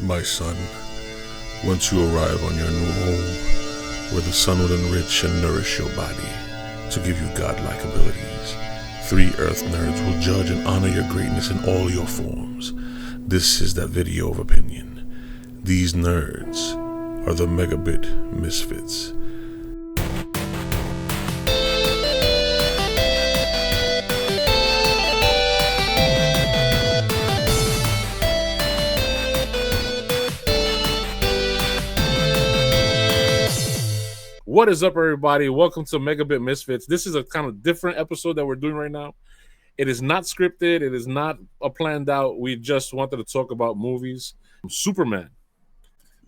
My son, once you arrive on your new home, where the sun will enrich and nourish your body to give you godlike abilities, 3 Earth nerds will judge and honor your greatness in all your forms. This is that video of opinion. These nerds are the Megabit Misfits. What is up, everybody? Welcome to Megabit Misfits. This is a kind of different episode that we're doing right now. It is not scripted. It is not planned out. We just wanted to talk about movies. Superman.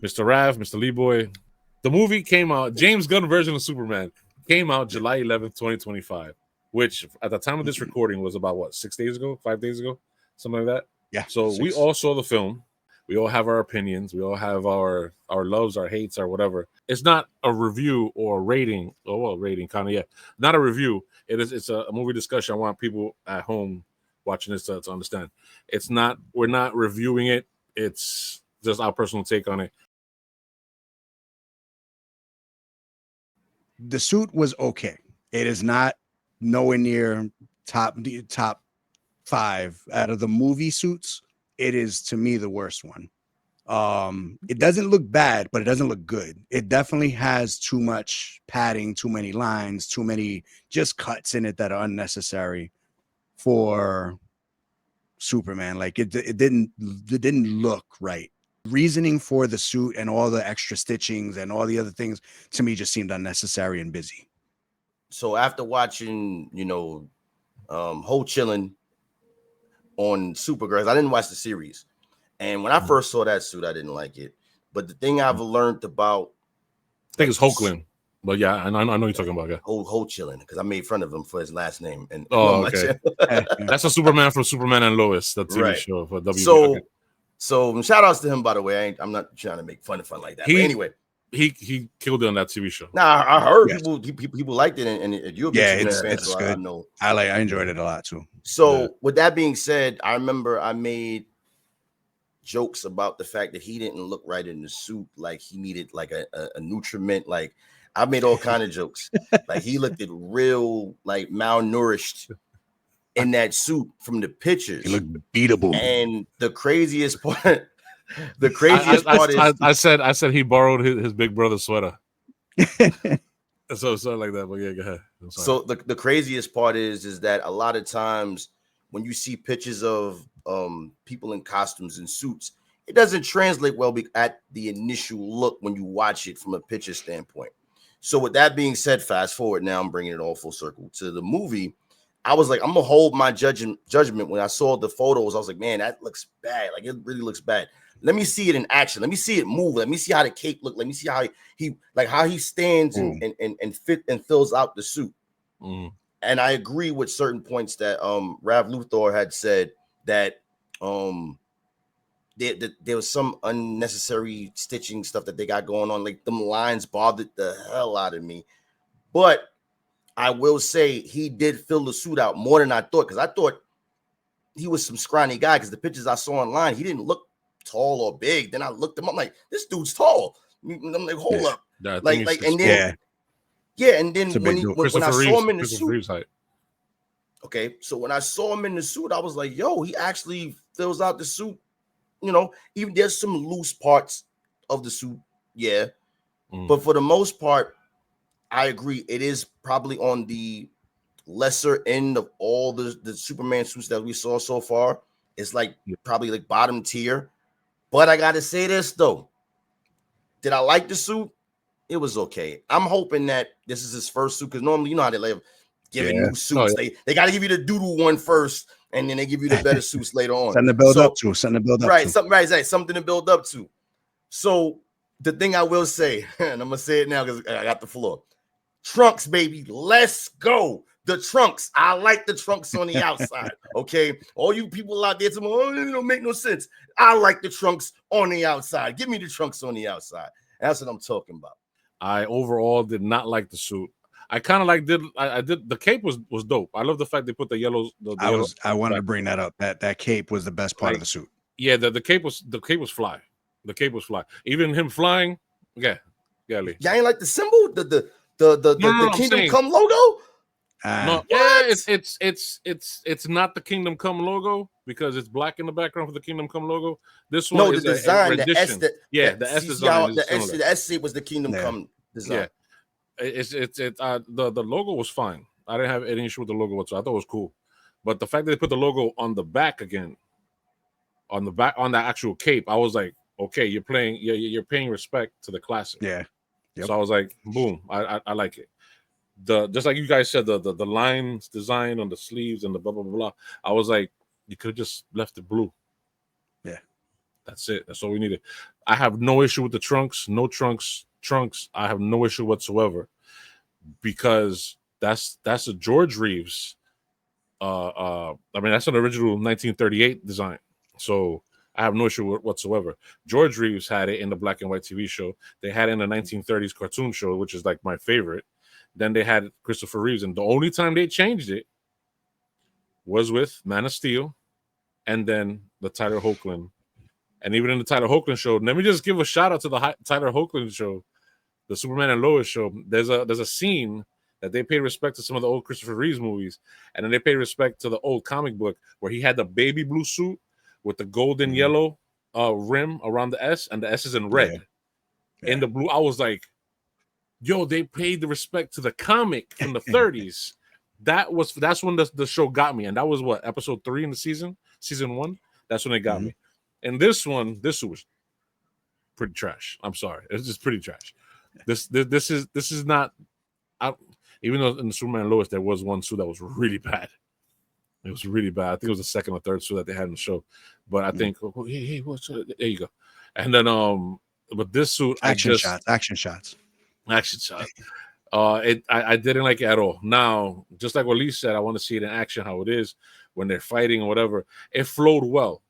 Mr. Rav, Mr. LeeboyXP. The movie came out, James Gunn version of Superman, came out July 11th, 2025, which at the time of this recording was about, what, 6 days ago? 5 days ago? Something like that? Yeah. So we all saw the film. We all have our opinions. We all have our loves, our hates, or whatever. It's not a review or a rating. Oh, well, rating kind of, yeah. Not a review. It's a movie discussion. I want people at home watching this to understand. We're not reviewing it. It's just our personal take on it. The suit was okay. It is not nowhere near top 5 out of the movie suits. It is, to me, the worst one. It doesn't look bad, but it doesn't look good. It definitely has too much padding, too many lines, too many just cuts in it that are unnecessary for Superman. Like it didn't look right. Reasoning for the suit and all the extra stitchings and all the other things to me just seemed unnecessary and busy. So after watching, whole chilling on Supergirl, I didn't watch the series, and when I first saw that suit, I didn't like it. But the thing I've learned about, I think it's Hoagland, but yeah, I know you're talking about. Yeah, whole chilling, because I made fun of him for his last name. And okay, that's a Superman from Superman and Lois, that TV show for WB. So shout outs to him, by the way. I'm not trying to make fun like that. But anyway, he killed it on that TV show. Nah, I heard people liked it, and you're a big Superman fan, it's so good. I know. I enjoyed it a lot too. So with that being said, I remember I made jokes about the fact that he didn't look right in the suit, like he needed like a nutriment. Like I made all kind of jokes. Like he looked real like malnourished in that suit from the pictures. He looked beatable. And the craziest part, is I said he borrowed his big brother's sweater. So something like that, but yeah, go ahead. So the craziest part is that a lot of times when you see pictures of people in costumes and suits, it doesn't translate well at the initial look when you watch it from a picture standpoint. So with that being said, fast forward now, I'm bringing it all full circle to the movie. I was like, I'm gonna hold my judgment when I saw the photos. I was like, man, that looks bad. Like it really looks bad. Let me see it in action. Let me see it move. Let me see how the cape look. Let me see how he stands and fit and fills out the suit. And I agree with certain points that Rav Luthor had said that there was some unnecessary stitching stuff that they got going on. Like them lines bothered the hell out of me. But I will say he did fill the suit out more than I thought, because I thought he was some scrawny guy, because the pictures I saw online, he didn't look tall or big. Then I looked him up, like, this dude's tall. I'm like, hold up. And then when I saw him in the suit, okay, so when I saw him in the suit, I was like, yo, he actually fills out the suit. Even there's some loose parts of the suit, but for the most part, I agree. It is probably on the lesser end of all the Superman suits that we saw so far. It's like probably like bottom tier. But I gotta say this though. Did I like the suit? It was okay. I'm hoping that this is his first suit, because normally you know how they live giving new suits. They gotta give you the doodle one first, and then they give you the better suits later on. Something to build up to. Something to build up to. So the thing I will say, and I'm gonna say it now because I got the floor. Trunks, baby, let's go. The trunks. I like the trunks on the outside. Okay, all you people out there tomorrow, it don't make no sense. I like the trunks on the outside. Give me the trunks on the outside. That's what I'm talking about. I overall did not like the suit. I kind of I did. The cape was dope. I love the fact they put the yellows. I wanted to bring that up. That cape was the best part of the suit. Yeah, the cape was fly. The cape was fly. Even him flying, yeah, Lee. Y'all ain't like the symbol, the Kingdom Come logo. No, it's not the Kingdom Come logo because it's black in the background for the Kingdom Come logo. This one is the design, the S, the S design. The S shape was the Kingdom Come design. Yeah, the logo was fine. I didn't have any issue with the logo whatsoever. I thought it was cool, but the fact that they put the logo on the back again, on that actual cape, I was like, okay, you're paying respect to the classic. Yeah. Yep. So I was like, boom, I like it. Just like you guys said, the lines design on the sleeves and the blah blah blah. I was like, you could have just left it blue. Yeah, that's it. That's all we needed. I have no issue with the trunks. No trunks. I have no issue whatsoever because that's a George Reeves. I mean, that's an original 1938 design. So I have no issue whatsoever. George Reeves had it in the black and white TV show. They had it in the 1930s cartoon show, which is like my favorite. Then they had Christopher Reeves, and the only time they changed it was with Man of Steel, and then the Tyler Hoechlin. And even in the Tyler Hoechlin show, let me just give a shout out to the Tyler Hoechlin show, the Superman and Lois show. There's a scene that they paid respect to some of the old Christopher Reeves movies, and then they paid respect to the old comic book where he had the baby blue suit with the golden yellow rim around the S, and the S is in red. Yeah. In the blue, I was like, yo, they paid the respect to the comic from the 30s. That's when the show got me, and that was what, episode 3 in the season 1. That's when it got me. And this was pretty trash. I'm sorry, it's just pretty trash. This is not. Even though in the Superman and Lois there was one suit that was really bad. It was really bad. I think it was the second or third suit that they had in the show. But I think, hey, what's there you go. And then but this suit, action shots. I didn't like it at all. Now, just like what Lee said, I want to see it in action, how it is when they're fighting or whatever. It flowed well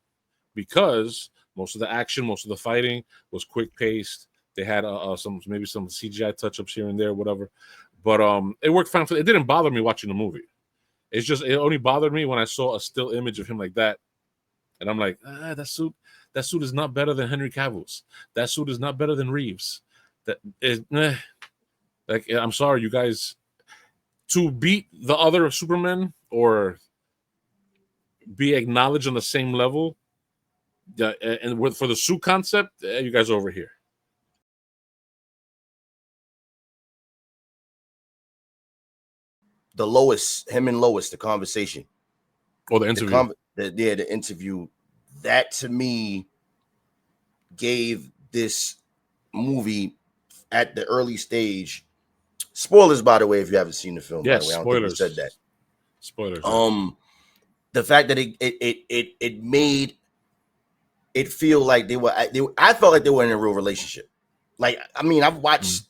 because most of the action, most of the fighting was quick paced. They had some CGI touch ups here and there, whatever. But it worked fine. It didn't bother me watching the movie. It's just it only bothered me when I saw a still image of him like that, and I'm like, that suit is not better than Henry Cavill's. That suit is not better than Reeves. That is, like, I'm sorry, you guys, to beat the other Supermen or be acknowledged on the same level, and for the suit concept, you guys are over here. Him and Lois, the conversation. Oh, the interview. The interview. That to me gave this movie at the early stage. Spoilers, by the way, if you haven't seen the film. Yes, by the way. Spoilers. I don't think we said that. Spoilers. The fact that it made it feel like I felt like they were in a real relationship. Like, I mean, I've watched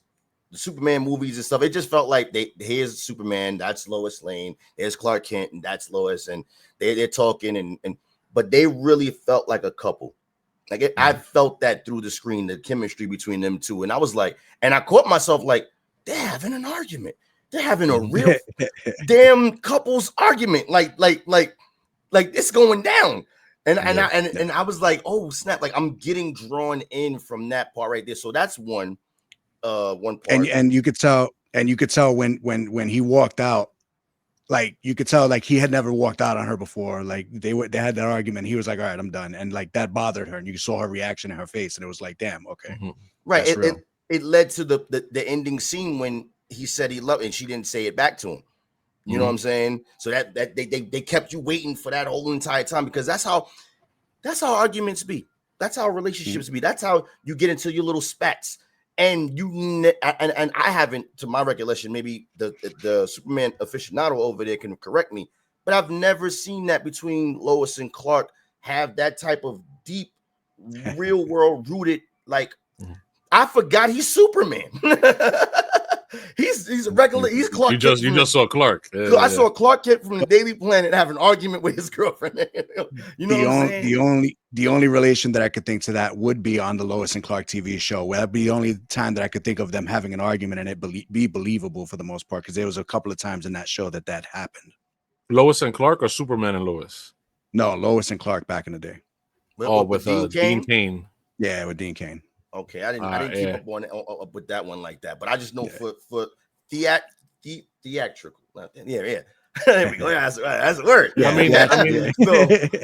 the Superman movies and stuff. It just felt like here's Superman, that's Lois Lane, there's Clark Kent, and that's Lois, and they're talking but they really felt like a couple. Like I felt that through the screen, the chemistry between them two, and I was like, and I caught myself like, they're having an argument. They're having a real damn couples argument. Like it's going down. And I was like, oh snap! Like I'm getting drawn in from that part right there. So that's one part. And you could tell when he walked out, like you could tell like he had never walked out on her before. Like they had that argument. He was like, all right, I'm done. And like that bothered her. And you saw her reaction in her face, and it was like, damn, okay, right. It led to the ending scene when he said he loved it and she didn't say it back to him. You know what I'm saying? So that they kept you waiting for that whole entire time, because that's how arguments be. That's how relationships be. That's how you get into your little spats. And and I haven't, to my recollection, maybe the Superman aficionado over there can correct me, but I've never seen that between Lois and Clark have that type of deep, real world rooted, like, I forgot he's Superman. He's a regular. He's Clark. You just saw Clark. I saw Clark Kent from the Daily Planet have an argument with his girlfriend. You know what I'm saying? The only relation that I could think to that would be on the Lois and Clark TV show. That'd be the only time that I could think of them having an argument and it be believable for the most part, because there was a couple of times in that show that happened. Lois and Clark or Superman and Lois? No, Lois and Clark back in the day. With Dean Cain. Yeah, with Dean Cain. Okay, I didn't keep up on it up with that one like that, but I just know for theatrical. Yeah. There we go. That's the word. Yeah, I mean,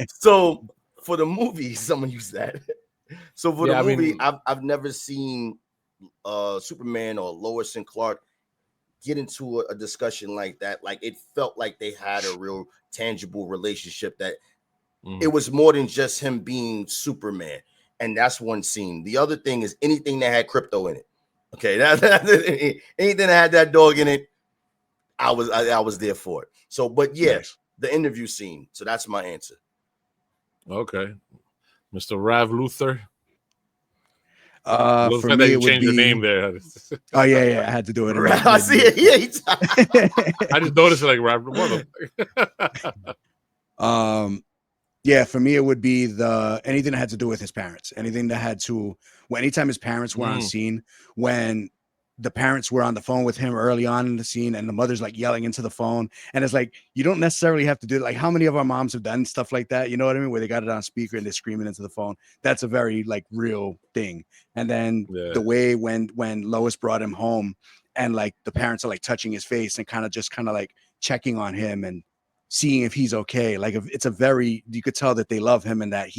so for the movie, someone used that. So for the movie, I mean, I've never seen Superman or Lois and Clark get into a discussion like that. Like it felt like they had a real tangible relationship, that it was more than just him being Superman. And that's one scene. The other thing is anything that had Krypto in it. Okay, anything that had that dog in it, I was there for it. So, but yeah, nice. The interview scene. So that's my answer. Okay, Mr. Rav Luthor. For me, it would be your name there. Oh yeah, I had to do it. I see it. Yeah, I just noticed it like Rav. Yeah, for me, it would be anything that had to do with his parents. Anything that had to, anytime his parents were on scene, when the parents were on the phone with him early on in the scene, and the mother's like yelling into the phone, and it's like, you don't necessarily have to do it. Like, how many of our moms have done stuff like that? You know what I mean? Where they got it on speaker and they're screaming into the phone. That's a very like real thing. And then the way when Lois brought him home, and like the parents are like touching his face and kind of like checking on him and seeing if he's okay. Like, if it's you could tell that they love him and that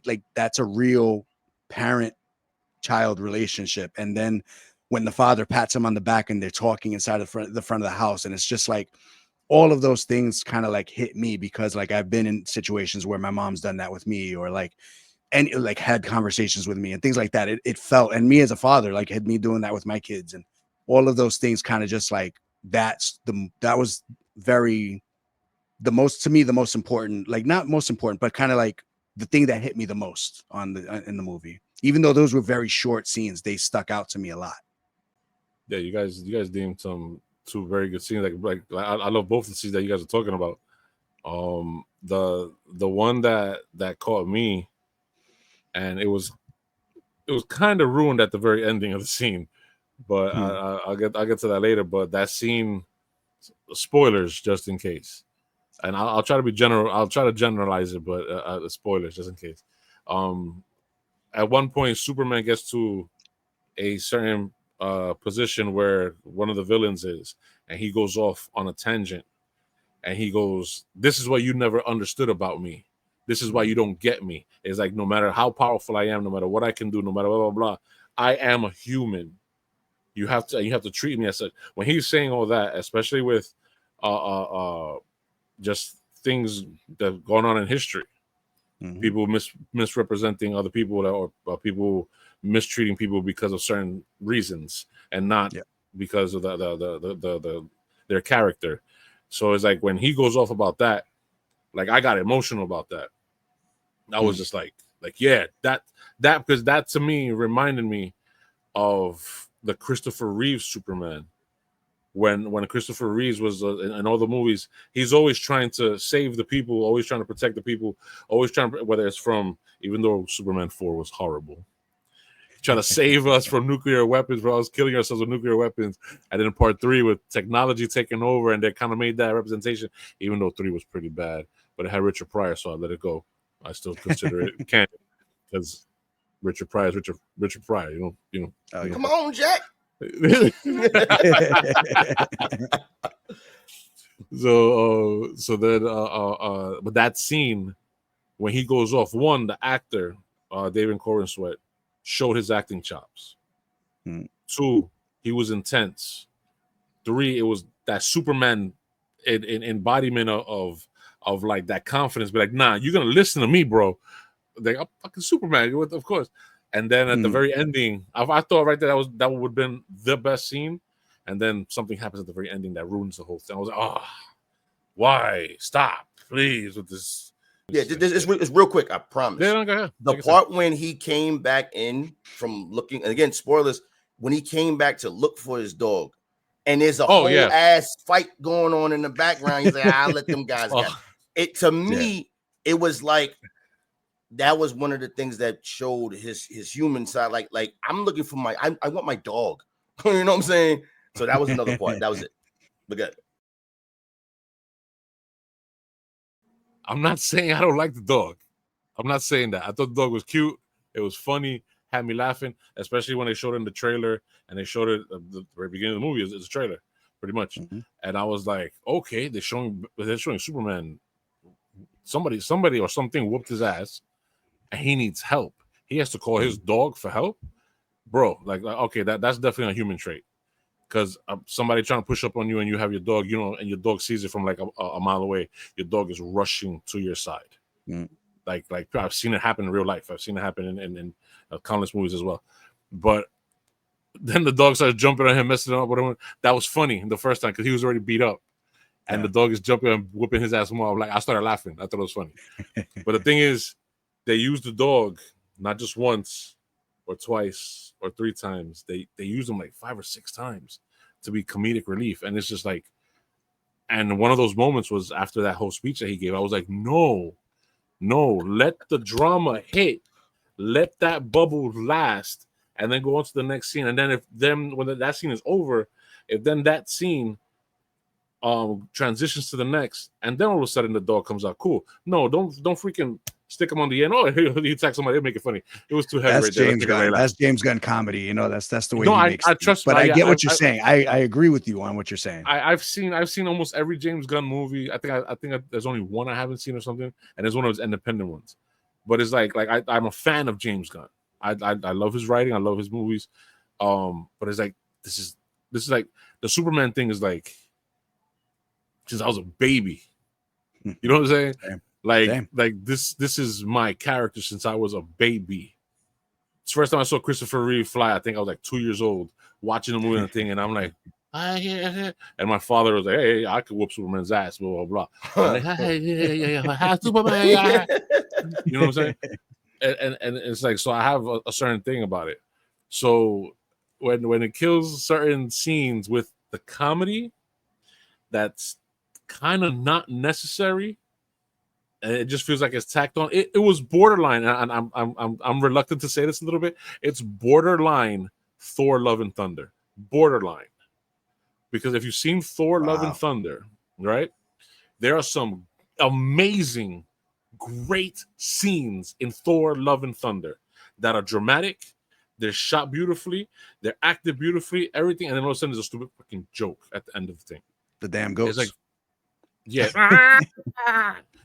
like that's a real parent-child relationship. And then when the father pats him on the back and they're talking inside the front of the house, and it's just like all of those things kind of like hit me, because like I've been in situations where my mom's done that with me, or like, and like had conversations with me and things like that. It felt, and me as a father, like had me doing that with my kids, and all of those things kind of just like, that was very, the most important, like not most important, but kind of like the thing that hit me the most in the movie. Even though those were very short scenes, they stuck out to me a lot. Yeah, you guys named two very good scenes. Like I love both the scenes that you guys are talking about. The one that caught me, and it was kind of ruined at the very ending of the scene, but I'll get to that later. But that scene, spoilers just in case, and I'll try to be general. I'll try to generalize it, but spoilers just in case. At one point, Superman gets to a certain position where one of the villains is, and he goes off on a tangent, and he goes, "This is what you never understood about me. This is why you don't get me. It's like, no matter how powerful I am, no matter what I can do, no matter blah blah blah, I am a human. You have to treat me as such." When he's saying all that, especially with just things that going on in history, people misrepresenting other people, or people mistreating people because of certain reasons, and not because of their character. So it's like when he goes off about that, like I got emotional about that. I was just like yeah, that because that to me reminded me of the Christopher Reeve Superman. When Christopher Reeves was in all the movies, he's always trying to save the people, always trying to protect the people, always trying to, whether it's from, even though Superman 4 was horrible, trying to save us from nuclear weapons, for us killing ourselves with nuclear weapons. And then in part 3 with technology taking over, and they kind of made that representation, even though 3 was pretty bad, but it had Richard Pryor, so I let it go. I still consider it canon, because Richard Pryor is Richard Pryor, you know. Come on, Jack. So then but that scene when he goes off, one, the actor David Corenswet showed his acting chops. 2, he was intense. 3, it was that Superman embodiment of like that confidence, be like, nah, you're gonna listen to me, bro. Like, I'm fucking Superman, of course. And then at the very ending, I thought right there that would have been the best scene. And then something happens at the very ending that ruins the whole thing. I was like, oh, why? Stop, please, with this. Yeah, it's real quick, I promise. Yeah, go ahead. The part when he came back in from looking, and again, spoilers, when he came back to look for his dog, and there's a whole ass fight going on in the background. He's like, I'll let them guys go. It, to me, it was like, that was one of the things that showed his human side. Like I'm looking for I want my dog. You know what I'm saying? So that was another part. That was it. But good. I'm not saying I don't like the dog. I'm not saying that. I thought the dog was cute. It was funny, had me laughing, especially when they showed it in the trailer and they showed it at the very beginning of the movie. It's a trailer, pretty much. And I was like, okay, they're showing Superman. Somebody or something whooped his ass, and he needs help. He has to call his dog for help, bro. Like okay, that's definitely a human trait. Because somebody trying to push up on you and you have your dog, you know, and your dog sees it from like a mile away, your dog is rushing to your side. Like I've seen it happen in real life. I've seen it happen in countless movies as well. But then the dog starts jumping on him, messing up with him. That was funny the first time because he was already beat up. And the dog is jumping and whooping his ass more. Like I started laughing. I thought it was funny. But the thing is, they used the dog not just once or twice or 3 times. They used him like 5 or 6 times to be comedic relief. And it's just like, and one of those moments was after that whole speech that he gave. I was like, no, let the drama hit. Let that bubble last and then go on to the next scene. And then when that scene is over, if then that scene transitions to the next, and then all of a sudden the dog comes out. Cool. No, don't freaking stick him on the end. Oh, he attacked somebody. It'll make it funny. It was too heavy. That's James Gunn. That's James Gunn comedy. You know, that's the way he makes. I trust. But I get what you're saying. I agree with you on what you're saying. I've seen almost every James Gunn movie. I think there's only one I haven't seen or something, and it's one of his independent ones. But it's like I'm a fan of James Gunn. I love his writing. I love his movies. But it's like this is like the Superman thing is like since I was a baby. You know what I'm saying? Same. Like this is my character since I was a baby. It's the first time I saw Christopher Reeve fly. I think I was like 2 years old watching the movie and the thing, and I'm like, and my father was like, hey, I could whoop Superman's ass, blah blah blah. I'm like, hey, Superman, you know what I'm saying? And it's like, so I have a certain thing about it. So when it kills certain scenes with the comedy, that's kind of not necessary. And it just feels like it's tacked on. It was borderline, and I'm reluctant to say this a little bit. It's borderline Thor: Love and Thunder, borderline. Because if you've seen Thor: Love and Thunder, right, there are some amazing, great scenes in Thor: Love and Thunder that are dramatic. They're shot beautifully. They're acted beautifully. Everything, and then all of a sudden, there's a stupid fucking joke at the end of the thing. The damn ghost. It's like, yeah.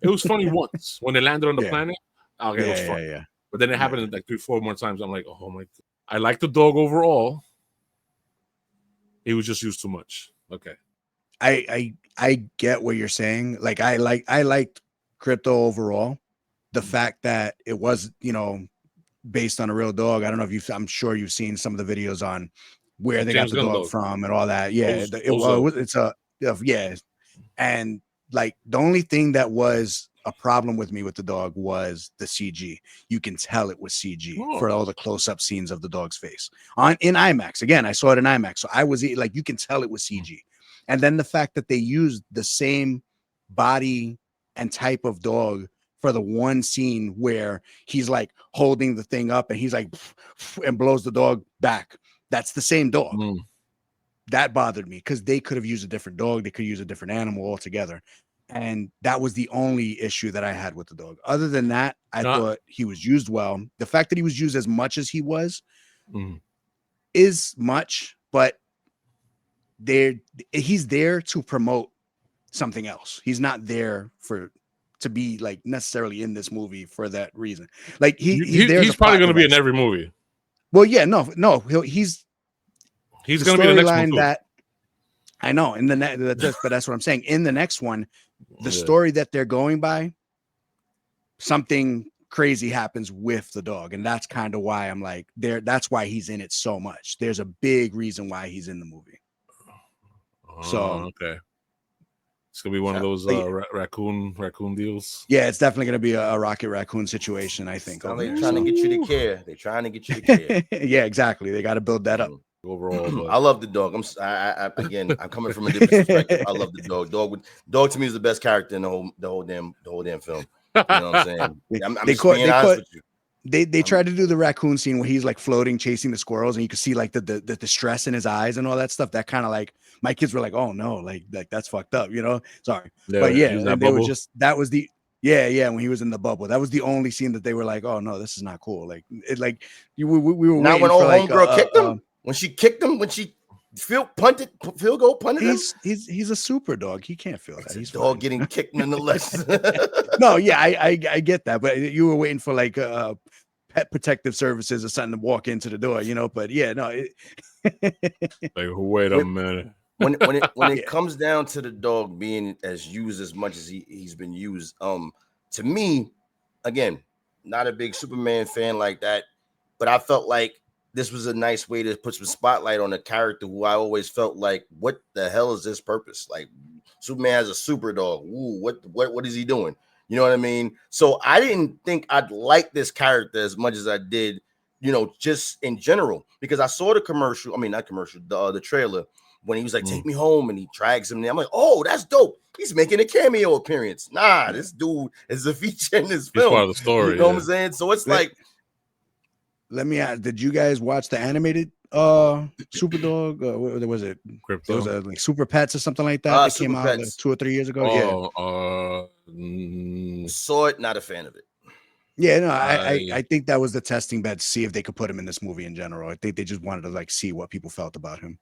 It was funny once when they landed on the planet. Okay, it was fun. Yeah. But then it happened like 3-4 more times. I'm like, oh my God. I like the dog overall. He was just used too much. Okay. I get what you're saying. Like I liked Krypto overall. The fact that it was, you know, based on a real dog. I don't know if I'm sure you've seen some of the videos on where they got the dog from and all that. Yeah, and like the only thing that was a problem with me with the dog was the CG. You can tell it was CG for all the close-up scenes of the dog's face in IMAX. Again, I saw it in IMAX, so I was like, you can tell it was CG. And then the fact that they used the same body and type of dog for the one scene where he's like holding the thing up and he's like and blows the dog back. That's the same dog. That bothered me because they could have used a different dog. They could use a different animal altogether. And that was the only issue that I had with the dog. Other than that, I thought he was used well. The fact that he was used as much as he was is much, but he's there to promote something else. He's not there to be like necessarily in this movie for that reason. Like he's probably going to be in every movie. Well, yeah, no, he's going to be in the next one. That I know in the next, but that's what I'm saying. In the next one, the story that they're going by, something crazy happens with the dog, and that's kind of why I'm like there. That's why he's in it so much. There's a big reason why he's in the movie. Okay, it's gonna be one of those raccoon deals. Yeah, it's definitely gonna be a Rocket Raccoon situation. I think. They're trying to get you to care. They're trying to get you to care. Yeah, exactly. They got to build that up. Overall, I love the dog. I'm coming from a different perspective. I love the dog. Dog to me is the best character in the whole damn film. You know what I'm saying? I'm just being honest with you. They tried to do the raccoon scene where he's like floating, chasing the squirrels, and you could see like the distress in his eyes and all that stuff. That kind of like my kids were like, "Oh no, like that's fucked up," you know. Sorry, but yeah, and they were just that was the Yeah, when he was in the bubble, that was the only scene that they were like, "Oh no, this is not cool." Like, we were Now waiting when for old like homegirl kicked him, when she kicked him, when she field goal punted him. He's a super dog. He can't feel that. He's a dog fine. getting kicked nonetheless. No, yeah, I get that, but you were waiting for like pet protective services or something to walk into the door, you know. But yeah, no. Like, wait a minute. When it comes down to the dog being as used as much as he's been used, to me, again, not a big Superman fan like that, but I felt like this was a nice way to put some spotlight on a character who I always felt like, what the hell is this purpose? Like, Superman has a super dog. Ooh, what is he doing? You know what I mean? So I didn't think I'd like this character as much as I did, you know, just in general, because I saw the commercial. I mean, not commercial, the trailer when he was like, "Take me home," and he drags him there. I'm like, oh, that's dope. He's making a cameo appearance. Nah, this dude is a feature in this film. He's part of the story. You know what I'm saying? So it's let me ask, did you guys watch the animated Super Dog? What was it? Krypto. There was a like Super Pets or something like that that came out like 2 or 3 years ago. Saw it, not a fan of it. Yeah, no, I think that was the testing bed to see if they could put him in this movie in general. I think they just wanted to like see what people felt about him.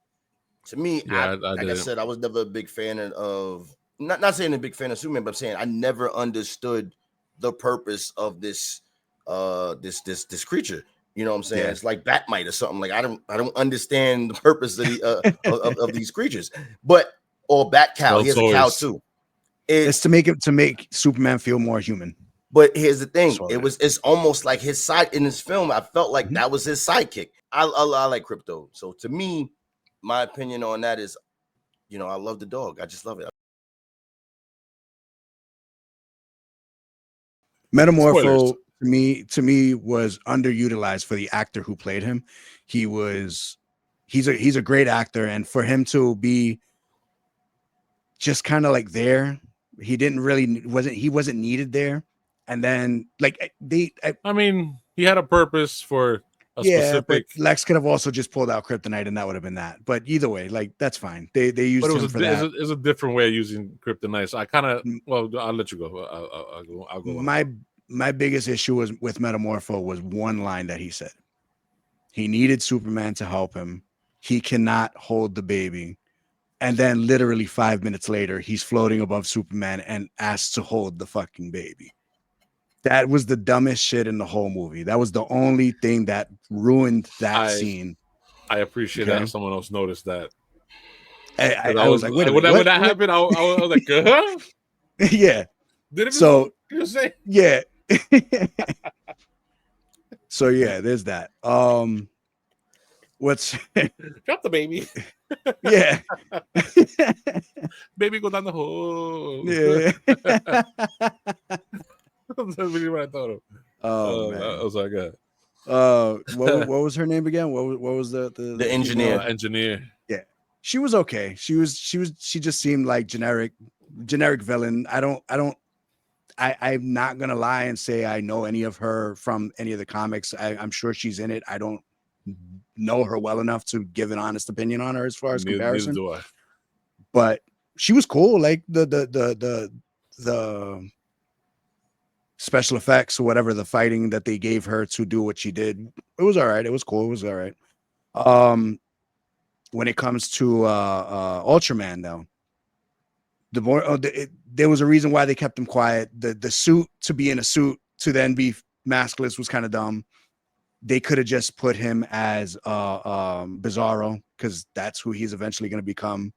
To me, I said, I was never a big fan of not saying a big fan of Superman, but I'm saying I never understood the purpose of this this creature. You know what I'm saying? Yeah. It's like Batmite or something. Like I don't understand the purpose of the of these creatures. Or Bat Cow. He has a cow too. It's to make Superman feel more human. But here's the thing: it's almost like his side in this film. I felt like that was his sidekick. I like Krypto. So to me, my opinion on that is, you know, I love the dog. I just love it. Metamorpho to me was underutilized for the actor who played him. He's a great actor, and for him to be just kind of like there, he wasn't needed there. And then like I mean, he had a purpose for a specific. But Lex could have also just pulled out kryptonite, and that would have been that. But either way, like that's fine. They used him for that. It's a different way of using kryptonite. So I kind of I'll let you go. I'll go. My biggest issue was with Metamorpho was one line that he said. He needed Superman to help him. He cannot hold the baby. And then literally 5 minutes later, he's floating above Superman and asks to hold the fucking baby. That was the dumbest shit in the whole movie. That was the only thing that ruined that scene. I appreciate that someone else noticed that. I was like, when that happened, I was like, huh? Yeah. So you say? Yeah. So yeah, there's that. What's drop the baby? Yeah. Baby go down the hole. Yeah. That's really what I thought of. Oh man. I was like, what was her name again? What was the engineer? Engineer. Yeah, she was okay. She just seemed like generic villain. I'm not gonna lie and say I know any of her from any of the comics. I'm sure she's in it. I don't know her well enough to give an honest opinion on her as far as comparison. Neither do I. But she was cool. Like the special effects or whatever, the fighting that they gave her to do what she did, it was all right. It was cool. It was all right. When it comes to Ultraman, though, there was a reason why they kept him quiet. The suit, to be in a suit to then be maskless, was kind of dumb. They could have just put him as Bizarro, because that's who he's eventually going to become.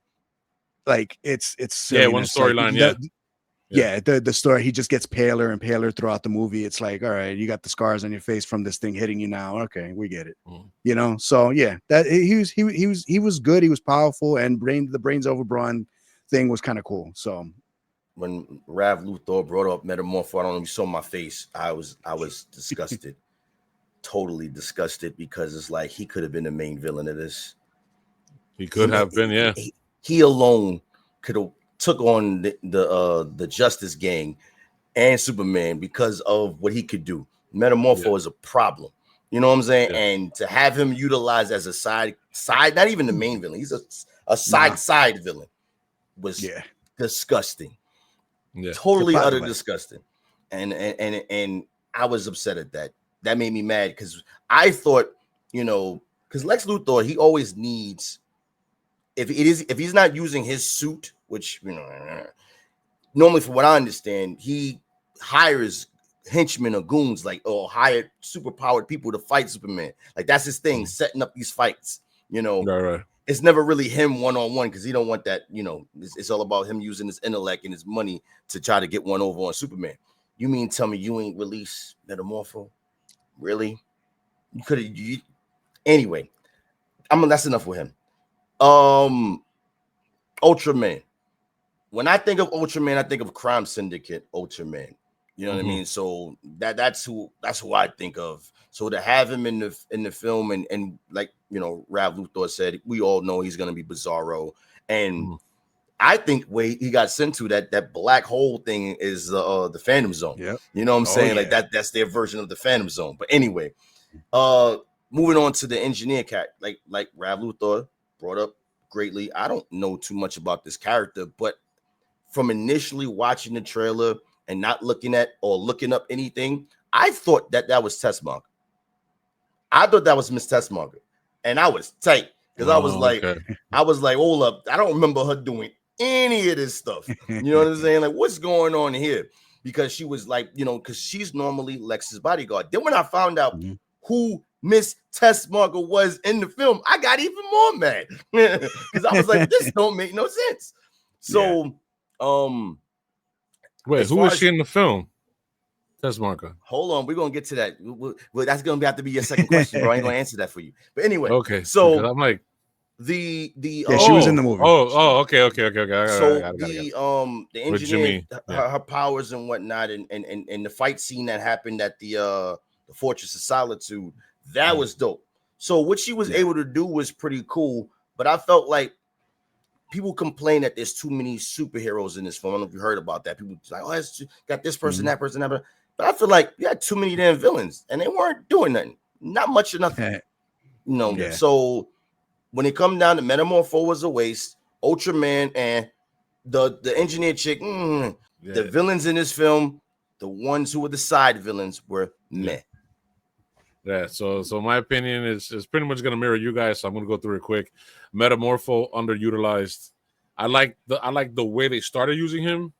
Like it's one storyline. Yeah, the story, he just gets paler and paler throughout the movie. It's like, all right, you got the scars on your face from this thing hitting you now. Okay, we get it. You know, so yeah, that he was good. He was powerful, and the brains over brawn thing was kind of cool. So when Rav Luthor brought up Metamorpho, I don't know if you saw my face. I was disgusted, totally disgusted, because it's like he could have been the main villain of this. He could have been, yeah. He alone could have took on the Justice Gang and Superman because of what he could do. Metamorpho is a problem. You know what I'm saying? Yeah. And to have him utilized as a side, not even the main villain, he's a side villain, was disgusting. Yeah. Totally utter disgusting. and I was upset at that. That made me mad because I thought, because Lex Luthor, he always needs, if he's not using his suit, which normally from what I understand, he hires henchmen or goons, or hired super powered people to fight Superman. Like that's his thing, setting up these fights. Right. It's never really him one-on-one because he don't want that. It's all about him using his intellect and his money to try to get one over on Superman. You mean tell me you ain't released Metamorpho? Really? You could have. Anyway, that's enough with him. Ultraman. When I think of Ultraman, I think of Crime Syndicate Ultraman. You know what I mean? So that's who I think of. So to have him in the film and like Rav Luthor said, we all know he's gonna be Bizarro. And I think where he got sent to that black hole thing is the Phantom Zone. Yep. You know what I'm saying? Yeah. Like that's their version of the Phantom Zone. But anyway, moving on to the engineer cat, like Rav Luthor brought up greatly. I don't know too much about this character, but from initially watching the trailer and not looking up anything, I thought that was Tessmacher. I thought that was Miss Tessmacher, and I was tight because I was like, hold up, I don't remember her doing any of this stuff. You know what I'm saying? Like, what's going on here? Because she was like, because she's normally Lex's bodyguard. Then when I found out who Miss Tessmacher was in the film, I got even more mad because I was like, this don't make no sense. So, wait, who is she in the film? Tessmacher. Hold on, we're gonna get to that. Well, that's gonna have to be your second question, bro. I ain't gonna answer that for you. But anyway, okay. So I'm like, the she was in the movie. Okay. The engineer, her powers and whatnot, and the fight scene that happened at the Fortress of Solitude, that was dope. So what she was able to do was pretty cool, but I felt like people complain that there's too many superheroes in this film. I don't know if you heard about that. People like, oh, it's got this person, that person, that person. But I feel like you had too many damn villains, and they weren't doing nothing. Not much of nothing. So when it comes down to Metamorpho was a waste. Ultraman and the engineer chick, the villains in this film, the ones who were the side villains were meh. Yeah, so my opinion is pretty much gonna mirror you guys. So I'm gonna go through it quick. Metamorpho underutilized. I like the way they started using him,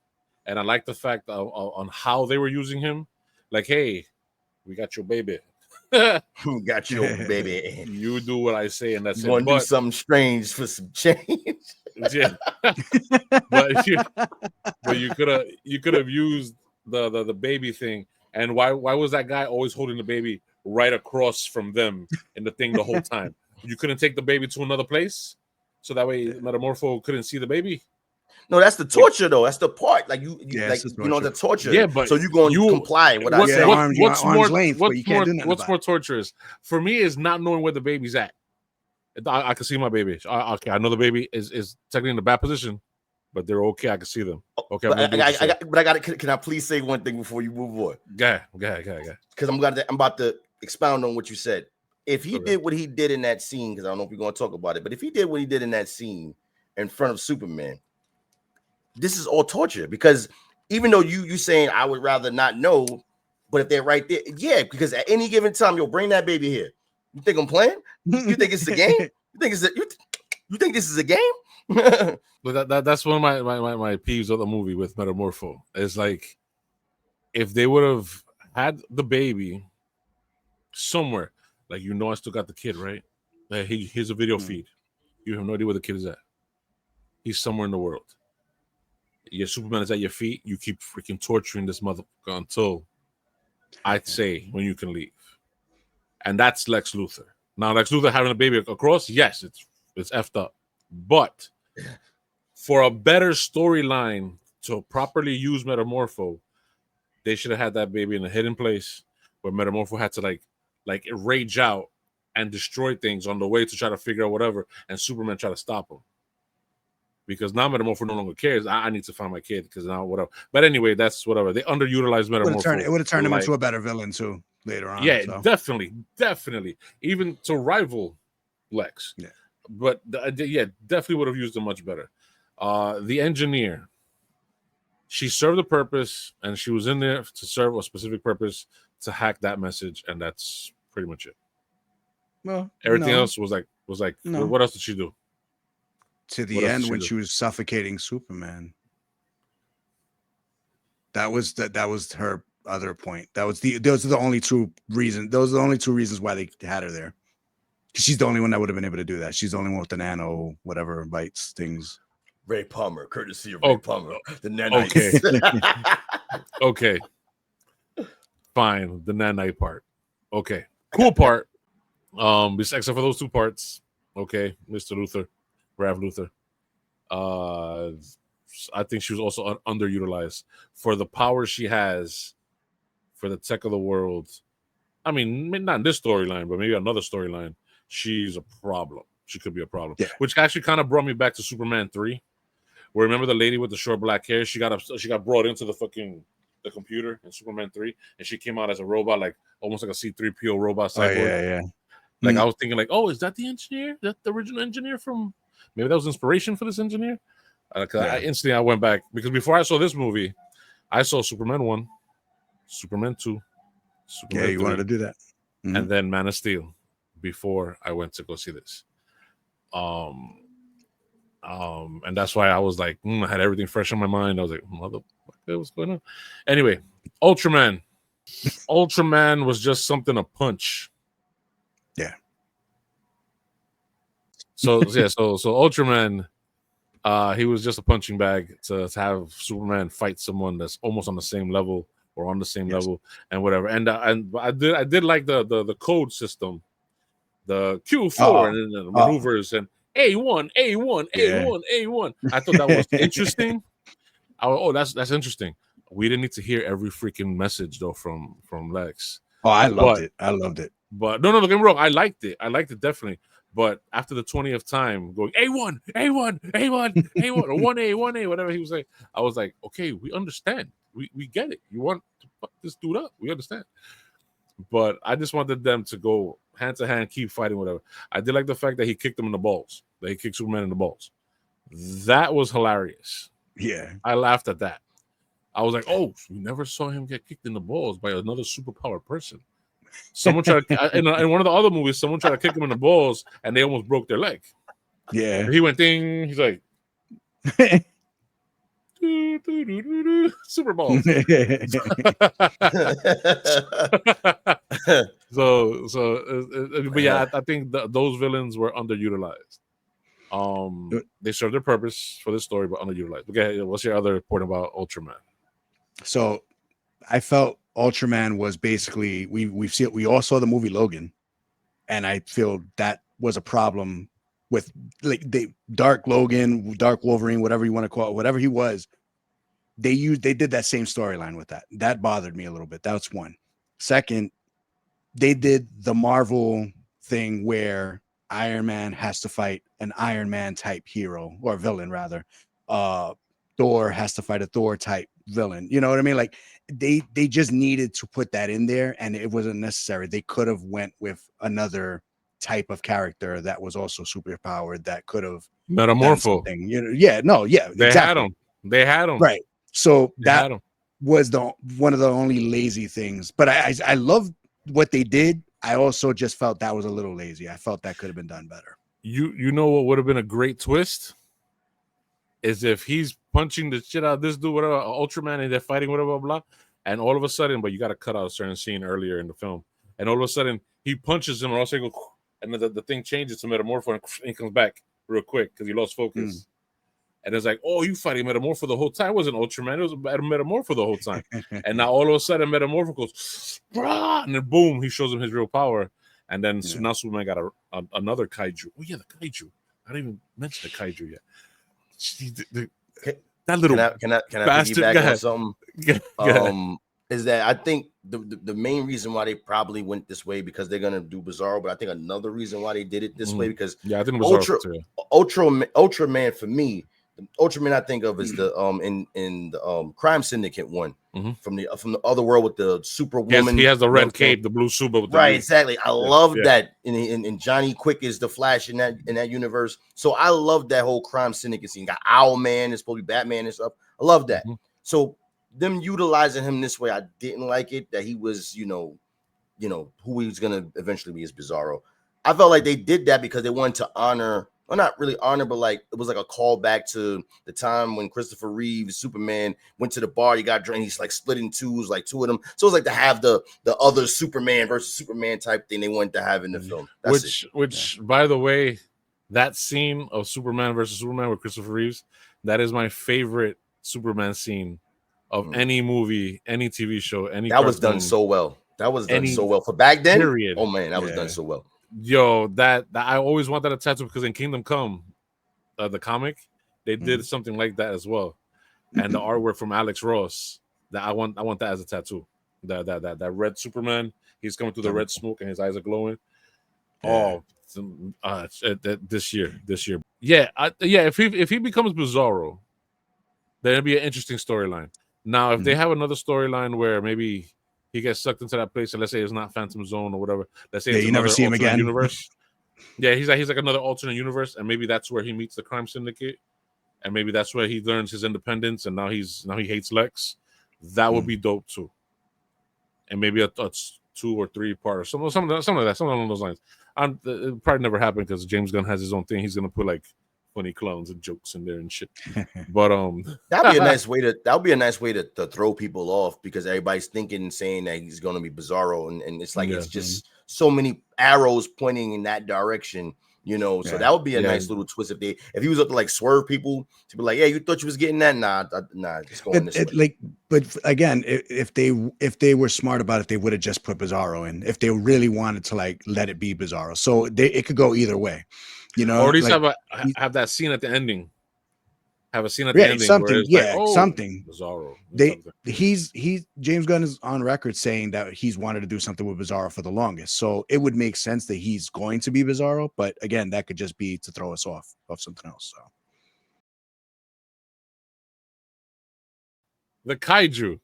and I like the fact on how they were using him. Like, hey, we got your baby. We got your baby. You do what I say, and that's you want to do something strange for some change. Yeah, but you could have used the baby thing. And why was that guy always holding the baby right across from them in the thing the whole time? You couldn't take the baby to another place, so that way Metamorpho couldn't see the baby. No, that's the torture though. That's the part. Like the torture. Yeah, but so you going to comply with what's more torturous for me is not knowing where the baby's at. I can see my baby. Okay, I know the baby is technically in the bad position, but they're okay. I can see them. Okay, Can I please say one thing before you move on? Go ahead. Because I'm about to expound on what you said. If he did what he did in that scene, because I don't know if we're going to talk about it, but if he did what he did in that scene in front of Superman, this is all torture. Because even though you saying I would rather not know, but if they're right there, because at any given time, you'll bring that baby here. You think I'm playing? You think it's a game? You think this is a game? But that's one of my peeves of the movie with Metamorpho. It's like if they would have had the baby somewhere, like I still got the kid, right? Like, here's a video feed. You have no idea where the kid is at. He's somewhere in the world. Your Superman is at your feet. You keep freaking torturing this motherfucker until I'd say when you can leave. And that's Lex Luthor. Now, Lex Luthor having a baby across, yes, it's effed up. But for a better storyline to properly use Metamorpho, they should have had that baby in a hidden place where Metamorpho had to like rage out and destroy things on the way to try to figure out whatever, and Superman try to stop him. Because now Metamorpho no longer cares. I need to find my kid because now whatever. But anyway, that's whatever. They underutilized Metamorpho. It would have turned him into a better villain too later on. Yeah, so. Definitely. Even to rival Lex. Yeah. But definitely would have used him much better. The engineer. she served a purpose, and she was in there to serve a specific purpose to hack that message, and that's pretty much it. Well, everything else was like no. What else did she do? To the end when she was suffocating Superman. That was her other point. Those are the only two reasons. Those are the only two reasons why they had her there. She's the only one that would have been able to do that. She's the only one with the nano whatever bites things. Ray Palmer, courtesy of Ray Palmer, the nanites. Okay. Fine, the nanite part. Okay, cool part. Except for those two parts. Okay, Mr. Luthor, Rav Luthor. I think she was also underutilized for the power she has for the tech of the world. I mean, not in this storyline, but maybe another storyline. She's a problem. She could be a problem. Yeah. Which actually kind of brought me back to Superman 3. Where remember the lady with the short black hair? She got brought into the computer in Superman 3, and she came out as a robot, like almost like a C-3PO robot cyborg. Yeah. Like I was thinking, like, oh, is that the engineer? That the original engineer from? Maybe that was inspiration for this engineer. I instantly went back because before I saw this movie, I saw Superman 1, Superman 2, Superman 3, wanted to do that, and then Man of Steel before I went to go see this. And that's why I was like, I had everything fresh in my mind. I was like, motherfucker, what's going on? Anyway, Ultraman. Ultraman was just something to punch. Yeah. So Ultraman, he was just a punching bag to have Superman fight someone that's almost on the same level or on the same level and whatever. And I did like the code system, the Q4 and then the maneuvers and A1. I thought that was interesting. That's interesting. We didn't need to hear every freaking message though from Lex. Oh, I loved it. But no, don't get me wrong. I liked it definitely. But after the 20th time going A1, or 1A, whatever he was saying, I was like, okay, we understand. We get it. You want to fuck this dude up. We understand. But I just wanted them to go hand to hand, keep fighting, whatever. I did like the fact that he kicked him in the balls. That he kicked Superman in the balls. That was hilarious. Yeah. I laughed at that. I was like, oh, we never saw him get kicked in the balls by another superpowered person. Someone tried to, in one of the other movies, someone tried to kick him in the balls and they almost broke their leg. Yeah. And he went ding. He's like, super balls. But yeah, I think those villains were underutilized. They served their purpose for this story, but underutilized. Okay, what's your other point about Ultraman? So I felt Ultraman was basically we all saw the movie Logan, and I feel that was a problem with like Dark Logan, Dark Wolverine, whatever you want to call it, whatever he was. They did that same storyline with that. That bothered me a little bit. That's one. Second, they did the Marvel thing where Iron Man has to fight an Iron Man type hero or villain rather. Thor has to fight a Thor type villain. You know what I mean? Like they just needed to put that in there, and it wasn't necessary. They could have went with another type of character that was also super powered that could have Metamorpho. You know, They had him. Right. So that was one of the only lazy things. But I love what they did. I also just felt that was a little lazy. I felt that could have been done better. You know what would have been a great twist is if he's punching the shit out of this dude, whatever, Ultraman, and they're fighting, whatever, blah, blah, and all of a sudden, but you got to cut out a certain scene earlier in the film, and all of a sudden he punches him, and also he goes, and then the thing changes to Metamorpho, and he comes back real quick because he lost focus. And it's like, oh, you fighting Metamorpho the whole time. It wasn't Ultraman. It was Metamorpho the whole time. And now all of a sudden, Metamorpho goes, brah, and then boom, he shows him his real power. And then now Superman got another Kaiju. Oh, yeah, the Kaiju. I didn't even mention the Kaiju yet. That little can I piggyback on something? Is that I think the main reason why they probably went this way because they're gonna do Bizarro, but I think another reason why they did it this way because I think Ultraman for me, the Ultraman I think of is the in the Crime Syndicate one from the other world with the Superwoman. He has the red cape, the blue super. With right, exactly. I love that. In Johnny Quick is the Flash in that universe. So I love that whole Crime Syndicate scene. Got Owlman, it's supposed to be Batman and stuff. I love that. So them utilizing him this way, I didn't like it. That he was, who he was gonna eventually be is Bizarro. I felt like they did that because they wanted to honor, well, not really honor, but like it was like a callback to the time when Christopher Reeves, Superman, went to the bar. He got drained. He's like split in twos, like two of them. So it was like to have the other Superman versus Superman type thing they wanted to have in the film. Which, by the way, that scene of Superman versus Superman with Christopher Reeves, that is my favorite Superman scene of any movie, any TV show, any. That was done so well. That was done so well for back then. Period. Oh man, that was done so well. Yo, that I always wanted a tattoo because in Kingdom Come, the comic, they did something like that as well, and the artwork from Alex Ross. That I want that as a tattoo. That red Superman, he's coming through the red smoke and his eyes are glowing. Yeah. This year, yeah. If he becomes Bizarro, then it'd be an interesting storyline. Now, if they have another storyline where maybe he gets sucked into that place, and let's say it's not Phantom Zone or whatever. Let's say it's you never see him again. Universe. Yeah, he's like another alternate universe, and maybe that's where he meets the crime syndicate, and maybe that's where he learns his independence, and now he hates Lex. That would be dope too. And maybe a 2 or 3 part or something like that, something along those lines. It probably never happened because James Gunn has his own thing. He's gonna put like funny clowns and jokes in there and shit. But that'd be a nice way to throw people off because everybody's thinking and saying that he's gonna be Bizarro, and it's like it's just so many arrows pointing in that direction, So that would be a nice little twist if he was up to like swerve people to be like, yeah, you thought you was getting that? Nah, just going this way. But again, if they were smart about it, they would have just put Bizarro in. If they really wanted to like let it be Bizarro, so it could go either way. Or at least have that scene at the ending. Have a scene at the ending. Something, something. Bizarro. He's James Gunn is on record saying that he's wanted to do something with Bizarro for the longest. So it would make sense that he's going to be Bizarro, but again, that could just be to throw us off of something else. So the Kaiju.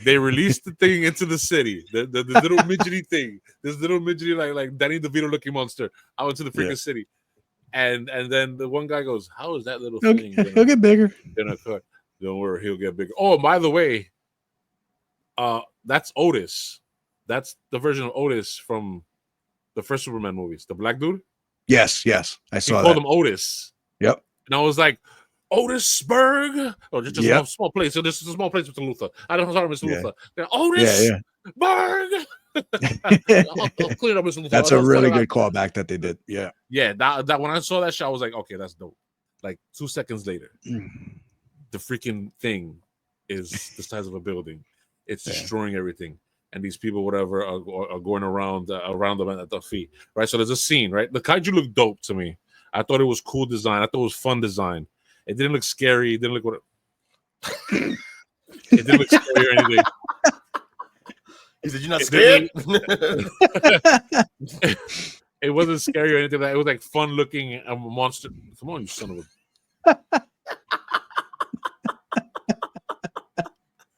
They released the thing into the city. The little midgety thing. This little midgety like Danny DeVito looking monster out into the freaking city. And then the one guy goes, "How is that little thing? He'll get bigger. Don't worry, he'll get bigger." Oh, by the way, that's Otis. That's the version of Otis from the first Superman movies. The black dude. Yes, I saw that. Called him Otis. Yep. And I was like, Otisburg? Oh, just a small place. So this is a small place, Mr. Luthor. I don't know, Mr. Luthor. Otisburg. I'll clean up Mr. Luthor. That's a really good callback that they did. Yeah. Yeah, that when I saw that shot, I was like, okay, that's dope. Like 2 seconds later, the freaking thing is the size of a building. It's destroying everything. And these people, whatever, are going around them at their feet. Right? So there's a scene, right? The Kaiju looked dope to me. I thought it was cool design. I thought it was fun design. It didn't look scary. It didn't look it didn't look scary or anything. He said, "You're not scared." It wasn't scary or anything. It was like fun looking monster. Come on, you son of a!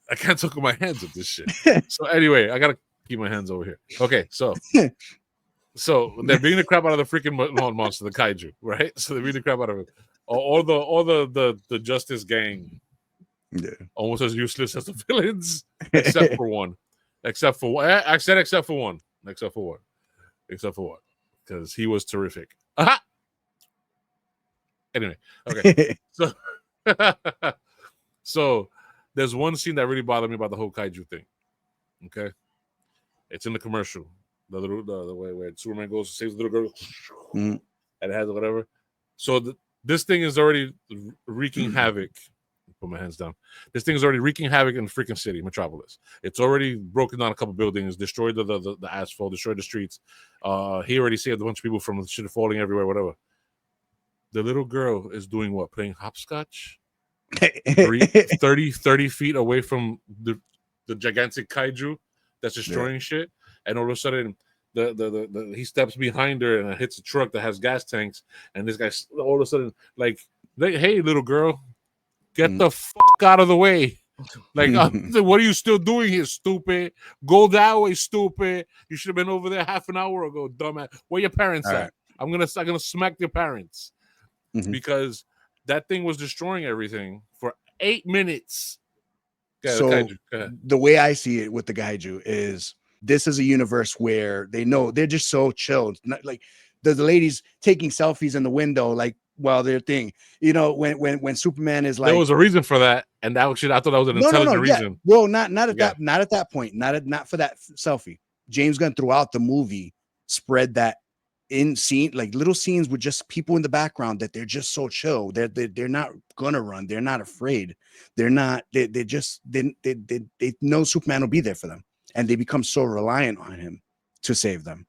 I can't talk with my hands at this shit. So anyway, I gotta keep my hands over here. Okay, so they're beating the crap out of the freaking monster, the Kaiju, right? So they're beating the crap out of it. All the Justice Gang, almost as useless as the villains, except for one. Except for one, because he was terrific. Aha! Anyway, okay. So there's one scene that really bothered me about the whole Kaiju thing. Okay, it's in the commercial, the way where Superman goes to save the little girl, and it has whatever. So this thing is already wreaking havoc. Put my hands down. This thing is already wreaking havoc in the freaking city, Metropolis. It's already broken down a couple buildings, destroyed the asphalt, destroyed the streets. He already saved a bunch of people from shit falling everywhere, whatever. The little girl is doing what? Playing hopscotch? 30 feet away from the gigantic Kaiju that's destroying shit. And all of a sudden, he steps behind her and hits a truck that has gas tanks. And this guy, all of a sudden, like, hey, little girl, get the fuck out of the way. Like, what are you still doing here, stupid? Go that way, stupid. You should have been over there half an hour ago, dumbass. Where your parents at? Right. I'm gonna smack your parents. Because that thing was destroying everything for 8 minutes. So the way I see it with the Kaiju is this is a universe where they know they're just so chilled. Not like the ladies taking selfies in the window, like while their thing. You know, when Superman is like, there was a reason for that, and that actually I thought that was an intelligent reason. Well, not at that point, not for that selfie. James Gunn throughout the movie spread that in scene, like little scenes with just people in the background that they're just so chill. They're not gonna run. They're not afraid. They're not. They know Superman will be there for them, and they become so reliant on him to save them.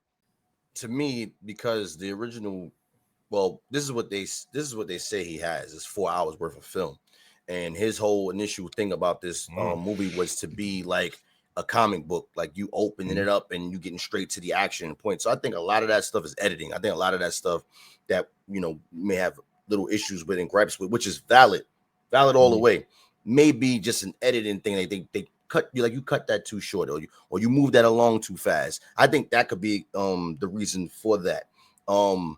To me, because the original, well, this is what they say he has. It's 4 hours worth of film, and his whole initial thing about this movie was to be like a comic book, like you opening it up and you getting straight to the action and point. So I think a lot of that stuff is editing. I think a lot of that stuff that may have little issues with and gripes with, which is valid all the way, may be just an editing thing. They cut you, like you cut that too short, or you move that along too fast. I think that could be the reason for that. So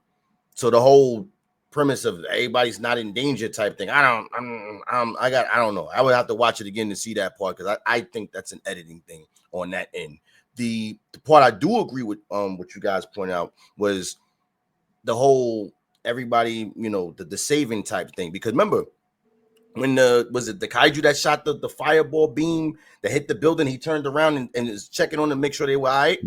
the whole premise of everybody's not in danger type thing, I don't know. I would have to watch it again to see that part, because I think that's an editing thing on that end. The part I do agree with what you guys point out was the whole everybody, the saving type thing. Because remember when was it the Kaiju that shot the fireball beam that hit the building, he turned around and is checking on to make sure they were all right.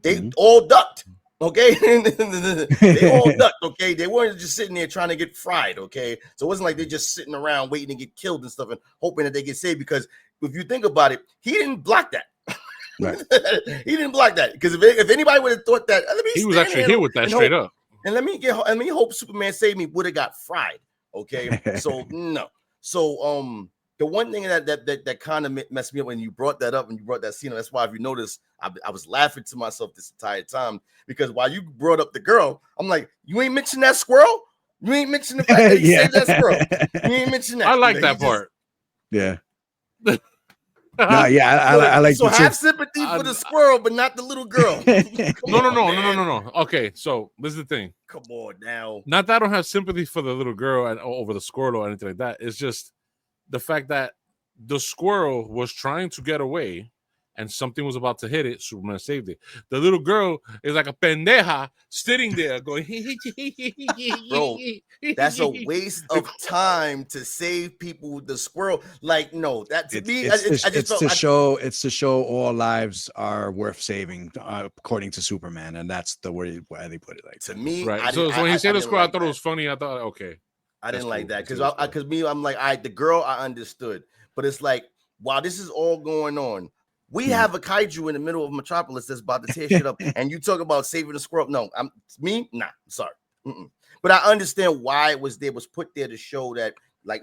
They all ducked. Okay, they all ducked. Okay, they weren't just sitting there trying to get fried. Okay, so it wasn't like they're just sitting around waiting to get killed and stuff and hoping that they get saved. Because if you think about it, he didn't block that. Right. He didn't block that, because if anybody would have thought that, he was actually here with that straight up. And let me hope Superman saved me would have got fried. Okay, so no. So the one thing that kind of messed me up when you brought that up and you brought that scene, that's why if you notice, I was laughing to myself this entire time, because while you brought up the girl, I'm like, you ain't mentioned that squirrel? You ain't mentioned the fact that he saved that squirrel. You ain't mentioned that. I like that part. Yeah. No, yeah, I like. So have sympathy for the squirrel, but not the little girl. No. Okay, so this is the thing. Come on now. Not that I don't have sympathy for the little girl and over the squirrel or anything like that. It's just the fact that the squirrel was trying to get away and something was about to hit it. Superman saved it. The little girl is like a pendeja sitting there going, bro, that's a waste of time to save people with the squirrel. Like, no, that to me, it's to show all lives are worth saving, according to Superman, and that's the way why they put it. Like to me, right. So when he said the squirrel, I thought it was funny. I thought, okay, I didn't like that, because I'm like, all right, the girl I understood, but it's like, while this is all going on, we have a kaiju in the middle of Metropolis that's about to tear shit up, and you talk about saving the squirrel. No, sorry. But I understand why it was there, was put there to show that, like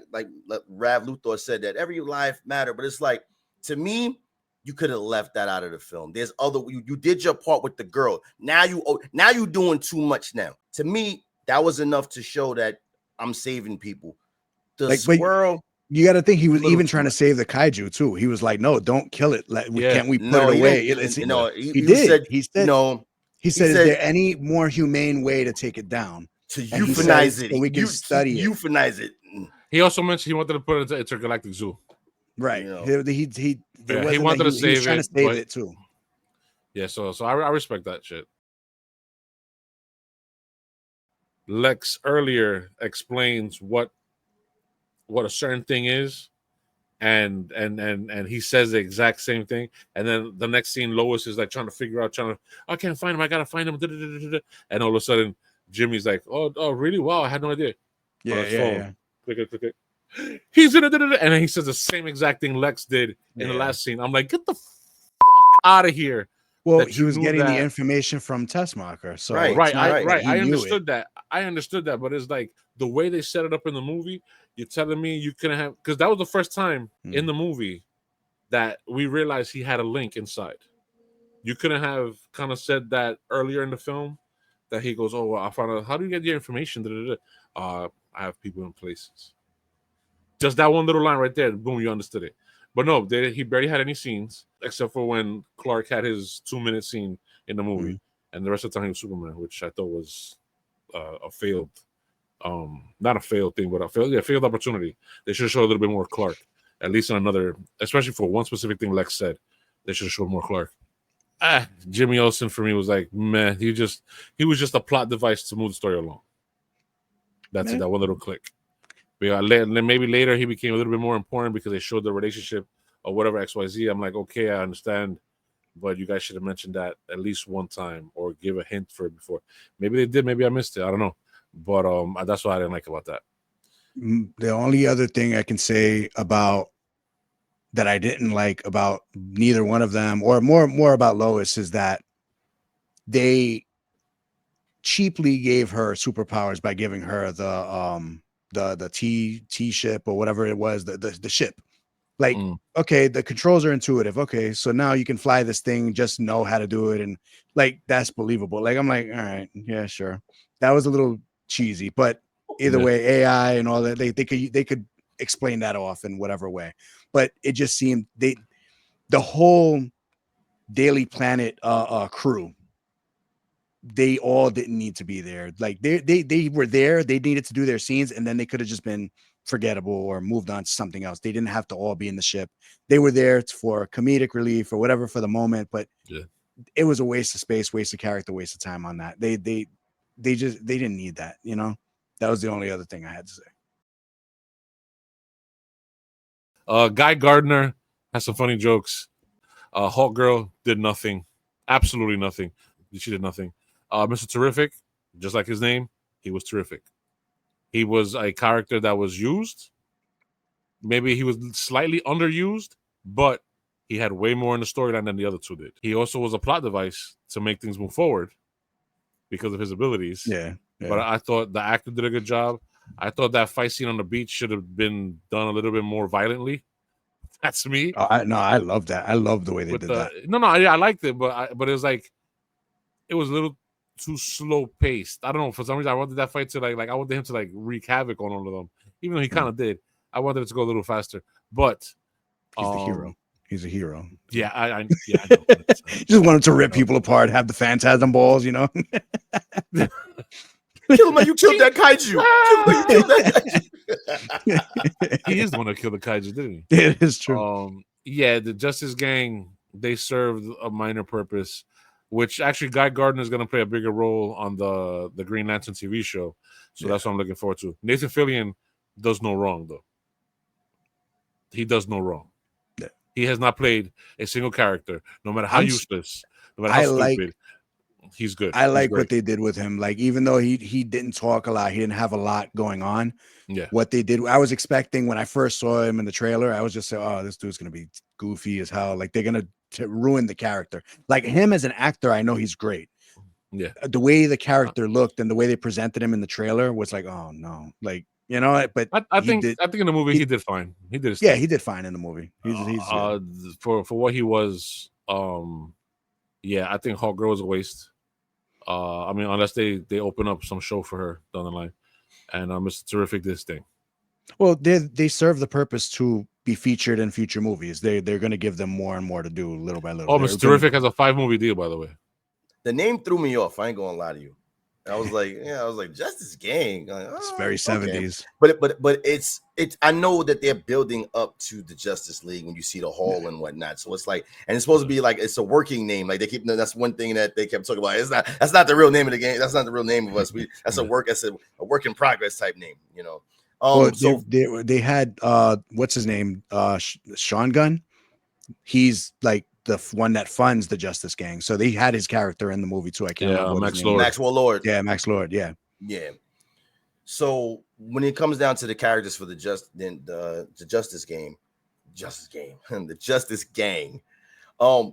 Rav Luthor said, that every life matter. But it's like, to me, you could have left that out of the film. There's other, you did your part with the girl. Now you doing too much. Now, to me, that was enough to show that I'm saving people. The squirrel. You got to think he was even trying to save the kaiju too. He was like, "No, don't kill it. Can't we put it away?" He said, "Is there any more humane way to take it down? To euthanize it, so we can study it. Euthanize it." He also mentioned he wanted to put it into intergalactic zoo. Right. He wanted to save it too. Yeah. So I respect that shit. Lex earlier explains what a certain thing is, and he says the exact same thing, and then the next scene Lois is like trying to figure out, I can't find him, I gotta find him, and all of a sudden Jimmy's like, oh really, wow, I had no idea. Yeah. Click. He's in it, and then he says the same exact thing Lex did in the last scene. I'm like, get the fuck out of here. Well, he was getting the information from Tessmacher, so right. I understood that, but it's like the way they set it up in the movie. You're telling me you couldn't have, because that was the first time in the movie that we realized he had a link inside. You couldn't have kind of said that earlier in the film, that he goes, "Oh, well, I found out. How do you get your information?" I have people in places. Just that one little line right there, boom, you understood it. But no, he barely had any scenes except for when Clark had his 2-minute scene in the movie, and the rest of the time he was Superman, which I thought was a failed, not a failed thing, but a failed opportunity. They should show a little bit more Clark. at least in another, especially for one specific thing Lex said, they should have showed more Clark. Jimmy Olsen for me was like, man, he was just a plot device to move the story along. That's it, that one little click. Maybe later he became a little bit more important because they showed the relationship or whatever XYZ. I'm like, okay, I understand, but you guys should have mentioned that at least one time or give a hint for it before. Maybe they did, maybe I missed it. I don't know. But that's what I didn't like about that. The only other thing I can say about that I didn't like about neither one of them, or more about Lois, is that they cheaply gave her superpowers by giving her the T ship or whatever it was, the ship. Like, okay, the controls are intuitive. Okay, so now you can fly this thing, just know how to do it, and like that's believable. Like I'm like, all right, yeah, sure. That was a little cheesy, but either way, AI and all that, they could explain that off in whatever way. But it just seemed the whole Daily Planet crew, they all didn't need to be there. Like they were there, they needed to do their scenes, and then they could have just been forgettable or moved on to something else. They didn't have to all be in the ship. They were there for comedic relief or whatever for the moment, but it was a waste of space, waste of character, waste of time on that. They didn't need that, you know. That was the only other thing I had to say. Guy Gardner has some funny jokes. Hawk Girl did nothing, absolutely nothing. She did nothing. Mr. Terrific, just like his name, he was terrific. He was a character that was used. Maybe he was slightly underused, but he had way more in the storyline than the other two did. He also was a plot device to make things move forward because of his abilities. Yeah. But I thought the actor did a good job. I thought that fight scene on the beach should have been done a little bit more violently. That's me. I love that. I love the way they did that. I liked it, but it was like, it was a little too slow paced. I don't know, for some reason I wanted that fight to like I wanted him to like wreak havoc on all of them, even though he kind of did. I wanted it to go a little faster, but he's the hero. He's a hero. Yeah, I know. Just wanted to rip people apart, have the phantasm balls, you know. Kill him, you killed that kaiju. Kill that kaiju. He is the one that killed the kaiju, didn't he? It is true. The Justice Gang, they served a minor purpose, which actually Guy Gardner is going to play a bigger role on the Green Lantern TV show. So that's what I'm looking forward to. Nathan Fillion does no wrong, though. He does no wrong. Yeah. He has not played a single character, no matter how useless, no matter how stupid. He's good. I like what they did with him. Like, even though he didn't talk a lot, he didn't have a lot going on. Yeah. What they did, I was expecting when I first saw him in the trailer, I was just saying, oh, this dude's going to be goofy as hell. Like, they're going to ruin the character. Like, him as an actor, I know he's great. Yeah. The way the character looked and the way they presented him in the trailer was like, oh, no. Like, you know, but I think in the movie he did fine. He did his thing. He did fine in the movie. He's for what he was. I think Hawk Girl was a waste. I mean, unless they open up some show for her down the line, and Mr. Terrific this thing. Well, they serve the purpose to be featured in future movies. They're going to give them more and more to do little by little. Oh, Mr. Terrific has a 5-movie deal, by the way. The name threw me off. I ain't gonna lie to you. I was like, Justice Gang. Like, it's very 70s. But it's I know that they're building up to the Justice League when you see the hall and whatnot. So it's like, and it's supposed to be like it's a working name. Like that's one thing that they kept talking about. That's not the real name of the game. That's not the real name of us. That's a work in progress type name, you know. So they had what's his name? Sean Gunn. He's like the one that funds the Justice Gang. So they had his character in the movie too. I can't remember Max Lord. Maxwell Lord. Yeah, Max Lord. Yeah. Yeah. So when it comes down to the characters for the Justice Gang, the Justice Gang,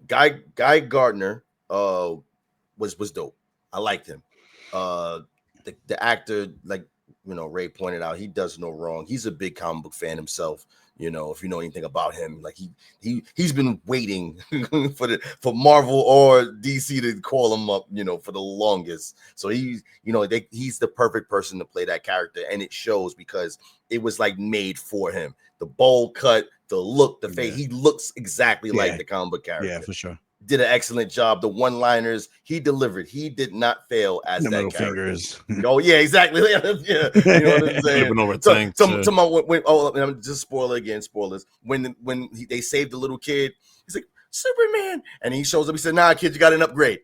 Guy Gardner was dope. I liked him. The actor, like Ray pointed out, he does no wrong. He's a big comic book fan himself. You know, if you know anything about him, like he's been waiting for Marvel or DC to call him up, for the longest. So he's the perfect person to play that character, and it shows because it was like made for him. The bowl cut, the look, the face, he looks exactly like the comic book character. Yeah, for sure. did an excellent job. The one-liners he delivered. He did not fail as the that middle character. fingers. Oh yeah, exactly. Yeah, you know what I'm saying. Flipping over tanks. I'm just spoiler again. Spoilers. When they saved the little kid, he's like Superman, and he shows up. He said, "Nah, kid, you got an upgrade."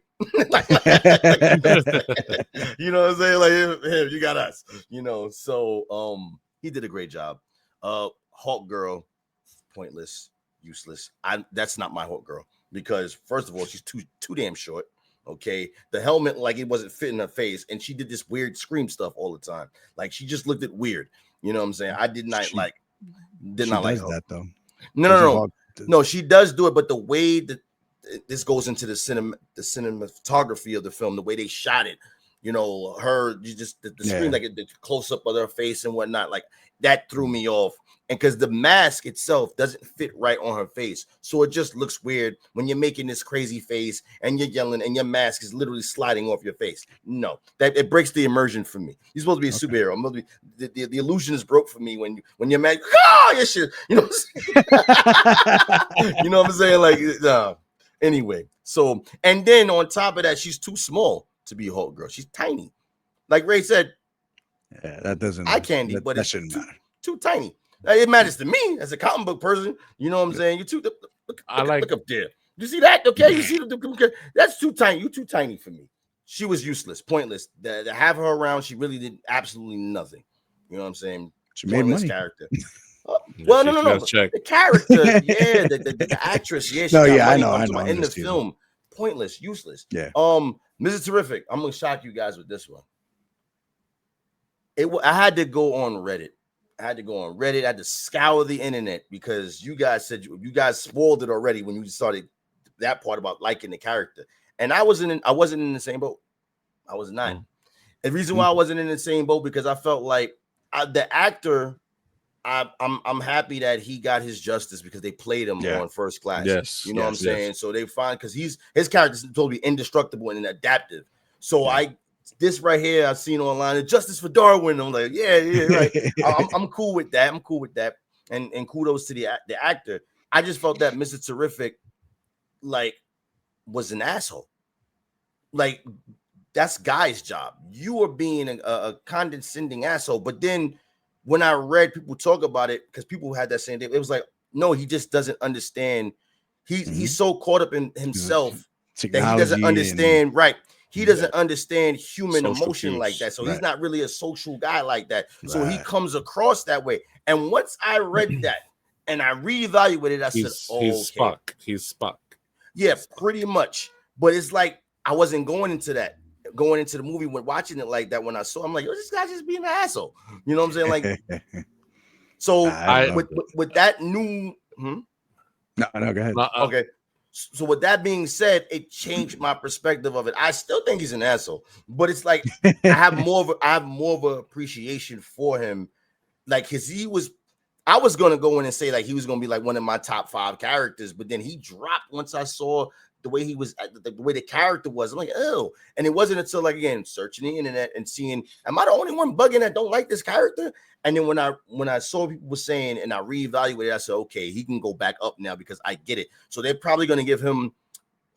like, you know what I'm saying? Like, hey, you got us. You know. So he did a great job. Hawk Girl, pointless, useless. That's not my Hawk Girl because first of all, she's too damn short. Okay, the helmet like it wasn't fitting her face, and she did this weird scream stuff all the time. Like she just looked at weird. You know what I'm saying? I did not like that though. No, she does do it, but the way that this goes into the cinematography of the film, the way they shot it, you know, the screen like the close up of her face and whatnot, like that threw me off. And because the mask itself doesn't fit right on her face, so it just looks weird when you're making this crazy face and you're yelling and your mask is literally sliding off your face. No, that it breaks the immersion for me. You're supposed to be a superhero. I'm supposed to be, the illusion is broke for me when you're mad. Oh, your shit. You know what I'm saying? You know what I'm saying? Like, anyway. So, and then on top of that, she's too small to be a Hulk girl. She's tiny. Like Ray said. Yeah, that doesn't. Eye candy, but that shouldn't matter. Too tiny. It matters to me as a comic book person. You know what I'm saying? You look up there. You see that? Okay, you see that's too tiny. You too tiny for me. She was useless, pointless. To have her around, she really did absolutely nothing. You know what I'm saying? She made money. Character. Well, no. The character, yeah, the actress, yeah. She I know. In the film, pointless, useless. Yeah. Mrs. Terrific. I'm gonna shock you guys with this one. I had to go on Reddit. I had to scour the internet because you guys said you guys spoiled it already when you started that part about liking the character. And I wasn't in the same boat. I was not. The reason why I wasn't in the same boat because I felt like the actor, I'm happy that he got his justice because they played him on First Class. Yes. You know what I'm saying? So they find because his character is totally indestructible and adaptive. So this right here I've seen online, Justice for Darwin. I'm like, yeah, right. I'm cool with that. And kudos to the actor. I just felt that Mr. Terrific, like, was an asshole. Like, that's Guy's job. You are being a condescending asshole. But then when I read people talk about it, because people had that same day, it was like, no, he just doesn't understand. He's so caught up in himself that he doesn't understand. Right. He doesn't understand human emotion like that. So he's not really a social guy like that. Right. So he comes across that way. And once I read that and I reevaluated, I said, he's Spock. He's Spock. Yeah, pretty much. But it's like I wasn't going into the movie when watching it like that. When I saw, I'm like, oh, this guy just being an asshole. You know what I'm saying? Like, so with that new, No, go ahead. Okay. So with that being said, it changed my perspective of it. I still think he's an asshole, but it's like I have more of an appreciation for him. Like, I was gonna go in and say like he was gonna be like one of my top 5 characters, but then he dropped once I saw the way he was, the way the character was. I'm like, oh, and it wasn't until like again searching the internet and seeing, am I the only one bugging that don't like this character? And then when I saw people were saying and I reevaluated, I said, okay, he can go back up now because I get it. So they're probably going to give him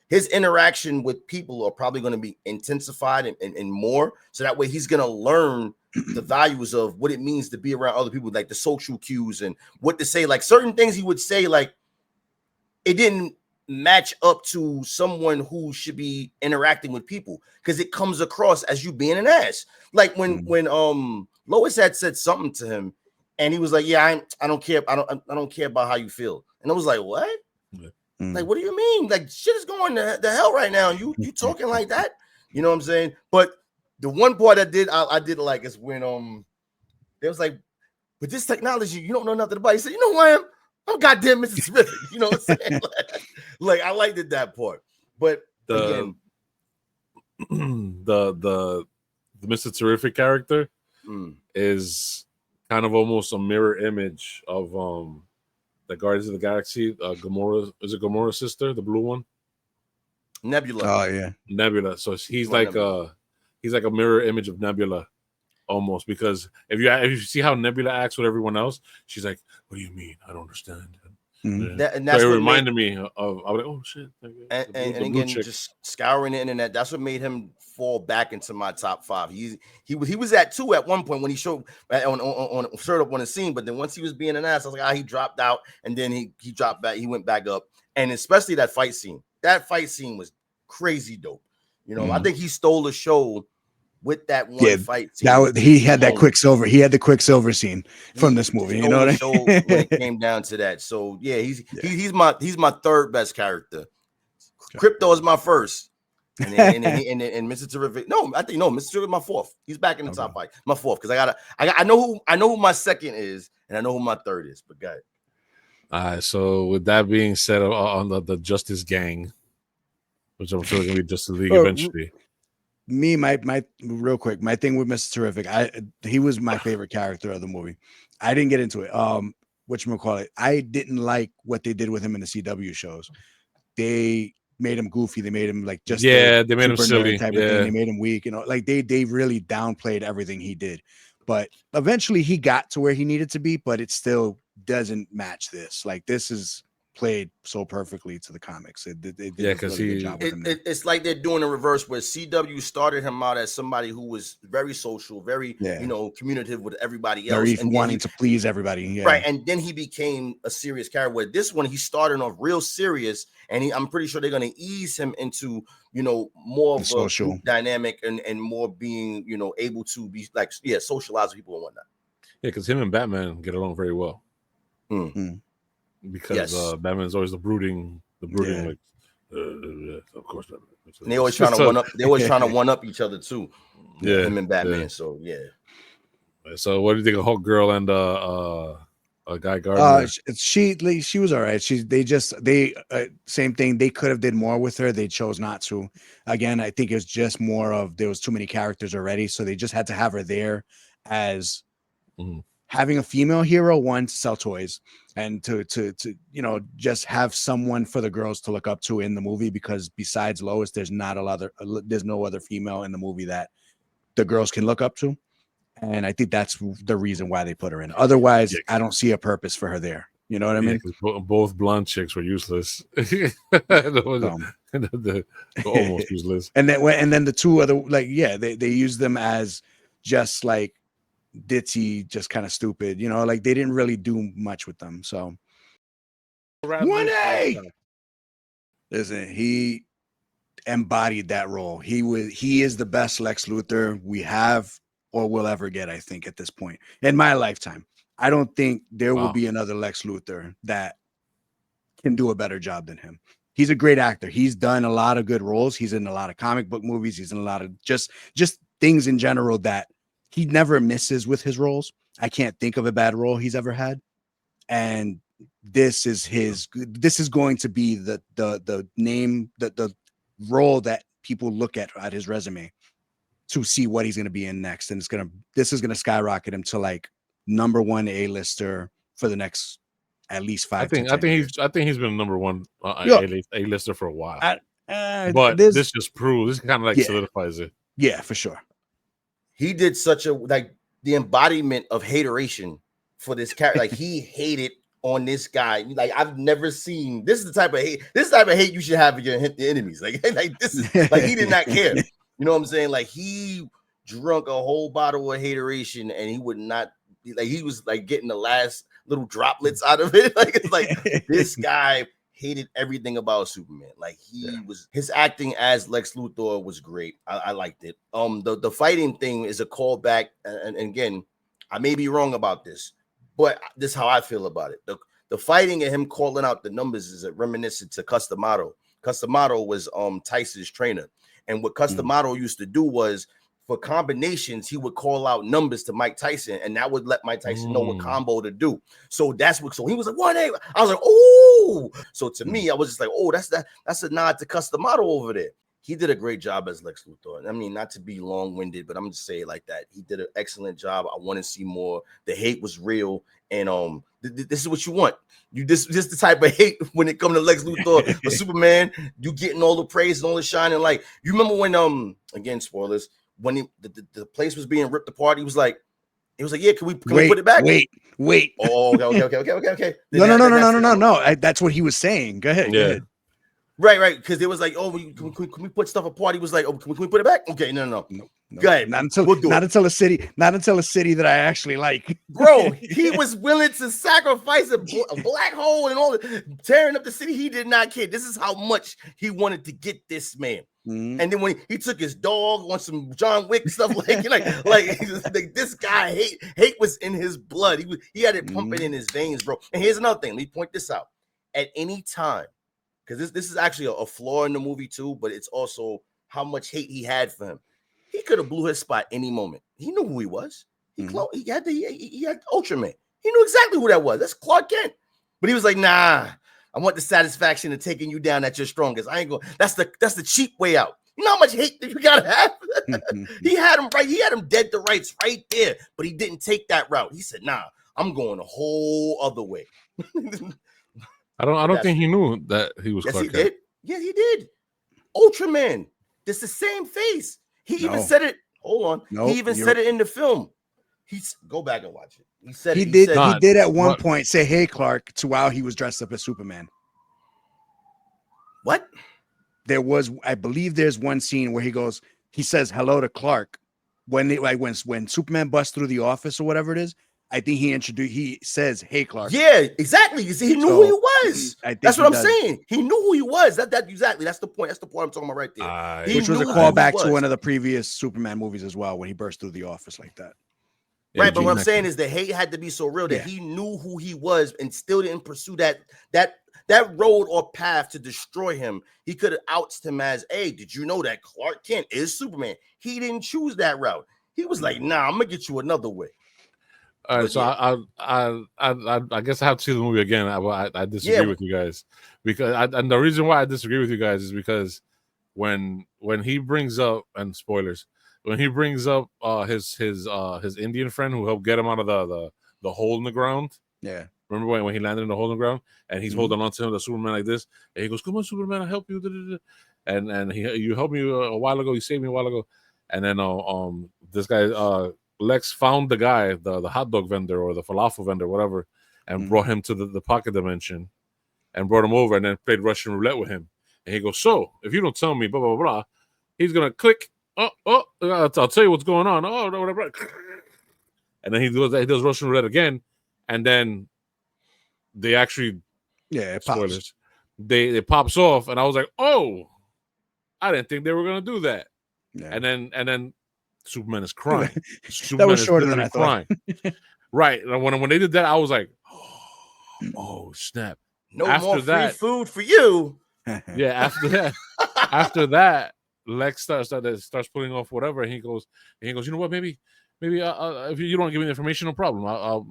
his interaction with people are probably going to be intensified and more. So that way he's going to learn the values of what it means to be around other people, like the social cues and what to say. Like certain things he would say, like it didn't match up to someone who should be interacting with people because it comes across as you being an ass. Like when Lois had said something to him, and he was like, "Yeah, I don't care. I don't care about how you feel." And I was like, "What? Like, what do you mean? Like, shit is going to hell right now. And you talking like that? You know what I'm saying?" But the one part I did like is when they was like, "With this technology, you don't know nothing about it." He said, "You know who I am? I'm goddamn Mr. Smith." You know what I'm saying? like I liked it that part, but the Mr. Terrific character is kind of almost a mirror image of the Guardians of the Galaxy. Gamora, is it Gamora's sister, the blue one? Nebula. Oh yeah, Nebula. So he's like a mirror image of Nebula, almost, because if you see how Nebula acts with everyone else, she's like, "What do you mean? I don't understand." Mhm. And that's so it what reminded me of. I was like, oh shit. And again, just scouring the internet, that's what made him fall back into my top 5. He was at 2 at one point when he showed up on the scene, but then once he was being an ass, I was like, he dropped out, and then he dropped back, he went back up, and especially that fight scene. That fight scene was crazy dope. I think he stole the show with that one fight scene. He had that Quicksilver. He had the Quicksilver scene from this movie. You know what I mean? When it came down to that. So yeah, he's my third best character. Krypto is my first, and Mr. Terrific. No, I think Mr. Terrific is my fourth. He's back in the top 5. My fourth, because I know who my second is, and I know who my third is. But go ahead. All right. So with that being said, on the Justice Gang, which I'm sure is gonna be Justice League eventually. Me, my real quick, my thing with Mr. Terrific, he was my favorite character of the movie. I didn't get into it. Whatchamacallit, I didn't like what they did with him in the CW shows. They made him goofy. They made him like they made him silly type of thing. They made him weak. Like they really downplayed everything he did. But eventually he got to where he needed to be, but it still doesn't match this. Like this is played so perfectly to the comics. Because it's like they're doing a reverse where CW started him out as somebody who was very social, very communicative with everybody else, very wanting to please everybody, right? And then he became a serious character. Where this one, he started off real serious, and I'm pretty sure they're going to ease him into more of social a dynamic and more being able to be like socialize with people and whatnot. Yeah, because him and Batman get along very well. Because Batman's always the brooding like of course Batman. And they always trying to one up. They always trying to one up each other too. Yeah, him and Batman. So So what do you think of Hulk Girl and Guy Gardner? She was all right. They same thing. They could have did more with her. They chose not to. Again, I think it's just more of there was too many characters already, so they just had to have her there as having a female hero, one, to sell toys, and to just have someone for the girls to look up to in the movie, because besides Lois, there's no other female in the movie that the girls can look up to. And I think that's the reason why they put her in. Otherwise, I don't see a purpose for her there. You know what I mean? Both blonde chicks were useless. Almost useless. And then the two other, they use them as just like ditzy, just kind of stupid. Like they didn't really do much with them. So 1A. Listen, he embodied that role. He is the best Lex Luthor we have or will ever get, I think, at this point in my lifetime. I don't think there will be another Lex Luthor that can do a better job than him. He's a great actor. He's done a lot of good roles. He's in a lot of comic book movies. He's in a lot of just things in general that he never misses with his roles. I can't think of a bad role he's ever had. And this is going to be the name, the role that people look at his resume to see what he's going to be in next. And this is going to skyrocket him to like number 1 A-lister for the next at least 5 to 10 years. I think he's been number 1 A-lister for a while. But this just proves, this kind of like solidifies it. Yeah, for sure. He did such the embodiment of hateration for this character. Like he hated on this guy. Like I've never seen. This is the type of hate. This type of hate you should have for your enemies. Like this is like he did not care. You know what I'm saying? Like he drunk a whole bottle of hateration, and he would not. Like he was like getting the last little droplets out of it. Like it's like this guy hated everything about Superman. Like his acting as Lex Luthor was great. I liked it. The fighting thing is a callback, and again, I may be wrong about this, but this is how I feel about it. The fighting and him calling out the numbers is a reminiscent to Customato. Customato was Tyson's trainer, and what Customato used to do was, for combinations, he would call out numbers to Mike Tyson, and that would let Mike Tyson know what combo to do. So so he was like 1A. I was like, oh. So to me, I was just like, oh, that's a nod to Customato over there. He did a great job as Lex Luthor. I mean, not to be long-winded, but I'm just saying like that. He did an excellent job. I want to see more. The hate was real, and this is what you want. This the type of hate when it comes to Lex Luthor or Superman. You getting all the praise and all the shining light. You remember when again, spoilers, when the place was being ripped apart, he was like, He was like, yeah, can we put it back? Wait. Oh, okay. No. That's what he was saying. Go ahead. Right. Because it was like, oh, can we put stuff apart? He was like, oh, can we put it back? Okay, no. Go ahead. Not until a city that I actually like. Bro, he was willing to sacrifice a black hole and all tearing up the city. He did not care. This is how much he wanted to get this man. Mm-hmm. And then when he took his dog on some John Wick stuff, like this guy hate was in his blood. He had it pumping in his veins, bro. And here's another thing. Let me point this out. At any time, because this is actually a flaw in the movie too, but it's also how much hate he had for him. He could have blew his spot any moment. He knew who he was. He had Ultraman. He knew exactly who that was. That's Clark Kent. But he was like, nah, I want the satisfaction of taking you down at your strongest. I ain't going. That's the cheap way out. You know how much hate that you gotta have? He had him right. He had him dead to rights right there. But he didn't take that route. He said, nah, I'm going a whole other way. I don't think he knew that he was Clark Kent. Yes, he did. Ultraman. It's the same face. He even said it. Hold on. He even said it in the film. Go back and watch it. He said he it. He did at one point say, "Hey, Clark," to while he was dressed up as Superman. What? I believe there's one scene where he says hello to Clark when Superman busts through the office or whatever it is. I think he says, "Hey, Clark." Yeah, exactly. You see, he knew who he was. That's what I'm saying. He knew who he was. That exactly. That's the point. That's the point I'm talking about right there. Which was a callback to one of the previous Superman movies as well, when he burst through the office like that. Right, but what I'm saying is the hate had to be so real that he knew who he was and still didn't pursue that road or path to destroy him. He could have outed him as, "Hey, did you know that Clark Kent is Superman?" He didn't choose that route. He was like, "Nah, I'm gonna get you another way." All right, so I guess I have to see the movie again. I disagree with you guys because and the reason why I disagree with you guys is because when he brings up, and spoilers, when he brings up his Indian friend who helped get him out of the hole in the ground. Yeah. Remember when he landed in the hole in the ground and he's holding on to him, the Superman like this, and he goes, "Come on, Superman, I'll help you." And you helped me a while ago, you saved me a while ago, and then this guy Lex found the guy, the hot dog vendor or the falafel vendor, whatever, and brought him to the pocket dimension, and brought him over, and then played Russian roulette with him. And he goes, "So if you don't tell me, blah blah blah," he's gonna click. I'll tell you what's going on. Oh, whatever. And then he does Russian roulette again, and then they actually spoilers. It pops off, and I was like, "Oh, I didn't think they were gonna do that." Yeah. And then Superman is crying. That was shorter than I thought. Right. And when they did that, I was like, "Oh snap!" No more free food for you. Yeah. After that, Lex starts putting off whatever, and he goes, "You know what? Maybe if you don't give me the information, no problem. I'll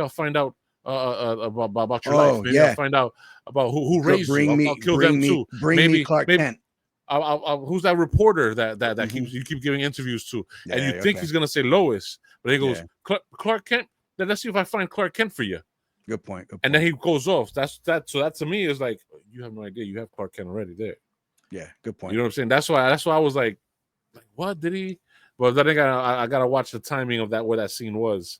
find out about your life. Maybe I'll find out about who raised you. I'll kill them too. Bring me Clark Kent. Who's that reporter that you keep giving interviews to?" And you think he's gonna say Lois, but he goes, Clark Kent. Then let's see if I find Clark Kent for you. Good point. And then he goes off. So that to me is like, you have no idea. You have Clark Kent already there. Yeah, good point. You know what I'm saying? That's why I was like, what did he? Well, then I gotta watch the timing of where that scene was.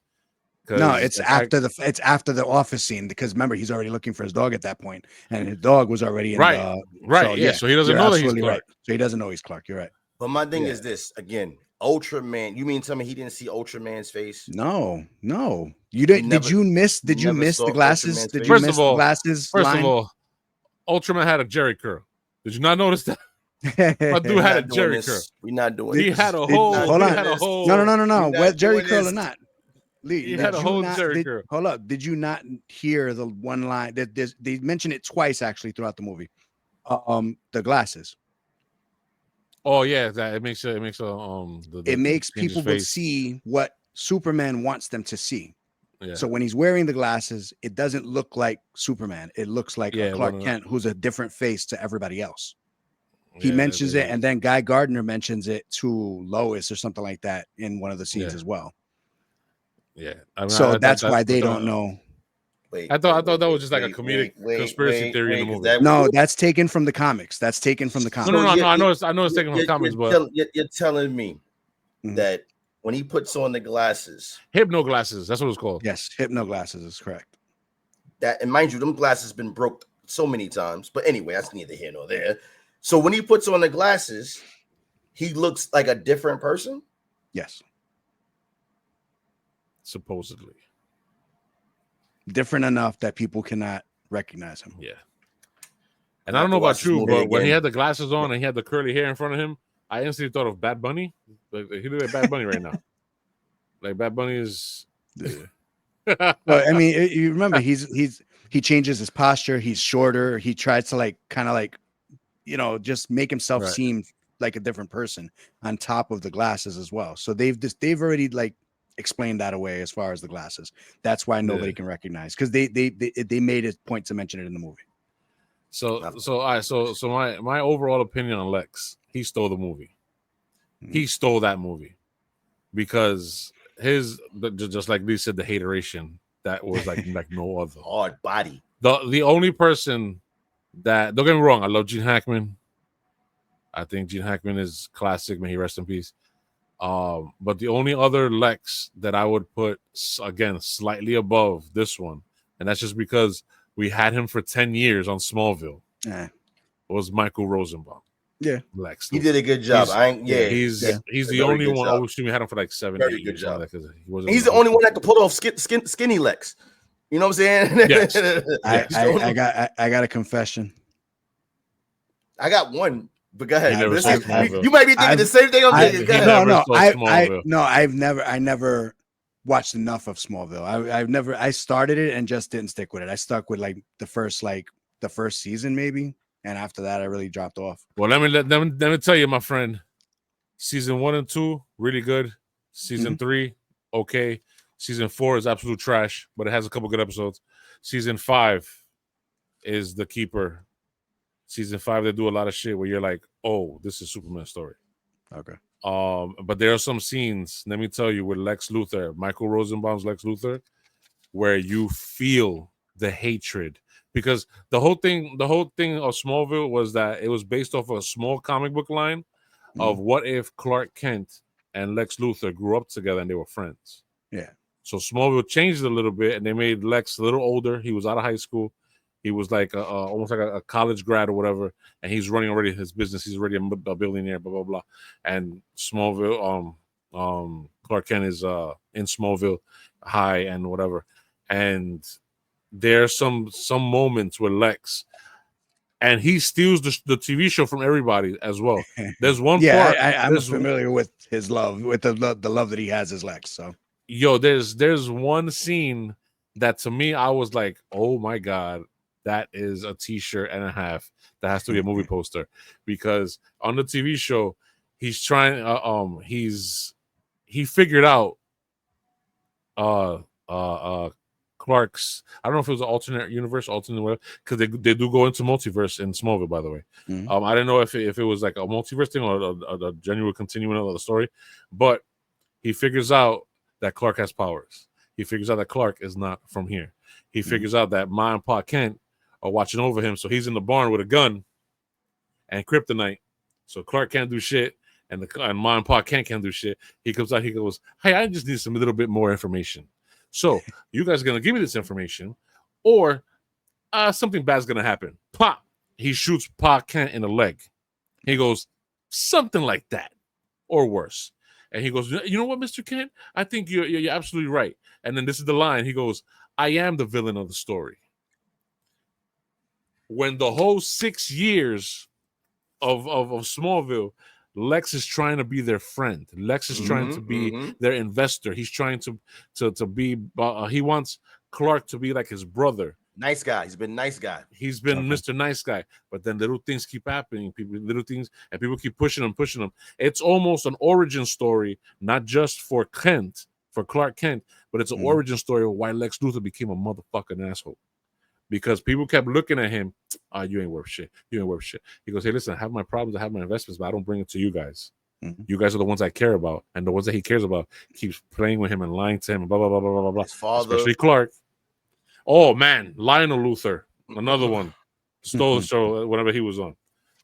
No, it's after the office scene, because remember, he's already looking for his dog at that point, and his dog was already in right. So he doesn't know that he's Clark. Right. So he doesn't know he's Clark. You're right. But my thing is this again. Ultraman, you mean tell me he didn't see Ultraman's face? No. You didn't. Did you miss the glasses? Did you miss the glasses? First of all, Ultraman had a Jerry curl. Did you not notice that? My dude had a Jerry curl. We're not doing this. He had a whole. Hold on. No. Whether Jerry curl or not. Lee, he had a whole Jerry curl. Hold up. Did you not hear the one line that they mentioned it twice actually throughout the movie? The glasses. Oh yeah, it makes people see what Superman wants them to see. Yeah. So when he's wearing the glasses, it doesn't look like Superman. It looks like Clark Kent, who's a different face to everybody else. He mentions it, and then Guy Gardner mentions it to Lois or something like that in one of the scenes as well. Yeah. So that's why they don't know. I thought that was just like a comedic conspiracy theory in the movie. No, that's taken from the comics. No, I know it's taken from the comics, but you're telling me that when he puts on the glasses, hypno glasses. That's what it's called. Yes, hypno glasses is correct. That, and mind you, them glasses been broke so many times. But anyway, that's neither here nor there. So when he puts on the glasses, he looks like a different person. Yes, Supposedly different enough that people cannot recognize him. Yeah. And I don't know about you, but when he had the glasses on and he had the curly hair in front of him, I instantly thought of Bad Bunny. Like, he looked like Bad Bunny right now. Like Bad Bunny is. Well, I mean, you remember he changes his posture. He's shorter. He tries to like kind of like, just make himself seem like a different person on top of the glasses as well. So they've already like explained that away as far as the glasses. That's why nobody can recognize, because they made a point to mention it in the movie. So my overall opinion on Lex, he stole the movie. He stole that movie because just like Lee said, the hateration that was like no other. Hard body. The only person that, don't get me wrong, I love Gene Hackman. I think Gene Hackman is classic. May he rest in peace. But the only other Lex that I would put again slightly above this one, and that's just because we had him for 10 years on Smallville. Was Michael Rosenbaum. Yeah, Lex. He did a good job. He's the only one. Oh, we had him for like 7 Very 8 good years. job. He's the only one that could pull off skinny Lex. You know what I'm saying? Yes. I got a confession. I got one, but go ahead. You might be thinking the same thing I'm thinking. Go ahead. I never watched enough of Smallville. I started it and just didn't stick with it. I stuck with like the first season maybe, and after that I really dropped off. Well, let me tell you, my friend. Season 1 and 2 really good. Season 3 okay. Season 4 is absolute trash, but it has a couple good episodes. Season 5 is the keeper. Season 5 they do a lot of shit where you're like, oh, this is Superman's story. Okay. But there are some scenes, let me tell you, with Lex Luthor, Michael Rosenbaum's Lex Luthor, where you feel the hatred, because the whole thing of Smallville was that it was based off of a small comic book line of what if Clark Kent and Lex Luthor grew up together and they were friends. Yeah. So Smallville changed it a little bit, and they made Lex a little older. He was out of high school. He was like almost like a college grad or whatever, and he's running already his business. He's already a billionaire, blah blah blah. And Smallville, Clark Kent is in Smallville High and whatever. And there's some moments with Lex, and he steals the TV show from everybody as well. There's one part. I'm familiar with his love, with the love that he has as Lex. So there's one scene that to me I was like, oh my god. That is a t-shirt and a half. That has to be a movie poster, because on the TV show, he's trying. He figured out Clark's. I don't know if it was an alternate universe, alternate, because they do go into multiverse in Smallville, by the way. I didn't know if it was like a multiverse thing or a genuine continuing of the story, but he figures out that Clark has powers. He figures out that Clark is not from here. He figures out that Ma and Pa Kent are watching over him, so he's in the barn with a gun and kryptonite. So Clark can't do shit, and Ma and Pa Kent can't do shit. He comes out, he goes, "Hey, I just need some little bit more information. So you guys are gonna give me this information, or something bad's gonna happen." Pop! He shoots Pa Kent in the leg. He goes, "Something like that, or worse." And he goes, "You know what, Mr. Kent? I think you're absolutely right." And then this is the line. He goes, "I am the villain of the story." When the whole 6 years of Smallville, Lex is trying to be their friend. Lex is trying to be their investor. He's trying to be. He wants Clark to be like his brother. Nice guy. He's been nice guy. He's been Mr. Nice Guy. But then little things keep happening. Little things, and people keep pushing him. It's almost an origin story, not just for Clark Kent, but it's an origin story of why Lex Luthor became a motherfucking asshole. Because people kept looking at him, you ain't worth shit. You ain't worth shit. He goes, "Hey, listen, I have my problems, I have my investments, but I don't bring it to you guys. You guys are the ones I care about, and the ones that he cares about keeps playing with him and lying to him, and blah blah blah blah blah blah." His father, especially Clark. Oh man, Lionel Luthor, another one, stole the show whenever he was on.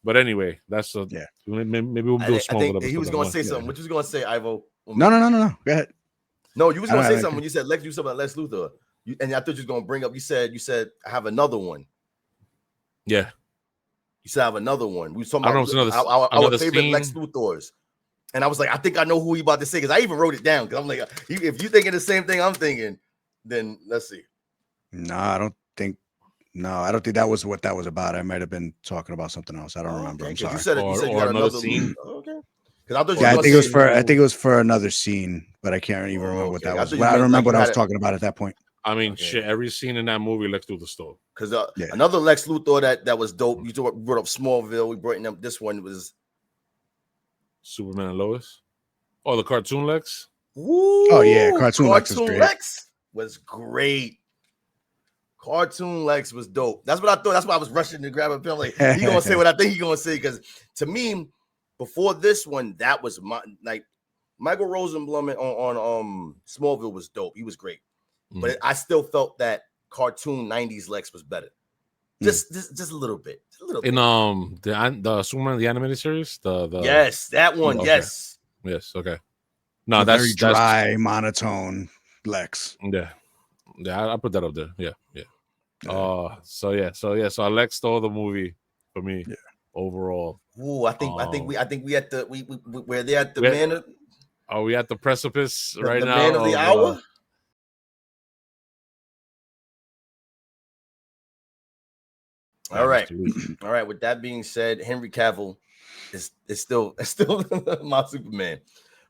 But anyway, that's maybe we'll do a small. He was going to say something. What you was going to say, Ivo? No. Go ahead. No, you was gonna say something when you said Lex. You said about Lex Luthor, and I thought you was gonna bring up. You said I have another one. Yeah. You said I have another one. We was talking about our favorite scene. Lex Luthors, and I was like, I think I know who he about to say because I even wrote it down because I'm like, if you thinking the same thing I'm thinking, then let's see. No, I don't think that was what that was about. I might have been talking about something else. I don't remember. I'm sorry. You said you got another scene. Okay. I thought I think it was for another scene, but I can't even remember what that was. I don't remember what I was talking about at that point. I mean, shit, every scene in that movie, Lex Luthor stole. Because another Lex Luthor that was dope. You brought up Smallville. We brought up this one was Superman and Lois. Oh, the cartoon Lex. Woo! Oh yeah, cartoon Lex was great. Cartoon Lex was dope. That's what I thought. That's why I was rushing to grab a pen. Like he gonna say what I think he gonna say. Because to me, before this one, that was Michael Rosenblum on Smallville was dope. He was great, but I still felt that cartoon '90s Lex was better. Just a little bit. In the Superman the animated series, yes, that one. Okay. Yes. Okay. No, that's very dry, monotone Lex. Yeah. I put that up there. Yeah. So Lex stole the movie for me. Yeah. Overall. Ooh, I think we at the we're there at the man. Are we at the precipice right now? The man of the hour. All right. With that being said, Henry Cavill is still my Superman.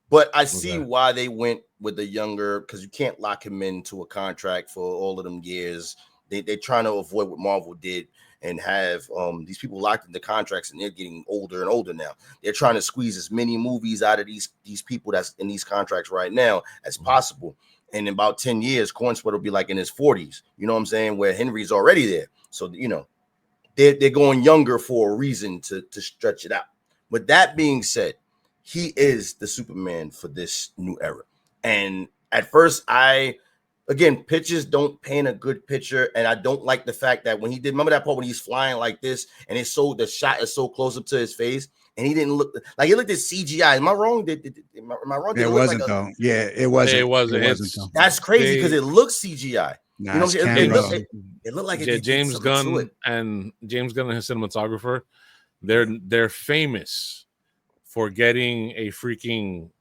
But I see why they went with the younger, because you can't lock him into a contract for all of them years. They're trying to avoid what Marvel did and have these people locked into contracts, and they're getting older and older now. They're trying to squeeze as many movies out of these people that's in these contracts right now as possible. And in about 10 years, Corenswet will be like in his 40s. You know what I'm saying? Where Henry's already there. So, they're going younger for a reason to stretch it out. With that being said, he is the Superman for this new era. And at first, pictures don't paint a good picture. And I don't like the fact that when he did, remember that part when he's flying like this and the shot is so close up to his face and he didn't look like, it looked at CGI. Am I wrong? Am I wrong? It wasn't though. Yeah, it wasn't. It wasn't. That's crazy because it looks CGI. Nah, you know what I'm saying? It looked like it. James Gunn and his cinematographer, they're famous for getting a freaking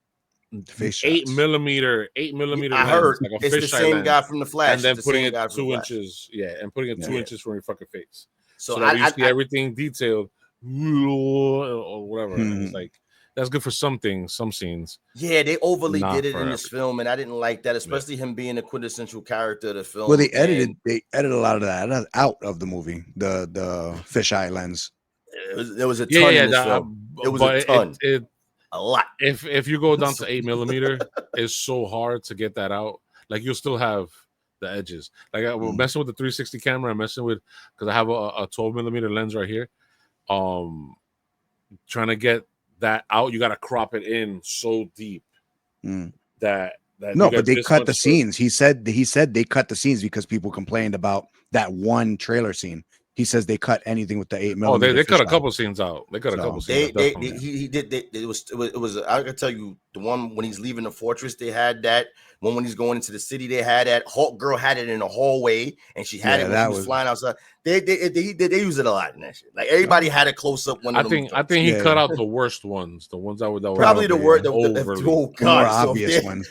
8 millimeter. I heard like it's the same guy from the Flash, and then putting it 2 inches. Yeah, and putting it 2 inches from your fucking face. So that you see everything detailed or whatever. It's like that's good for some things, some scenes. Yeah, they overly did it in this film, and I didn't like that, especially him being a quintessential character of the film. Well, they edited a lot of that out of the movie, the fisheye lens. There was a ton in this film. It was a ton. A lot. If you go down to 8 millimeter, it's so hard to get that out. Like you'll still have the edges. Like we're messing with the 360 camera. I'm messing with because I have a 12 millimeter lens right here. Trying to get that out, you got to crop it in so deep that no, but they cut the scenes. He said they cut the scenes because people complained about that one trailer scene. He says they cut anything with the 8 millimeter. Oh, they cut a couple scenes out. They cut a couple scenes. He did. It was. I can tell you the one when he's leaving the fortress. They had that one when he's going into the city. They had that. Hawk Girl had it in the hallway, and she had it when she was flying outside. They use it a lot in that shit. Like everybody had a close up. I think he cut out the worst ones. The ones that were probably the worst. Oh God, more obvious ones.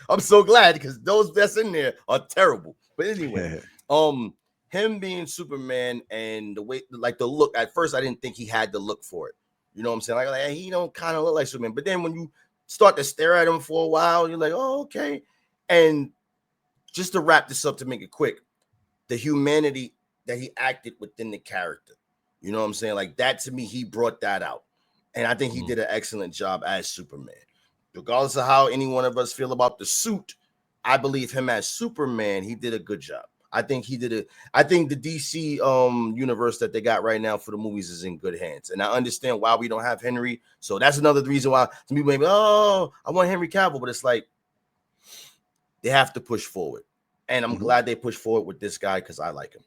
I'm so glad because those that's in there are terrible. But anyway, him being Superman and the way, like the look, at first I didn't think he had the look for it. You know what I'm saying? Like he don't kind of look like Superman. But then when you start to stare at him for a while, you're like, oh, okay. And just to wrap this up to make it quick, the humanity that he acted within the character. You know what I'm saying? Like that to me, he brought that out. And I think he did an excellent job as Superman. Regardless of how any one of us feel about the suit, I believe him as Superman, he did a good job. I think he did it. I think the DC universe that they got right now for the movies is in good hands. And I understand why we don't have Henry. So that's another reason why some people may be, oh, I want Henry Cavill. But it's like they have to push forward. And I'm glad they push forward with this guy because I like him.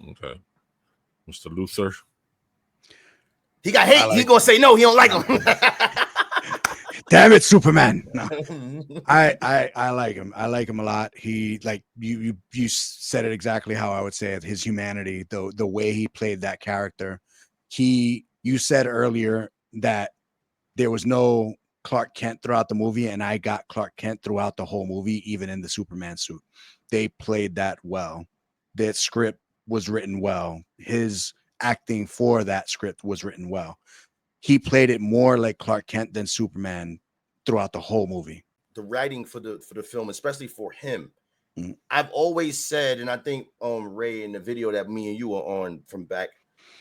Okay. Mr. Luthor. He got hate. He's going to say no. He don't like him. Damn it, Superman. No. I like him. I like him a lot. He, like you said it exactly how I would say it. His humanity, the way he played that character. You said earlier that there was no Clark Kent throughout the movie, and I got Clark Kent throughout the whole movie, even in the Superman suit. They played that well. That script was written well. His acting for that script was written well. He played it more like Clark Kent than Superman throughout the whole movie. The writing for the film, especially for him, I've always said, and I think Ray, in the video that me and you are on from back,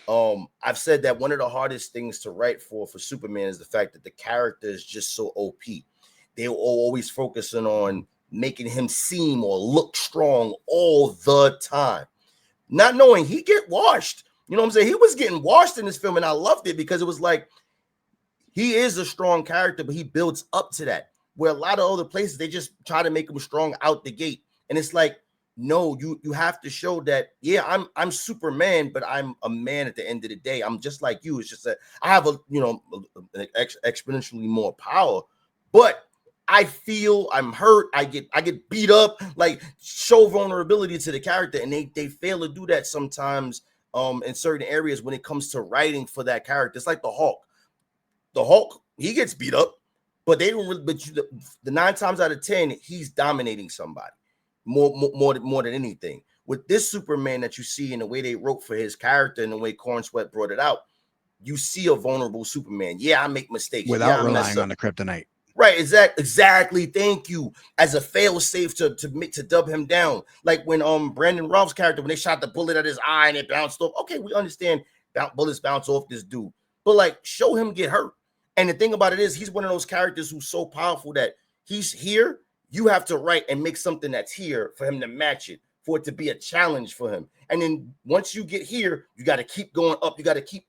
I've said that one of the hardest things to write for Superman is the fact that the character is just so OP. They were always focusing on making him seem or look strong all the time, not knowing he get washed. You know what I'm saying? He was getting washed in this film, and I loved it because it was like, he is a strong character, but he builds up to that. Where a lot of other places, they just try to make him strong out the gate. And it's like, no, you have to show that, yeah, I'm Superman, but I'm a man at the end of the day. I'm just like you. It's just that I have exponentially more power, but I feel I'm hurt. I get beat up. Like, show vulnerability to the character, and they fail to do that sometimes in certain areas when it comes to writing for that character. It's like the Hulk. The Hulk, he gets beat up, but they don't really, the 9 times out of 10, he's dominating somebody more than anything. With this Superman that you see, in the way they wrote for his character and the way Corenswet brought it out, you see a vulnerable Superman. Yeah, I make mistakes without relying on the kryptonite. Right, exactly. Thank you. As a fail safe to dub him down, like when Brandon Routh's character, when they shot the bullet at his eye and it bounced off. Okay, we understand bullets bounce off this dude, but like, show him get hurt. And the thing about it is, he's one of those characters who's so powerful that he's here. You have to write and make something that's here for him to match it, for it to be a challenge for him. And then once you get here, you got to keep going up. You got to keep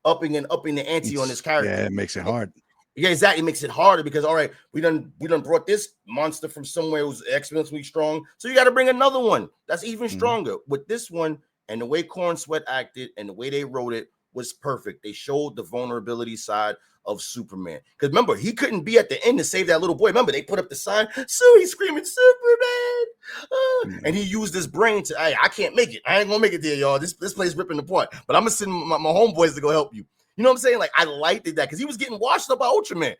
upping the ante on this character. Yeah, it makes it hard. Yeah, exactly. It makes it harder because, all right, we done brought this monster from somewhere who's exponentially strong. So you got to bring another one that's even stronger. With this one, and the way Corenswet acted and the way they wrote it was perfect. They showed the vulnerability side of Superman. Because remember, he couldn't be at the end to save that little boy. Remember, they put up the sign, so he's screaming, Superman. And he used his brain to, hey, I can't make it. I ain't gonna make it there, y'all. This place ripping apart. But I'm gonna send my homeboys to go help you. You know what I'm saying? Like, I liked that because he was getting washed up by Ultraman.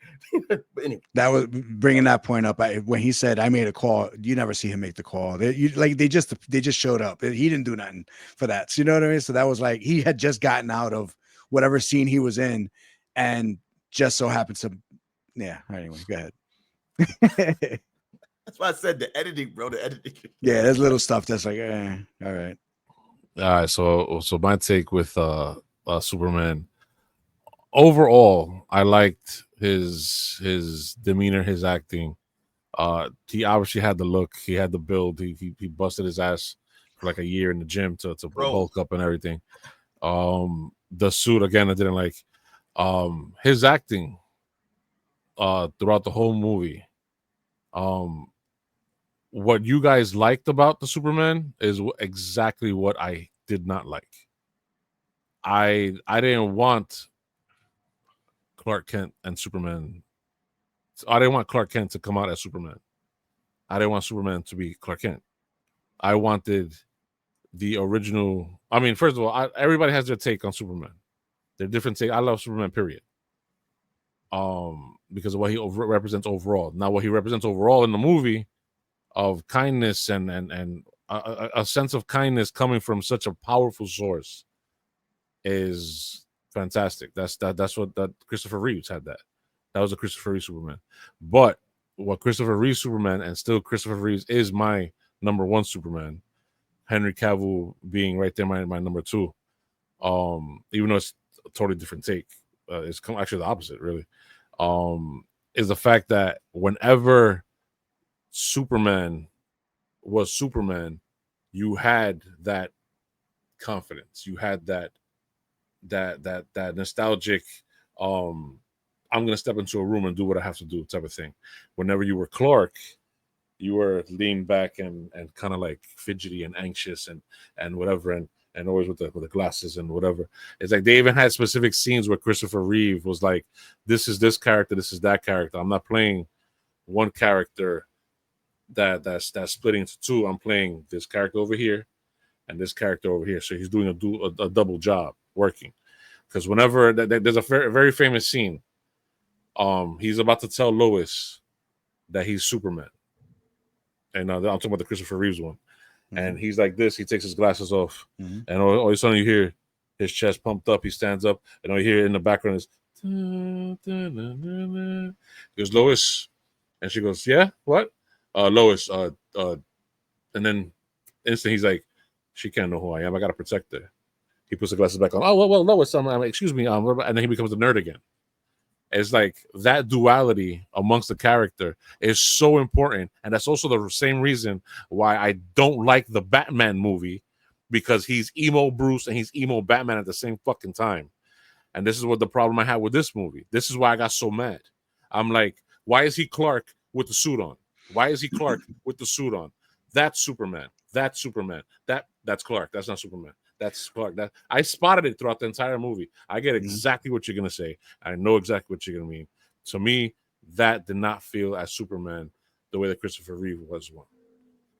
But anyway. That was bringing that point up. When he said, I made a call, you never see him make the call. They just showed up. He didn't do nothing for that. So you know what I mean? So that was like, he had just gotten out of whatever scene he was in and just so happened to, yeah. Anyway, go ahead. That's why I said the editing, bro. The editing. Yeah, there's little stuff that's like, all right. All right. So my take with Superman. Overall, I liked his demeanor, his acting. He obviously had the look, he had the build. He busted his ass for like a year in the gym to bulk up and everything. The suit, again, I didn't like. His acting throughout the whole movie. What you guys liked about the Superman is exactly what I did not like. I didn't want Clark Kent and Superman. I didn't want Clark Kent to come out as Superman. I didn't want Superman to be Clark Kent. I wanted the original. I mean, first of all, everybody has their take on Superman. They're different take. I love Superman, period. Because of what he represents overall. Now, what he represents overall in the movie of kindness and a sense of kindness coming from such a powerful source is fantastic. That's what Christopher Reeves had. That was a Christopher Reeve Superman. But what Christopher Reeve Superman, and still Christopher Reeves is my number one Superman. Henry Cavill being right there, my number two. Even though it's a totally different take, it's actually the opposite, really. Is the fact that whenever Superman was Superman, you had that confidence, you had that nostalgic I'm gonna step into a room and do what I have to do type of thing. Whenever you were Clark, you were leaned back and kind of like fidgety and anxious and whatever, and and always with the glasses and whatever. It's like they even had specific scenes where Christopher Reeve was like, "This is this character, this is that character. I'm not playing one character that's split into two. I'm playing this character over here and this character over here." So he's doing a double job working. Because whenever there's a very famous scene, he's about to tell Lois that he's Superman, and I'm talking about the Christopher Reeves one. And he's like this. He takes his glasses off, and all of a sudden you hear his chest pumped up. He stands up, and all you hear in the background is, "There's Lois," and she goes, "Yeah, what? Lois." And then instantly he's like, "She can't know who I am. I gotta protect her." He puts the glasses back on. "Oh well, Lois. Excuse me." And then he becomes a nerd again. It's like that duality amongst the character is so important. And that's also the same reason why I don't like the Batman movie, because he's emo Bruce and he's emo Batman at the same fucking time. And this is what the problem I had with this movie. This is why I got so mad. I'm like, why is he Clark with the suit on? Why is he Clark with the suit on? That's Superman. That's Superman. That's Clark. That's not Superman. That's Clark. That I spotted it throughout the entire movie. I get exactly what you're gonna say. I know exactly what you're gonna mean. To me, that did not feel as Superman the way that Christopher Reeve was one.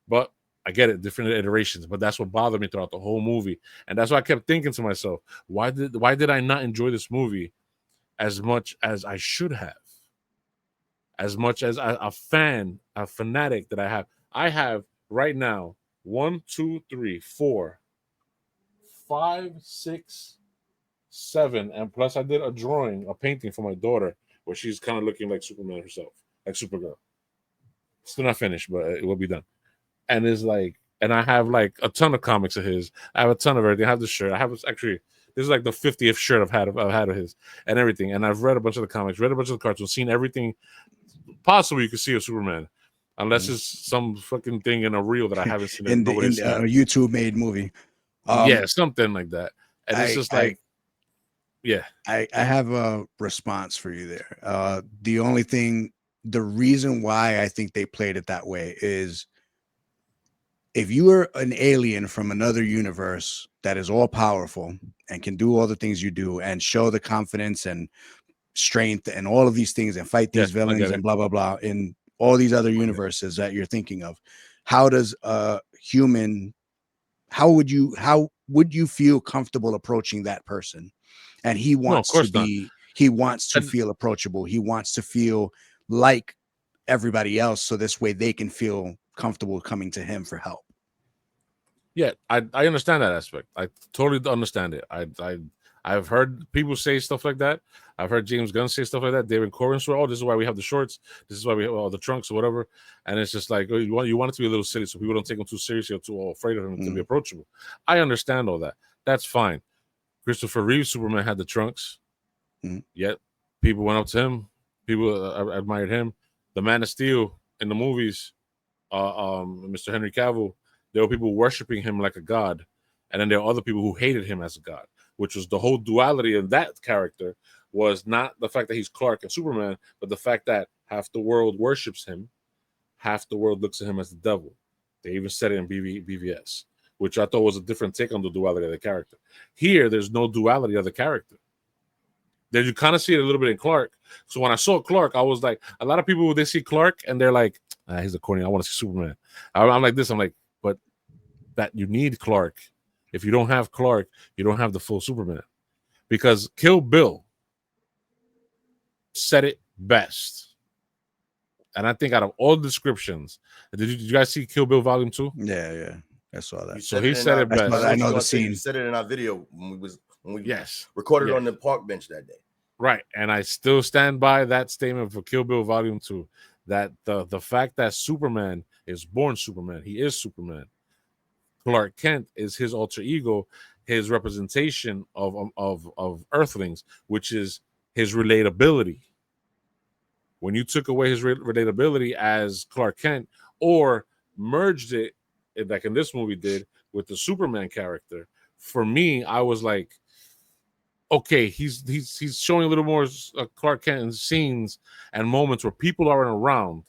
But I get it, different iterations. But that's what bothered me throughout the whole movie, and that's why I kept thinking to myself, why did I not enjoy this movie as much as I should have? As much as a fanatic that I have. I have right now 1, 2, 3, 4, 5, 6, 7, and plus I did a painting for my daughter where she's kind of looking like Superman herself, like Supergirl. Still not finished, but it will be done. And it's like, and I have like a ton of comics of his. I have a ton of everything. I have the shirt. I have actually, this is like the 50th shirt I've had of his and everything. And I've read a bunch of the comics, read a bunch of the cartoons, seen everything possible you could see of Superman. Unless it's some fucking thing in a reel that I haven't seen. in a YouTube made movie. Yeah, something like that. And it's just like, I have a response for you there. The reason why I think they played it that way is, if you are an alien from another universe that is all powerful and can do all the things you do and show the confidence and strength and all of these things and fight these villains and blah, blah, blah in all these other universes that you're thinking of, how does a human, how would you feel comfortable approaching that person? And he wants to feel approachable. He wants to feel like everybody else, so this way they can feel comfortable coming to him for help. Yeah, I understand that aspect. I totally understand it. I've heard people say stuff like that. I've heard James Gunn say stuff like that. David Corenswet, "Oh, this is why we have the shorts. This is why we have all the trunks or whatever." And it's just like, you want it to be a little silly so people don't take him too seriously or too afraid of him to be approachable. I understand all that. That's fine. Christopher Reeve Superman had the trunks. Yet people went up to him. People admired him. The Man of Steel in the movies, Mr. Henry Cavill, there were people worshiping him like a god. And then there are other people who hated him as a god, which was the whole duality of that character. Was not the fact that he's Clark and Superman, but the fact that half the world worships him, half the world looks at him as the devil. They even said it in BVS, which I thought was a different take on the duality of the character. Here, there's no duality of the character. There you kind of see it a little bit in Clark. So when I saw Clark, I was like, a lot of people, they see Clark and they're like, he's a corny, I want to see Superman. I'm like this, I'm like, but that you need Clark. If you don't have Clark, you don't have the full Superman. Because Kill Bill said it best. And I think out of all the descriptions, did you guys see Kill Bill Volume 2? Yeah. I saw that. So he said it best. I know the scene. You said it in our video when we recorded on the park bench that day. Right. And I still stand by that statement for Kill Bill Volume 2. That the fact that Superman is born Superman, he is Superman. Clark Kent is his alter ego, his representation of Earthlings, which is his relatability. When you took away his relatability as Clark Kent or merged it, like in this movie did, with the Superman character, for me, I was like, okay, he's showing a little more Clark Kent in scenes and moments where people aren't around.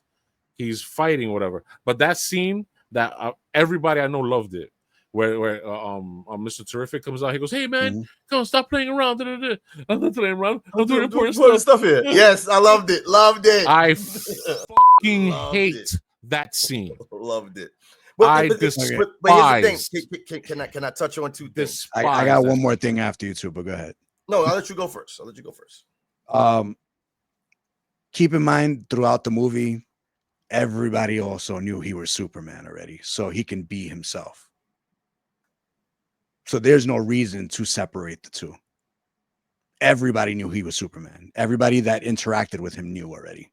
He's fighting, whatever. But that scene that everybody I know loved it, where Mr. Terrific comes out. He goes, "Hey man, come on, stop playing around. I'm not playing around. I'm doing important stuff here." Yes, I loved it. Loved it. I fucking hate that scene. Loved it. But here's the thing. Can I touch on two things? I got one more thing after you two, but go ahead. No, I'll let you go first. Keep in mind throughout the movie, everybody also knew he was Superman already, so he can be himself. So there's no reason to separate the two. Everybody knew he was Superman. Everybody that interacted with him knew already.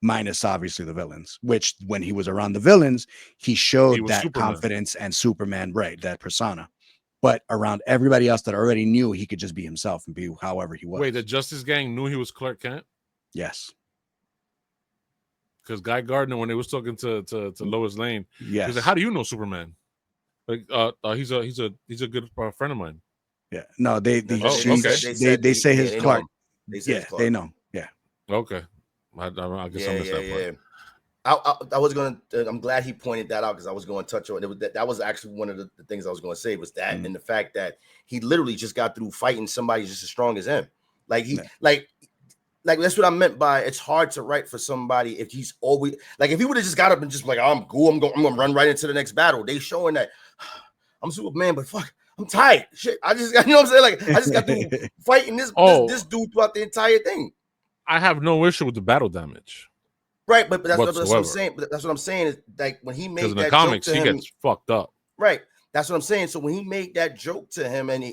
Minus obviously the villains, which when he was around the villains, he showed that Superman. Confidence and Superman, right? That persona. But around everybody else that already knew, he could just be himself and be however he was. Wait, the Justice Gang knew he was Clark Kent? Yes. Because Guy Gardner, when they was talking to Lois Lane, yes, he was like, "How do you know Superman?" Like, he's a good friend of mine. Yeah. No, they say his Clark. They know. Yeah. Okay. I guess I missed that part. I was gonna. I'm glad he pointed that out because I was going to touch on it. That was actually one of the things I was going to say was that, and the fact that he literally just got through fighting somebody just as strong as him. Like like that's what I meant by it's hard to write for somebody if he's always like if he would have just got up and just like I'm cool, I'm gonna run right into the next battle. They showing that I'm Superman, but fuck, I'm tired. Shit, I just got, you know what I'm saying? Like I just got through fighting this dude throughout the entire thing. I have no issue with the battle damage. Right, but that's what I'm saying. But that's what I'm saying is like when he made that the comics, joke to him, he gets fucked up. Right, that's what I'm saying. So when he made that joke to him, and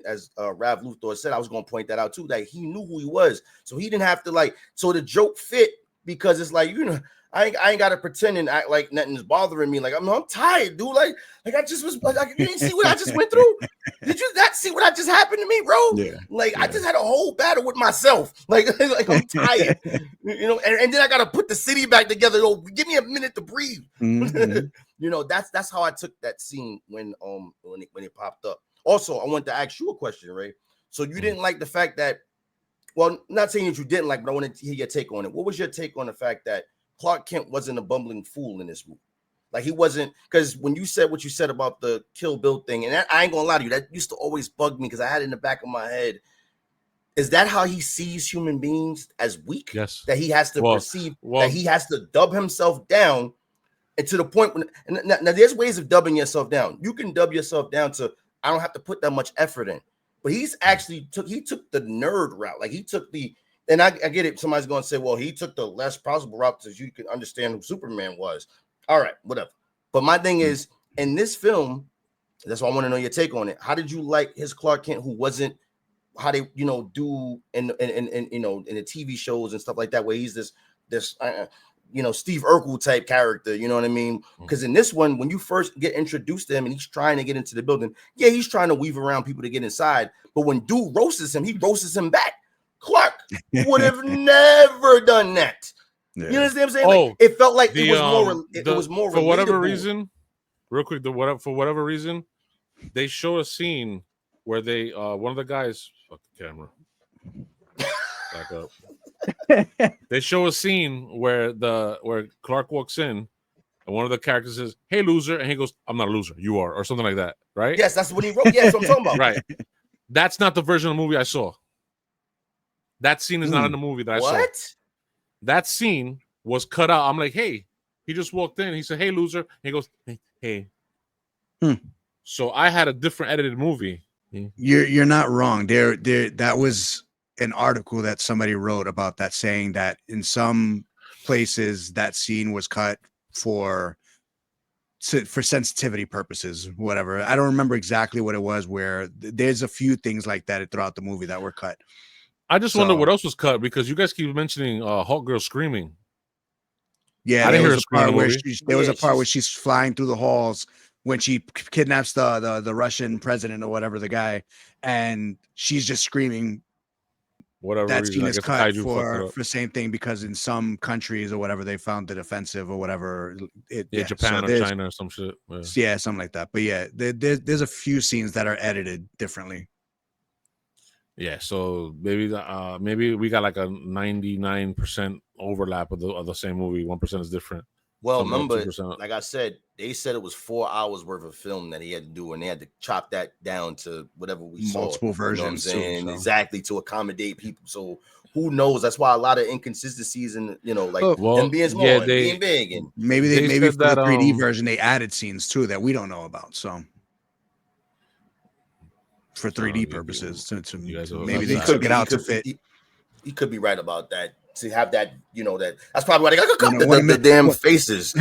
as Rav Luthor said, I was going to point that out too. That he knew who he was, so he didn't have to like. So the joke fit because it's like I ain't got to pretend and act like nothing's bothering me. Like I'm tired, dude. Like I just was like you didn't see what I just went through. Did you not see what I just happened to me, bro? Yeah. I just had a whole battle with myself. Like I'm tired, and then I got to put the city back together. Oh, give me a minute to breathe. That's how I took that scene when it popped up. Also, I wanted to ask you a question, Ray. So you didn't like the fact that, well, not saying that you didn't like, but I wanted to hear your take on it. What was your take on the fact that Clark Kent wasn't a bumbling fool in this movie? Like he wasn't, because when you said what you said about the Kill Bill thing, and I ain't gonna lie to you, that used to always bug me because I had it in the back of my head. Is that how he sees human beings, as weak? Yes. That he has to perceive, that he has to dub himself down, and to the point when now there's ways of dubbing yourself down. You can dub yourself down to I don't have to put that much effort in. But he's actually took the nerd route. Like he took and I get it. Somebody's going to say, well, he took the less possible route so you can understand who Superman was. All right, whatever. But my thing is, in this film, that's why I want to know your take on it. How did you like his Clark Kent who wasn't how they, do in the TV shows and stuff like that, where he's this Steve Urkel type character, you know what I mean? Because in this one, when you first get introduced to him and he's trying to get into the building, he's trying to weave around people to get inside. But when dude roasts him, he roasts him back. Clark would have never done that. Yeah. You understand what I'm saying? Like, it felt like it was more for whatever reason, real quick, for whatever reason, they show a scene where they one of the guys, fuck the camera. Back up. They show a scene where Clark walks in and one of the characters says, "Hey, loser," and he goes, "I'm not a loser, you are," or something like that, right? Yes, that's what he wrote. Yes, that's what I'm talking about. Right. That's not the version of the movie I saw. That scene is not in the movie that I saw. What? That scene was cut out. I'm like, hey, he just walked in. He said, "Hey, loser," and he goes, "Hey." So I had a different edited movie. You're not wrong. There that was an article that somebody wrote about that, saying that in some places that scene was cut for sensitivity purposes, whatever. I don't remember exactly what it was, where there's a few things like that throughout the movie that were cut. I just wonder what else was cut, because you guys keep mentioning Hulk Girl screaming. Yeah, there was a part where she's flying through the halls when she kidnaps the Russian president or whatever, the guy, and she's just screaming. Whatever that reason, scene is cut for same thing, because in some countries or whatever they found it offensive or whatever. Japan or China or some shit. Yeah, something like that. But yeah, there's a few scenes that are edited differently. Yeah, so maybe we got like a 99% overlap of the same movie. 1% is different. Well, remember, like I said, they said it was 4 hours worth of film that he had to do, and they had to chop that down to whatever we saw. Multiple versions, you know what I'm saying? Too, so. Exactly, to accommodate people. So who knows? That's why a lot of inconsistencies, and like him being small and being big, and maybe for the 3D version they added scenes too that we don't know about. So for 3D purposes, maybe they took it out to fit. He could be right about that. To have that, that's probably why they got to cut the damn faces.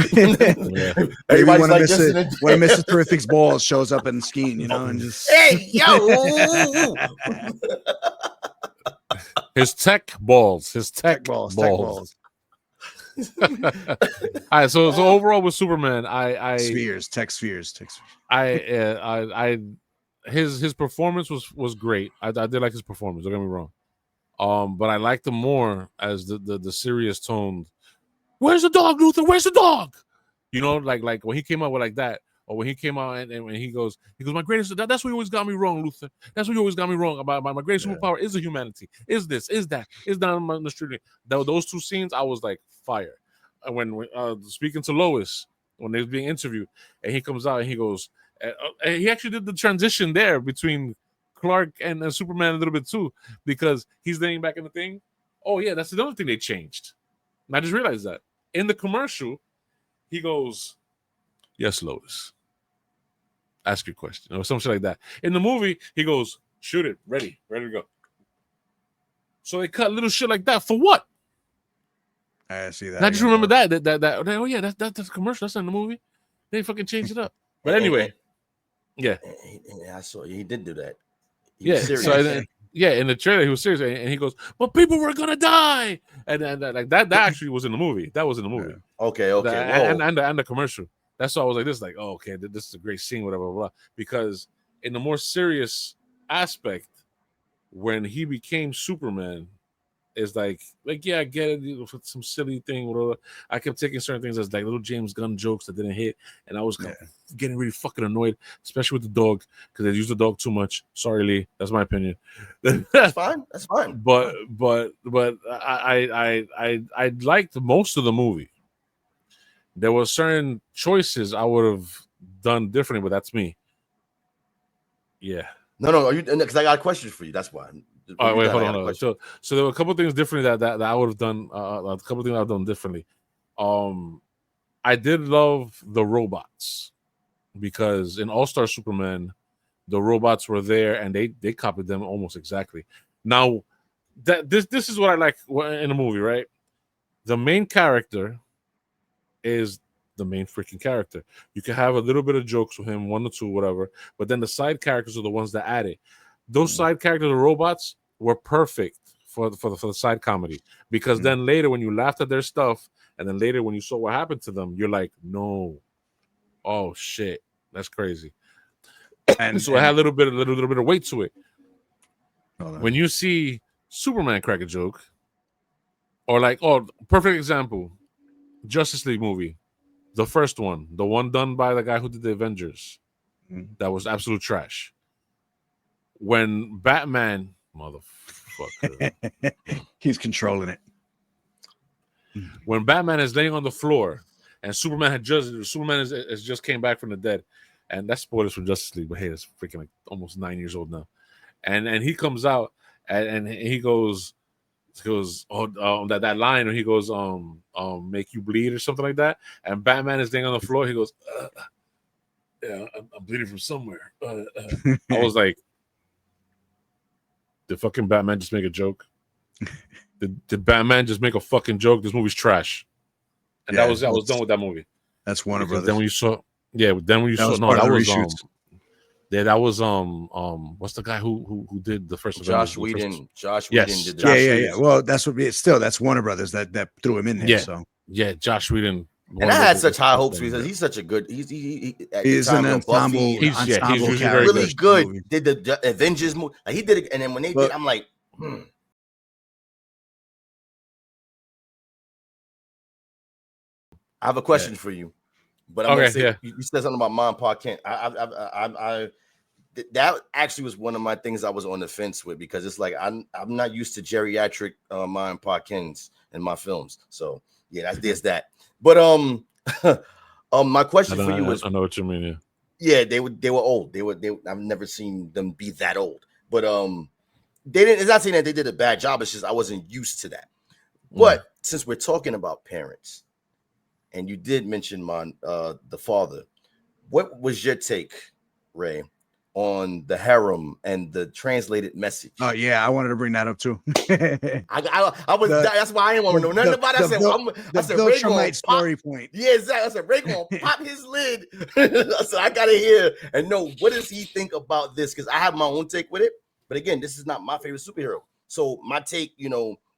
Everybody's like this. When Mr. Terrific's balls shows up in Skeen, and just hey yo, his tech balls. All right, so overall with Superman, tech spheres. His performance was great. I did like his performance. Don't get me wrong. But I liked him more as the serious tone. Where's the dog, Luthor? Where's the dog? Like when he came out with like that, or when he came out and when he goes, my greatest. That's what you always got me wrong, Luthor. That's what you always got me wrong about my greatest superpower is the humanity. Is this? Is that? Is down on the street? Those two scenes, I was like fire. And when speaking to Lois when they was being interviewed, and he comes out and he goes, and he actually did the transition there between Clark and Superman a little bit too, because he's laying back in the thing. Oh yeah, that's another thing they changed. And I just realized that in the commercial, he goes, "Yes, Lois, ask your question," or something like that. In the movie, he goes, "Shoot it, ready to go." So they cut little shit like that for what? I see that. And I just remember that. Oh yeah, that's a commercial. That's not in the movie. They fucking changed it up. But anyway, yeah, I saw he did do that. So in the trailer he was serious, and he goes, "But people were gonna die," and like that actually was in the movie. That was in the movie. Yeah. Okay. And the commercial. That's why I was like, this, like, oh, okay, this is a great scene, whatever, blah, blah. Because in the more serious aspect, when he became Superman, is like yeah, I get it, some silly thing, whatever. I kept taking certain things as like little James Gunn jokes that didn't hit, and I was getting really fucking annoyed, especially with the dog, because they used the dog too much. Sorry, Lee, that's my opinion. That's fine. But I liked most of the movie. There were certain choices I would have done differently, but that's me. Yeah. No, because I got a question for you. That's why. All right, wait, hold on. So there were a couple of things differently that I would have done. A couple of things I've done differently. I did love the robots because in All-Star Superman, the robots were there and they copied them almost exactly. Now, this is what I like in the movie, right? The main character is the main freaking character. You can have a little bit of jokes with him, 1 or 2, whatever, but then the side characters are the ones that add it. Those side characters, the robots, were perfect for the side comedy, because then later when you laughed at their stuff, and then later when you saw what happened to them, you're like, no, oh shit, that's crazy. And so it had a little bit of weight to it. When you see Superman crack a joke, or like, perfect example, Justice League movie, the first one, the one done by the guy who did the Avengers, that was absolute trash. When Batman, motherfucker, he's controlling it. When Batman is laying on the floor and Superman has just came back from the dead, and that's spoilers from Justice League, but hey, it's freaking like almost 9 years old now, and he comes out and he goes that line, or he goes make you bleed or something like that, and Batman is laying on the floor. He goes, yeah, I'm bleeding from somewhere. I was like, did fucking Batman just make a joke? Did Batman just make a fucking joke? This movie's trash. And I was done with that movie. That's Warner Brothers. Then when you saw, what's the guy who did the first? Josh Whedon. Josh Whedon did that. Yeah. Well, that's Warner Brothers that threw him in there. Yeah, so Josh Whedon. And I had such high hopes because he's such a good. He's an ensemble. He's really good. Movie. Did the Avengers movie? Like he did it, and then when they did, I'm like, I have a question for you, but I'm gonna say you said something about Mom and Pa Kent. That actually was one of my things I was on the fence with, because it's like I'm not used to geriatric Mom and Pa Kents in my films. So yeah, there's that. But My question for you is, I know what you mean. Yeah, they were old. They were. I've never seen them be that old, but they didn't. It's not saying that they did a bad job. It's just I wasn't used to that. But since we're talking about parents, and you did mention the father, what was your take, Ray, on the harem and the translated message? Oh yeah, I wanted to bring that up too. I was that's why I didn't want to know nothing about it. I said Ray gonna story point. Yeah, exactly. I said Ray gonna pop his lid. So I gotta hear and know what does he think about this, because I have my own take with it. But again, this is not my favorite superhero, so my take,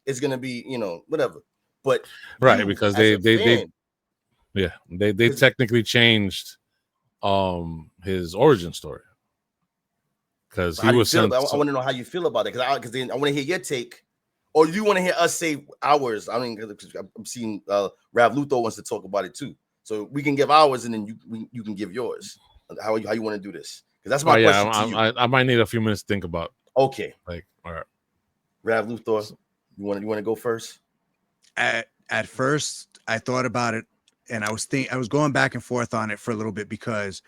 is gonna be whatever. But because they technically changed his origin story. Because he was sent. I want to know how you feel about it, because I want to hear your take, or you want to hear us say ours. I mean, I'm seeing Rav Luthor wants to talk about it too, so we can give ours, and then you can give yours. How you want to do this? Because that's my question to you. I might need a few minutes to think about. Okay, all right. Rav Luthor, you want to go first? At first, I thought about it, and I was going back and forth on it for a little bit, because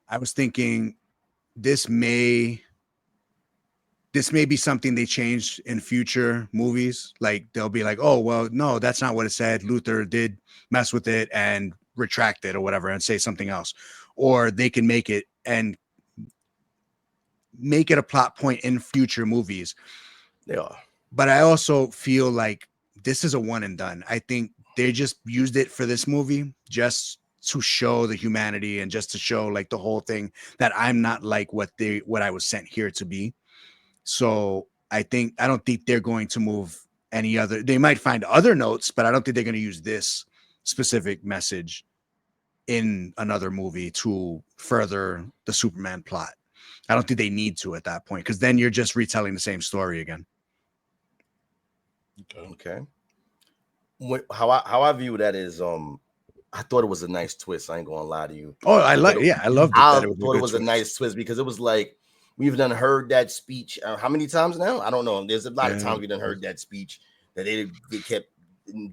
I was thinking this may be something they change in future movies. Like they'll be like, oh, well, no, that's not what it said. Luthor did mess with it and retract it or whatever and say something else. Or they can make it a plot point in future movies. Yeah. But I also feel like this is a one and done. I think they just used it for this movie just to show the humanity and just to show like the whole thing that I'm not like what I was sent here to be. So I don't think they're going to move any other. They might find other notes, but I don't think they're going to use this specific message in another movie to further the Superman plot. I don't think they need to at that point, because then you're just retelling the same story again. Okay. How I view that is, I thought it was a nice twist. I ain't gonna lie to you. Oh, I loved it. I thought it was a nice twist, because it was like we've done heard that speech. How many times now? I don't know. There's a lot of times we've done heard that speech that they kept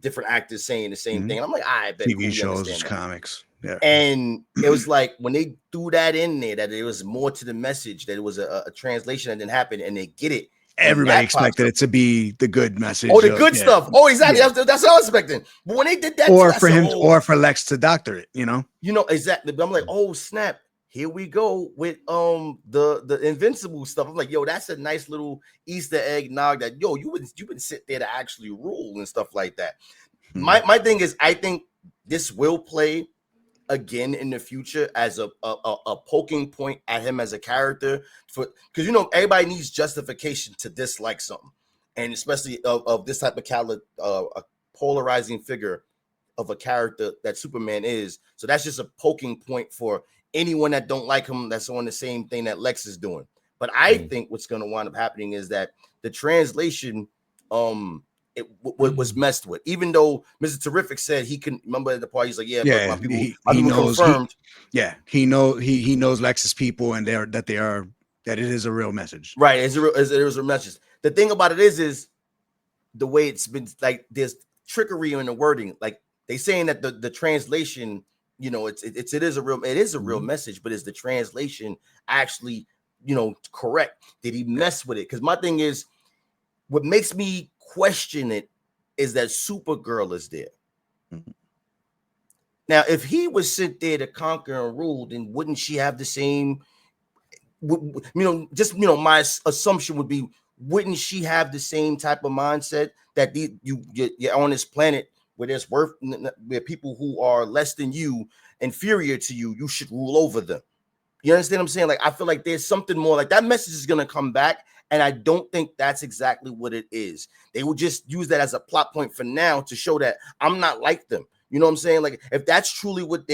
different actors saying the same thing. And I'm like, I bet TV shows, comics. Yeah. And it was like when they threw that in there, that it was more to the message, that it was a translation that didn't happen, and they get it. Everybody expected it to be the good message. Oh, the good stuff. Oh, exactly. Yeah. That's what I was expecting. But when they did that, or for him, or for Lex to doctor it, exactly. But I'm like, oh snap! Here we go with the Invincible stuff. I'm like, yo, that's a nice little Easter egg nog that you been sit there to actually rule and stuff like that. My thing is, I think this will play again in the future as a poking point at him as a character, because everybody needs justification to dislike something, and especially of this type of a polarizing figure of a character that Superman is. So that's just a poking point for anyone that don't like him, that's on the same thing that Lex is doing. But I think what's going to wind up happening is that the translation was messed with, even though Mr. Terrific said he can remember at the party. He's like, yeah, but my people, he knows, confirmed. He knows Lex's people, and that it is a real message. Right. It is a message. The thing about it is the way it's been, like, there's trickery in the wording. Like they saying that the translation, it is a real message, but is the translation actually, correct? Did he mess with it? Because my thing is, what makes me question it is that Supergirl is there. Now, if he was sent there to conquer and rule, then wouldn't she have the same? My assumption would be, wouldn't she have the same type of mindset that you're on this planet where where people who are less than you, inferior to you, you should rule over them? You understand what I'm saying? Like, I feel like there's something more, like that message is going to come back. And I don't think that's exactly what it is. They will just use that as a plot point for now to show that I'm not like them. You know what I'm saying? Like, if that's truly what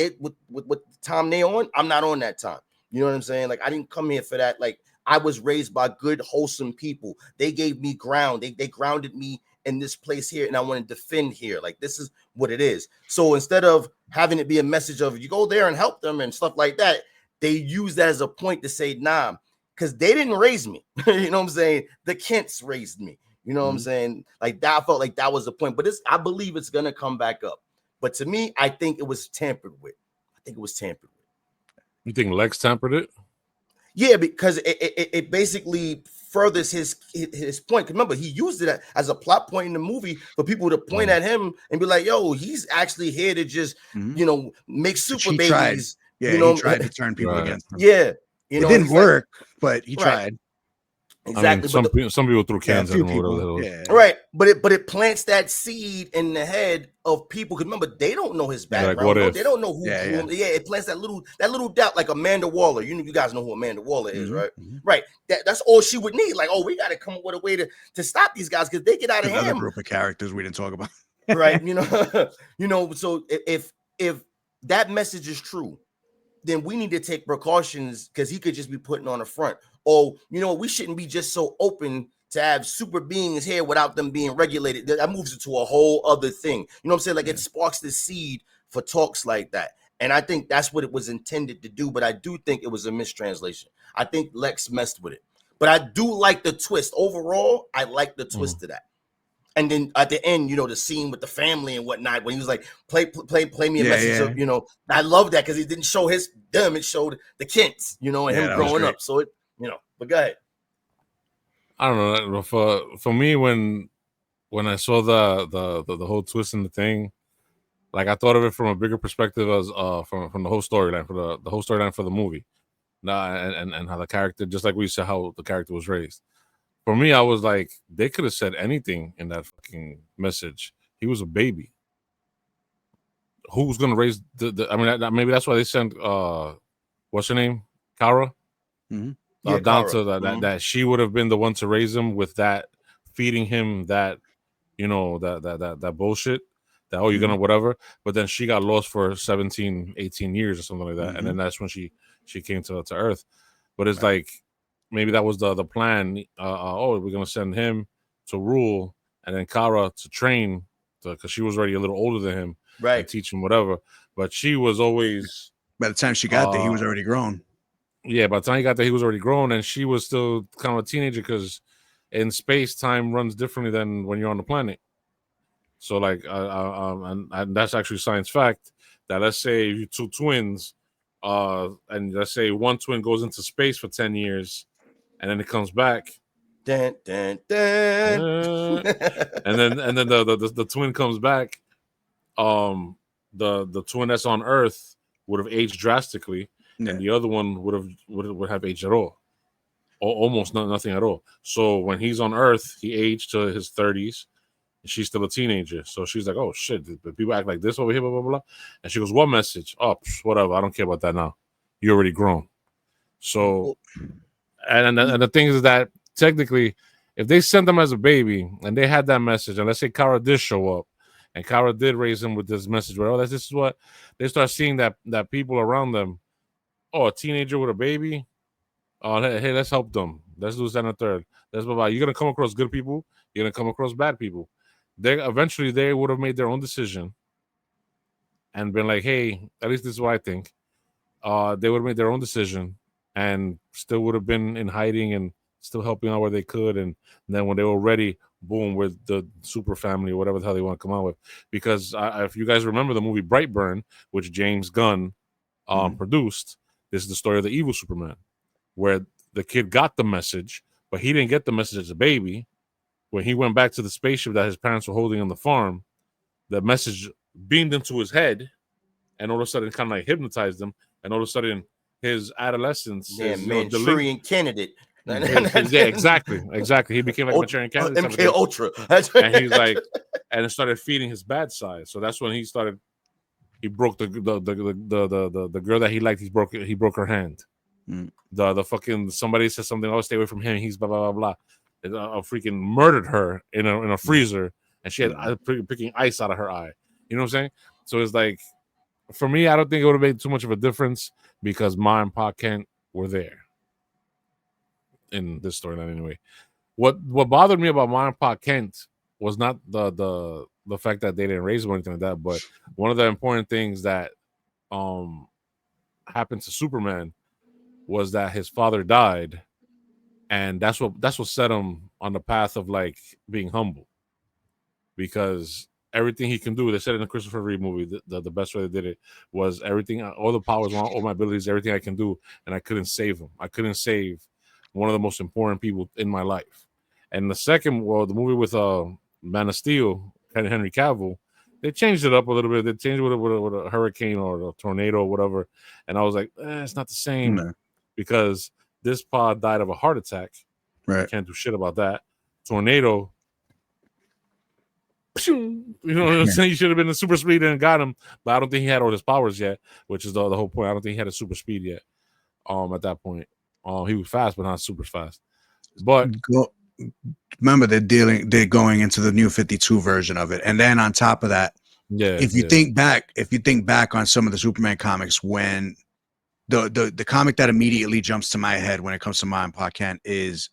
time they on, I'm not on that time. You know what I'm saying? Like, I didn't come here for that. Like, I was raised by good, wholesome people. They gave me ground. They grounded me in this place here, and I want to defend here. Like, this is what it is. So instead of having it be a message of you go there and help them and stuff like that, they use that as a point to say, nah, because they didn't raise me. You know what I'm saying? The Kents raised me. You know what I'm saying? Like that, I felt like that was the point. But I believe it's gonna come back up, But to me, I think it was tampered with. You think Lex tampered it? Yeah, because it basically furthers his point. Remember, he used it as a plot point in the movie for people to point at him and be like, "Yo, he's actually here to just make super babies." Yeah, you know, he tried to turn people against him. Yeah, it didn't work, but he tried. Exactly. I mean, some people threw cans at him or whatever. Yeah. Right. But it plants that seed in the head of people. Because remember, they don't know his background. Like, what if? They don't know who him. Yeah, it plants that little doubt, like Amanda Waller. You guys know who Amanda Waller is, right? Right. That's all she would need. Like, oh, we got to come up with a way to stop these guys because they get out of hand. Another group of characters we didn't talk about. Right. So if that message is true, then we need to take precautions because he could just be putting on the front. Or, we shouldn't be just so open to have super beings here without them being regulated. That moves it to a whole other thing. You know what I'm saying? Like it sparks the seed for talks like that. And I think that's what it was intended to do. But I do think it was a mistranslation. I think Lex messed with it. But I do like the twist. Overall, I like the twist to that. And then at the end, the scene with the family and whatnot, when he was like, play me a message of, I love that because it didn't show them, it showed the Kents, and him growing up. So it, but go ahead. I don't know. For me, when I saw the whole twist in the thing, like I thought of it from a bigger perspective as from the whole storyline, for the whole storyline for the movie. And how the character, just like we said, how the character was raised. For me, I was like, they could have said anything in that fucking message. He was a baby. Who's gonna raise I mean, maybe that's why they sent what's her name, Kara, down Kara. to that she would have been the one to raise him with that, feeding him that, that bullshit. That you're gonna whatever. But then she got lost for 17, 18 years or something like that, and then that's when she came to Earth. But it's like, maybe that was the plan. We're gonna send him to rule, and then Kara to train, because she was already a little older than him, right? And teach him whatever. But she was always. By the time she got there, he was already grown. Yeah, by the time he got there, he was already grown, and she was still kind of a teenager because in space, time runs differently than when you're on the planet. So, like, and that's actually science fact that let's say you two twins, and let's say one twin goes into space for 10 years. And then it comes back, dun, dun, dun. and then the twin comes back. The twin that's on Earth would have aged drastically, and the other one would have aged at all, or almost nothing at all. So when he's on Earth, he aged to his 30s, and she's still a teenager. So she's like, "Oh shit, people act like this over here, blah blah blah." And she goes, "What message? Oh, whatever. I don't care about that now. You're already grown." So. And the thing is that technically, if they sent them as a baby and they had that message, and let's say Kara did show up, and Kara did raise him with this message, where this is what they start seeing that people around them, a teenager with a baby, hey, let's help them, let's do that and a third, let's blah blah. You're gonna come across good people, you're gonna come across bad people. They would have made their own decision and been like, hey, at least this is what I think. They would have made their own decision. And still would have been in hiding and still helping out where they could. And then when they were ready, boom, with the super family or whatever the hell they want to come out with. Because if you guys remember the movie Brightburn, which James Gunn produced, this is the story of the evil Superman, where the kid got the message, but he didn't get the message as a baby. When he went back to the spaceship that his parents were holding on the farm, the message beamed into his head and all of a sudden kind of like hypnotized him. And all of a sudden, his adolescence, his Manchurian candidate. Yeah, exactly. He became like a Manchurian candidate. MK Ultra. And he's like, and it started feeding his bad side. So that's when he started. He broke the girl that he liked. He broke her hand. The fucking somebody said something. Oh, stay away from him. He's blah blah blah blah. Freaking murdered her in a freezer, and she had picking ice out of her eye. You know what I'm saying? So it's like, for me, I don't think it would have made too much of a difference because Ma and Pa Kent were there in this storyline anyway. What bothered me about Ma and Pa Kent was not the fact that they didn't raise him or anything like that, but one of the important things that happened to Superman was that his father died, and that's what set him on the path of like being humble, because everything he can do. They said in the Christopher Reeve movie, the best way they did it was everything, all the powers, all my abilities, everything I can do, and I couldn't save him. I couldn't save one of the most important people in my life. And the second, the movie with Man of Steel, Henry Cavill, they changed it up a little bit. They changed it with a hurricane or a tornado or whatever. And I was like, it's not the same because this pod died of a heart attack. Right. You can't do shit about that. Tornado. You know what I'm saying? He should have been the super speed and got him, but I don't think he had all his powers yet, which is the whole point. I don't think he had a super speed yet. At that point, he was fast, but not super fast. But remember, they're going into the new 52 version of it, and then on top of that, if you think back on some of the Superman comics, when the comic that immediately jumps to my head when it comes to mine podcast is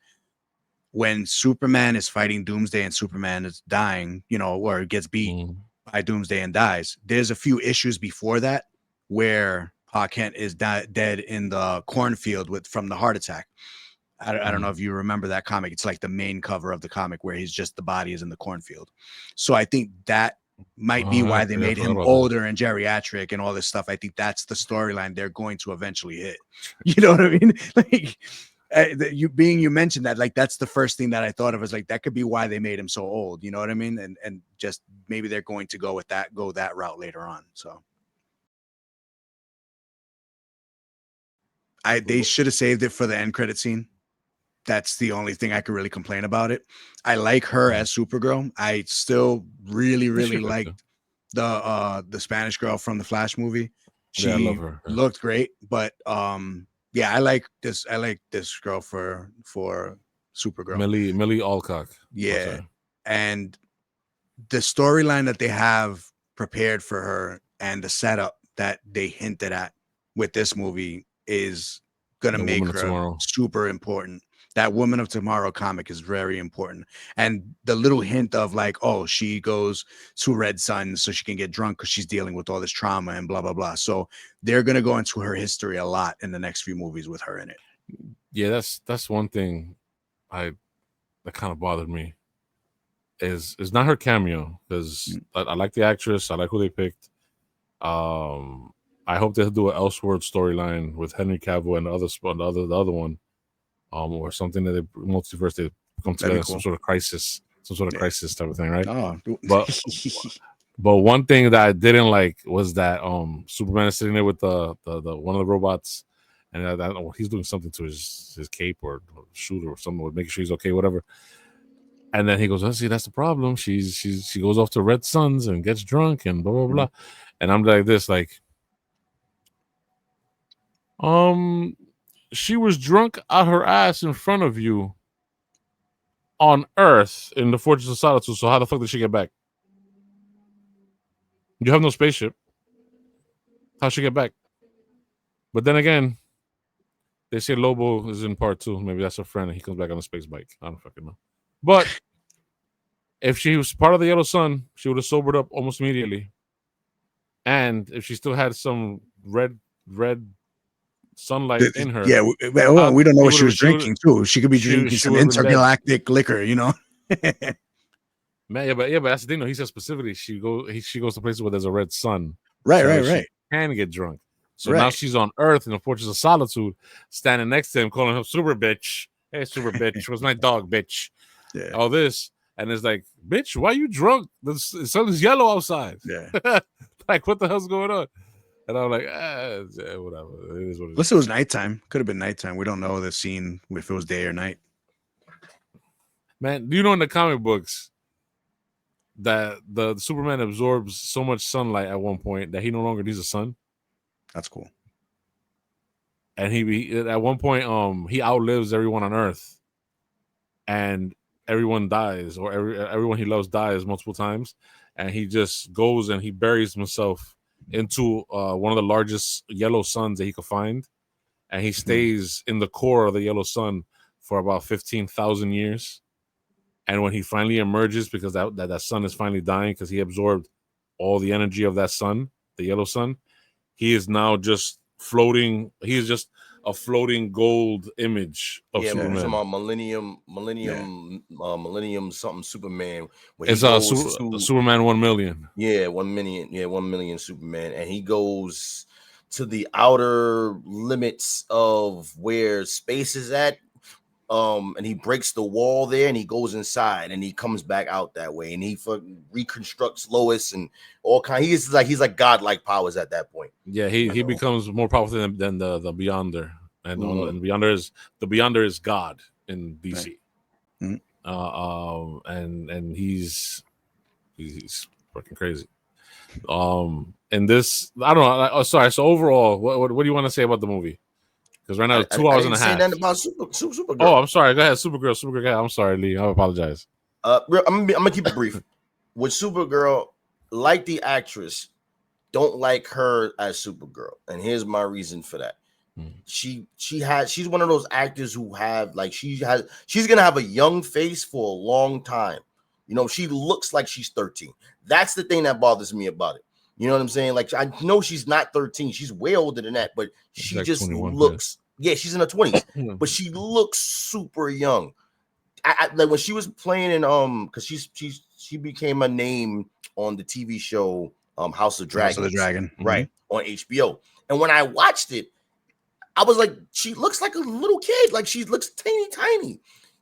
when Superman is fighting Doomsday and Superman is dying, or gets beat by Doomsday and dies. There's a few issues before that where Pa Kent is dead in the cornfield from the heart attack. I don't know if you remember that comic. It's like the main cover of the comic where the body is in the cornfield. So I think that might be why they made him older and geriatric and all this stuff. I think that's the storyline they're going to eventually hit. You know what I mean? Like, you mentioned that, like, that's the first thing that I thought of, is like that could be why they made him so old. You know what I mean? And just maybe they're going to go that route later on. So they should have saved it for the end credit scene. That's the only thing I could really complain about it. I like her as Supergirl. I still really liked the Spanish girl from the Flash movie. She I love her. Looked great, but I like this girl for Supergirl. Millie Alcock. Yeah. And the storyline that they have prepared for her and the setup that they hinted at with this movie is gonna make her super important. That Woman of Tomorrow comic is very important. And the little hint of like, oh, she goes to Red Sun so she can get drunk because she's dealing with all this trauma and blah, blah, blah. So they're going to go into her history a lot in the next few movies with her in it. Yeah, that's one thing that kind of bothered me is not her cameo, because I like the actress. I like who they picked. I hope they'll do an Elseworld storyline with Henry Cavill and the other one. Or something that they multiverse, they come together, some sort of crisis type of thing, right? Oh. But one thing that I didn't like was that Superman is sitting there with the one of the robots, and I don't know, he's doing something to his cape or shoot or something, making sure he's okay, whatever. And then he goes, "Oh, see, that's the problem. She goes off to Red Suns and gets drunk and blah blah blah." And I'm like this, like, she was drunk out her ass in front of you on Earth in the Fortress of Solitude. So how the fuck did she get back? You have no spaceship. How'd she get back? But then again, they say Lobo is in part 2. Maybe that's her friend and he comes back on a space bike. I don't fucking know. But if she was part of the Yellow Sun, she would have sobered up almost immediately. And if she still had some red sunlight in her. Yeah, we don't know what she was drinking too. She could be drinking some intergalactic liquor, you know. Man, but that's the thing though. He said specifically she goes to places where there's a red sun. Right. She can get drunk. So now she's on Earth in the Fortress of Solitude, standing next to him, calling him super bitch. Hey, super bitch. What's my dog, bitch? Yeah. All this. And it's like, bitch, why are you drunk? The sun is yellow outside. Yeah. Like, what the hell's going on? And I'm like, whatever. It is what it is. Unless it was nighttime. Could have been nighttime. We don't know the scene if it was day or night. Man, do you know in the comic books that the Superman absorbs so much sunlight at one point that he no longer needs the sun? That's cool. And he at one point, he outlives everyone on Earth. And everyone dies, or everyone he loves dies multiple times. And he just goes and he buries himself into one of the largest yellow suns that he could find, and he stays in the core of the yellow sun for about 15,000 years. And when he finally emerges, because that sun is finally dying because he absorbed all the energy of that sun, the yellow sun, he is now just floating. He is just a floating gold image of Yeah, we're Superman. talking about Millennium something Superman. Where It's he goes to Superman 1 million. Yeah, 1 million. Yeah, 1 million Superman, and he goes to the outer limits of where space is at. And he breaks the wall there, and he goes inside, and he comes back out that way, and he reconstructs Lois and all kind. He's like godlike powers at that point. Yeah, he becomes more powerful than the Beyonder, and the Beyonder is God in DC. Right. And he's fucking crazy. And this, I don't know. Oh, sorry. So overall, what do you want to say about the movie? Because right now it's 2 hours and a half. I didn't say nothing about Supergirl. Oh, I'm sorry. Go ahead, Supergirl. I'm sorry, Lee. I apologize. I'm gonna keep it brief. With Supergirl, like the actress, don't like her as Supergirl, and here's my reason for that. She's one of those actors who have like she's gonna have a young face for a long time. You know, she looks like she's 13. That's the thing that bothers me about it. You know what I'm saying? Like, I know she's not 13. She's way older than that, but she like just looks. Yeah, she's in her 20s, but she looks super young. I like when she was playing in because she became a name on the TV show House of Dragons. House of the Dragon, right, on HBO. And when I watched it, I was like, she looks like a little kid. Like, she looks tiny.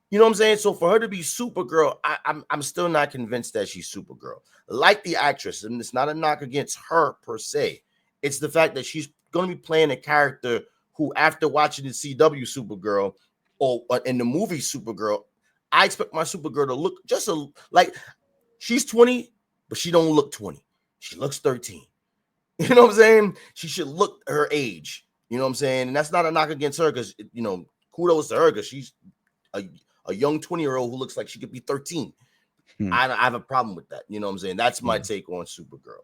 You know what I'm saying? So for her to be Supergirl, I'm still not convinced that she's Supergirl. Like the actress, and it's not a knock against her per se. It's the fact that she's going to be playing a character who, after watching the CW Supergirl or in the movie Supergirl, I expect my Supergirl to look just like she's 20, but she don't look 20. She looks 13. You know what I'm saying? She should look her age. You know what I'm saying? And that's not a knock against her because, you know, kudos to her because she's a young 20-year-old who looks like she could be 13. I have a problem with that. You know what I'm saying? That's my take on Supergirl.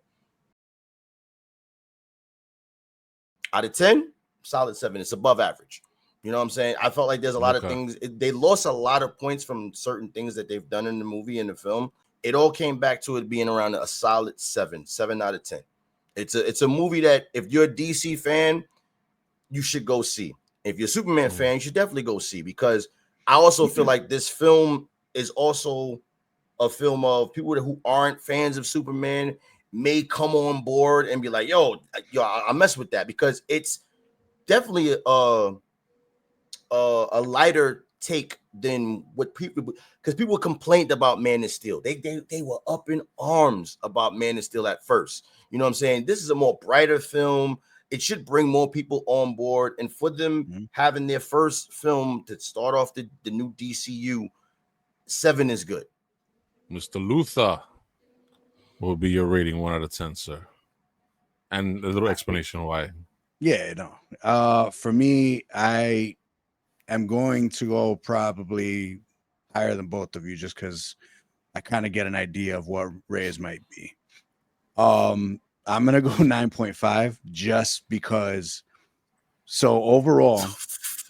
Out of 10, solid 7. It's above average. You know what I'm saying? I felt like there's a lot of things. They lost a lot of points from certain things that they've done in the movie and the film. It all came back to it being around a solid 7 out of 10. It's a movie that if you're a DC fan, you should go see. If you're a Superman fan, you should definitely go see, because I also feel like this film is also a film of people who aren't fans of Superman may come on board and be like, yo, I mess with that, because it's definitely a lighter take than what people, because people complained about Man of Steel. They were up in arms about Man of Steel at first. You know what I'm saying? This is a more brighter film. It should bring more people on board, and for them having their first film to start off the new DCU, 7 is good. Mr. Luthor, what would be your rating 1 out of 10, sir? And a little explanation why. Yeah, no. For me, I am going to go probably higher than both of you, just because I kind of get an idea of what Reyes might be. I'm gonna go 9.5 just because. So overall,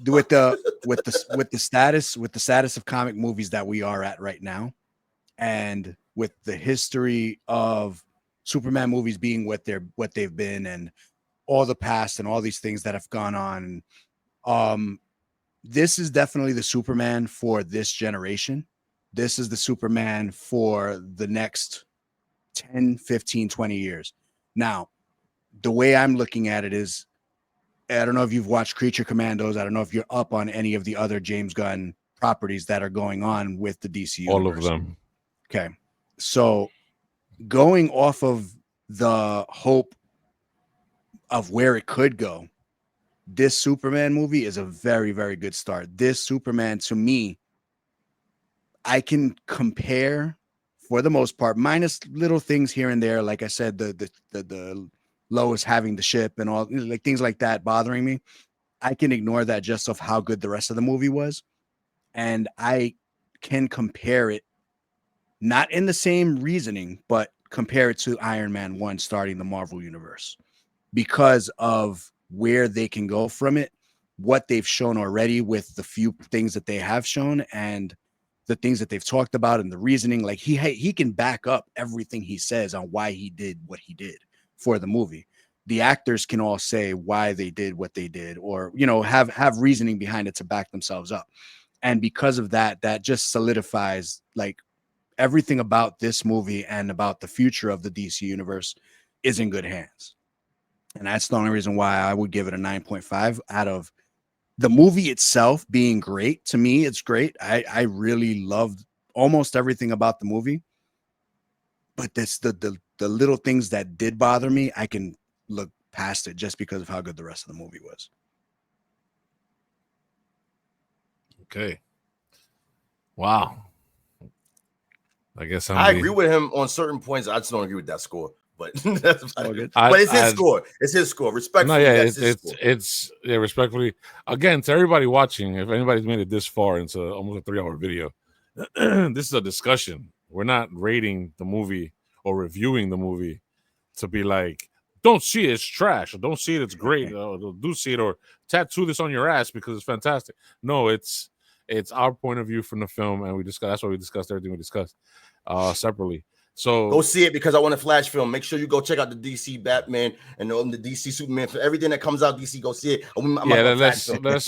with the status of comic movies that we are at right now, and with the history of Superman movies being what they've been, and all the past and all these things that have gone on, this is definitely the Superman for this generation. This is the Superman for the next 10, 15, 20 years. Now, the way I'm looking at it is, I don't know if you've watched Creature Commandos. I don't know if you're up on any of the other James Gunn properties that are going on with the DC universe. All of them. Okay. So going off of the hope of where it could go, this Superman movie is a very, very good start. This Superman, to me, I can compare, for the most part, minus little things here and there. Like I said, the Lois having the ship and all, like things like that bothering me. I can ignore that just of how good the rest of the movie was. And I can compare it, not in the same reasoning, but compare it to Iron Man 1 starting the Marvel universe, because of where they can go from it, what they've shown already with the few things that they have shown, and the things that they've talked about, and the reasoning. Like he can back up everything he says on why he did what he did for the movie. the actors can all say why they did what they did, or, you know, have reasoning behind it to back themselves up. And because of that, that just solidifies like everything about this movie and about the future of the DC universe is in good hands. And that's the only reason why I would give it a 9.5 out of the movie itself being great. To me, it's great. I really loved almost everything about the movie. But the little things that did bother me, I can look past it just because of how good the rest of the movie was. Okay. Wow. I guess I agree with him on certain points. I just don't agree with that score. But that's good. But it's his score. It's his score. Respectfully, no, yeah, that's his score. it's respectfully. Again, to everybody watching, if anybody's made it this far into almost a 3-hour video, this is a discussion. We're not rating the movie or reviewing the movie to be like, don't see it, it's trash, or don't see it, it's great, or do see it, or tattoo this on your ass because it's fantastic. No, it's our point of view from the film, and that's why we discussed everything we discussed separately. So go see it because I want a Flash film. Make sure you go check out the DC Batman and the DC Superman. For everything that comes out, DC, go see it. I'm let's I'm gonna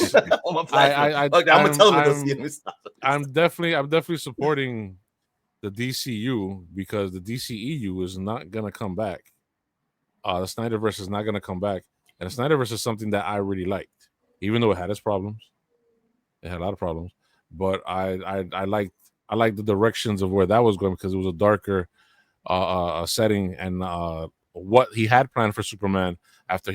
tell him to go see it. I'm definitely supporting the DCU because the DCEU is not gonna come back. The Snyderverse is not gonna come back, and the Snyderverse is something that I really liked, even though it had its problems. It had a lot of problems, but I liked the directions of where that was going because it was a darker setting, and what he had planned for Superman after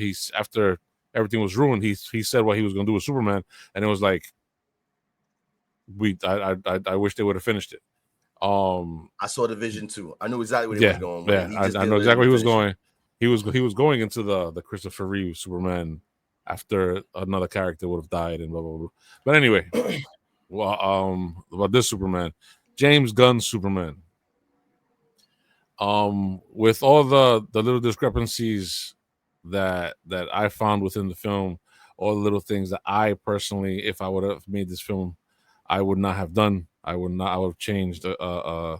everything was ruined. He said what he was going to do with Superman, and it was like I wish they would have finished it. I saw the vision too. I knew exactly where he was going. I know exactly where he was going. He was going into the Christopher Reeve Superman after another character would have died and blah blah blah. But anyway, well, about this Superman, James Gunn Superman. With all the little discrepancies that I found within the film, all the little things that I personally, if I would have made this film, I would not have done. I would have changed. I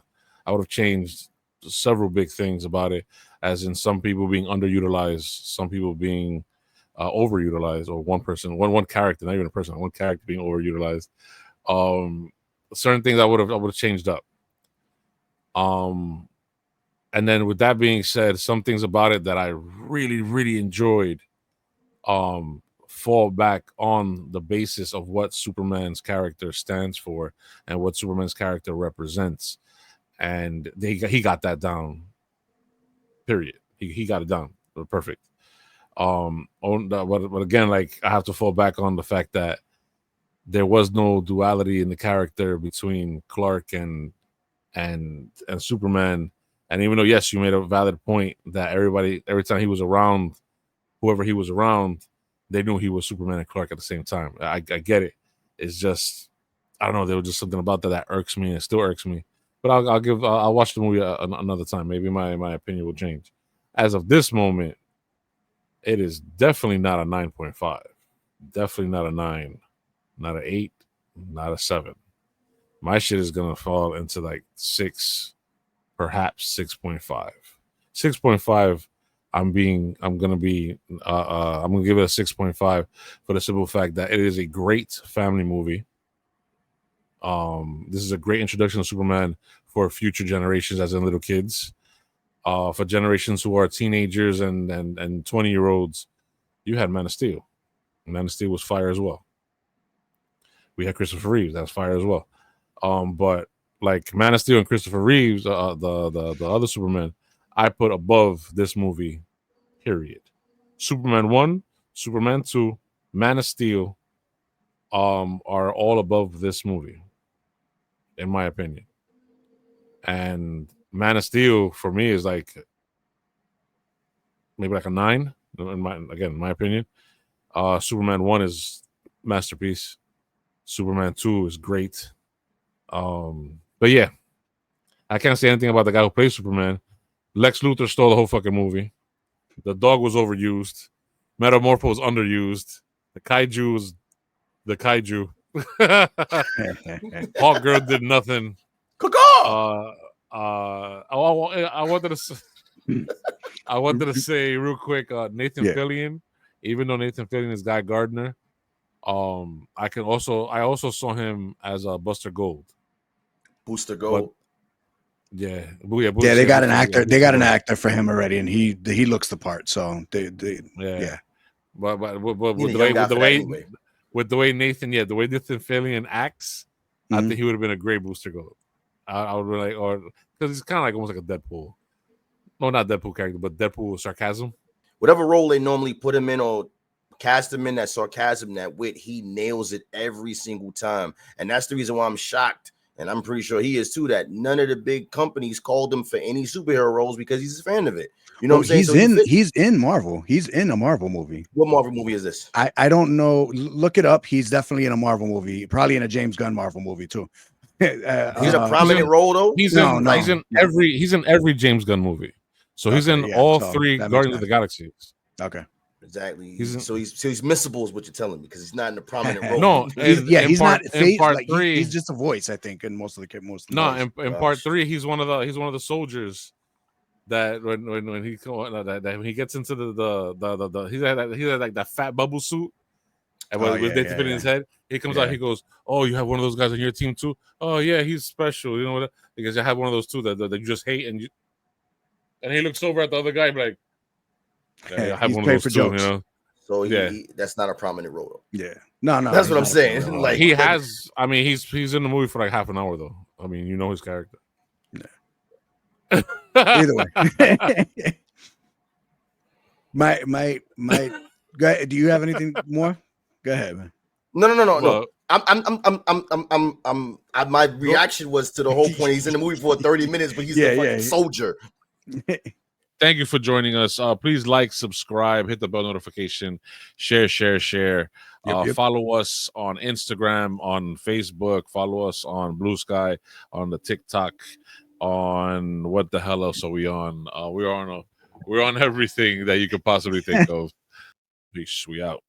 would have changed several big things about it, as in some people being underutilized, some people being overutilized, or one character, not even a person, one character being overutilized. Certain things I would have changed up. And then with that being said, some things about it that I really, really enjoyed fall back on the basis of what Superman's character stands for and what Superman's character represents. And he got that down, period. He got it down. Perfect. But again, like, I have to fall back on the fact that there was no duality in the character between Clark and Superman. And even though, yes, you made a valid point that every time he was around, whoever he was around, they knew he was Superman and Clark at the same time. I get it. It's just, I don't know. There was just something about that irks me, and it still irks me. But I'll watch the movie another time. Maybe my opinion will change. As of this moment, it is definitely not a 9.5. Definitely not a 9. Not an 8. Not a 7. My shit is gonna fall into like 6. Perhaps 6.5. 6.5. I'm gonna give it a 6.5 for the simple fact that it is a great family movie. This is a great introduction to Superman for future generations, as in little kids. For generations who are teenagers and 20-year-olds, you had Man of Steel. Man of Steel was fire as well. We had Christopher Reeves, that's fire as well. But like Man of Steel and Christopher Reeves, the other Superman, I put above this movie, period. Superman 1, Superman 2, Man of Steel are all above this movie, in my opinion. And Man of Steel, for me, is like maybe like a 9, in my opinion. Superman 1 is masterpiece. Superman 2 is great. But yeah, I can't say anything about the guy who plays Superman. Lex Luthor stole the whole fucking movie. The dog was overused. Metamorpho was underused. The Kaiju was the Kaiju. Hawk Girl did nothing. I I wanted to. I wanted to say real quick, Nathan Fillion. Even though Nathan Fillion is Guy Gardner, I also saw him as Buster Gold. Booster Gold. They got an actor. They got an actor for him already, and he looks the part. So yeah. But with the way Nathan Fillion acts, I think he would have been a great Booster Gold. I would be like, or because he's kind of like almost like a Deadpool. No, not Deadpool character, but Deadpool with sarcasm. Whatever role they normally put him in or cast him in, that sarcasm, that wit, he nails it every single time. And that's the reason why I'm shocked, and I'm pretty sure he is too, that none of the big companies called him for any superhero roles because he's a fan of it. You know what I'm saying? He's in Marvel. He's in a Marvel movie. What Marvel movie is this? I don't know. Look it up. He's definitely in a Marvel movie. Probably in a James Gunn Marvel movie too. He's a prominent role though. He's in every James Gunn movie. So he's in all three Guardians of the Galaxy. Okay. Exactly. He's missable is what you're telling me, because he's not in a prominent role. No, he's not in part like, 3. He's just a voice, I think, in most of the in part 3, he's one of the soldiers that when he gets into the he had like that fat bubble suit, and with Nathan Fillion in his head, he comes out, he goes, "Oh, you have one of those guys on your team too? Oh yeah, he's special, you know what? Because I have one of those too that you just hate." And he looks over at the other guy, like, "Yeah, I have one of those too," you know. So he that's not a prominent role. Yeah, no, that's what I'm saying. Like he has, I mean, he's in the movie for like half an hour though. I mean, you know his character. Yeah. Either way, my. Go ahead. Do you have anything more? Go ahead, man. No. My reaction was to the whole point. He's in the movie for 30 minutes, but he's a fucking soldier. Thank you for joining us. Please like, subscribe, hit the bell notification, share. Follow us on Instagram, on Facebook. Follow us on Blue Sky, on the TikTok, on what the hell else are we on? We're on everything that you could possibly think of. Peace. We out.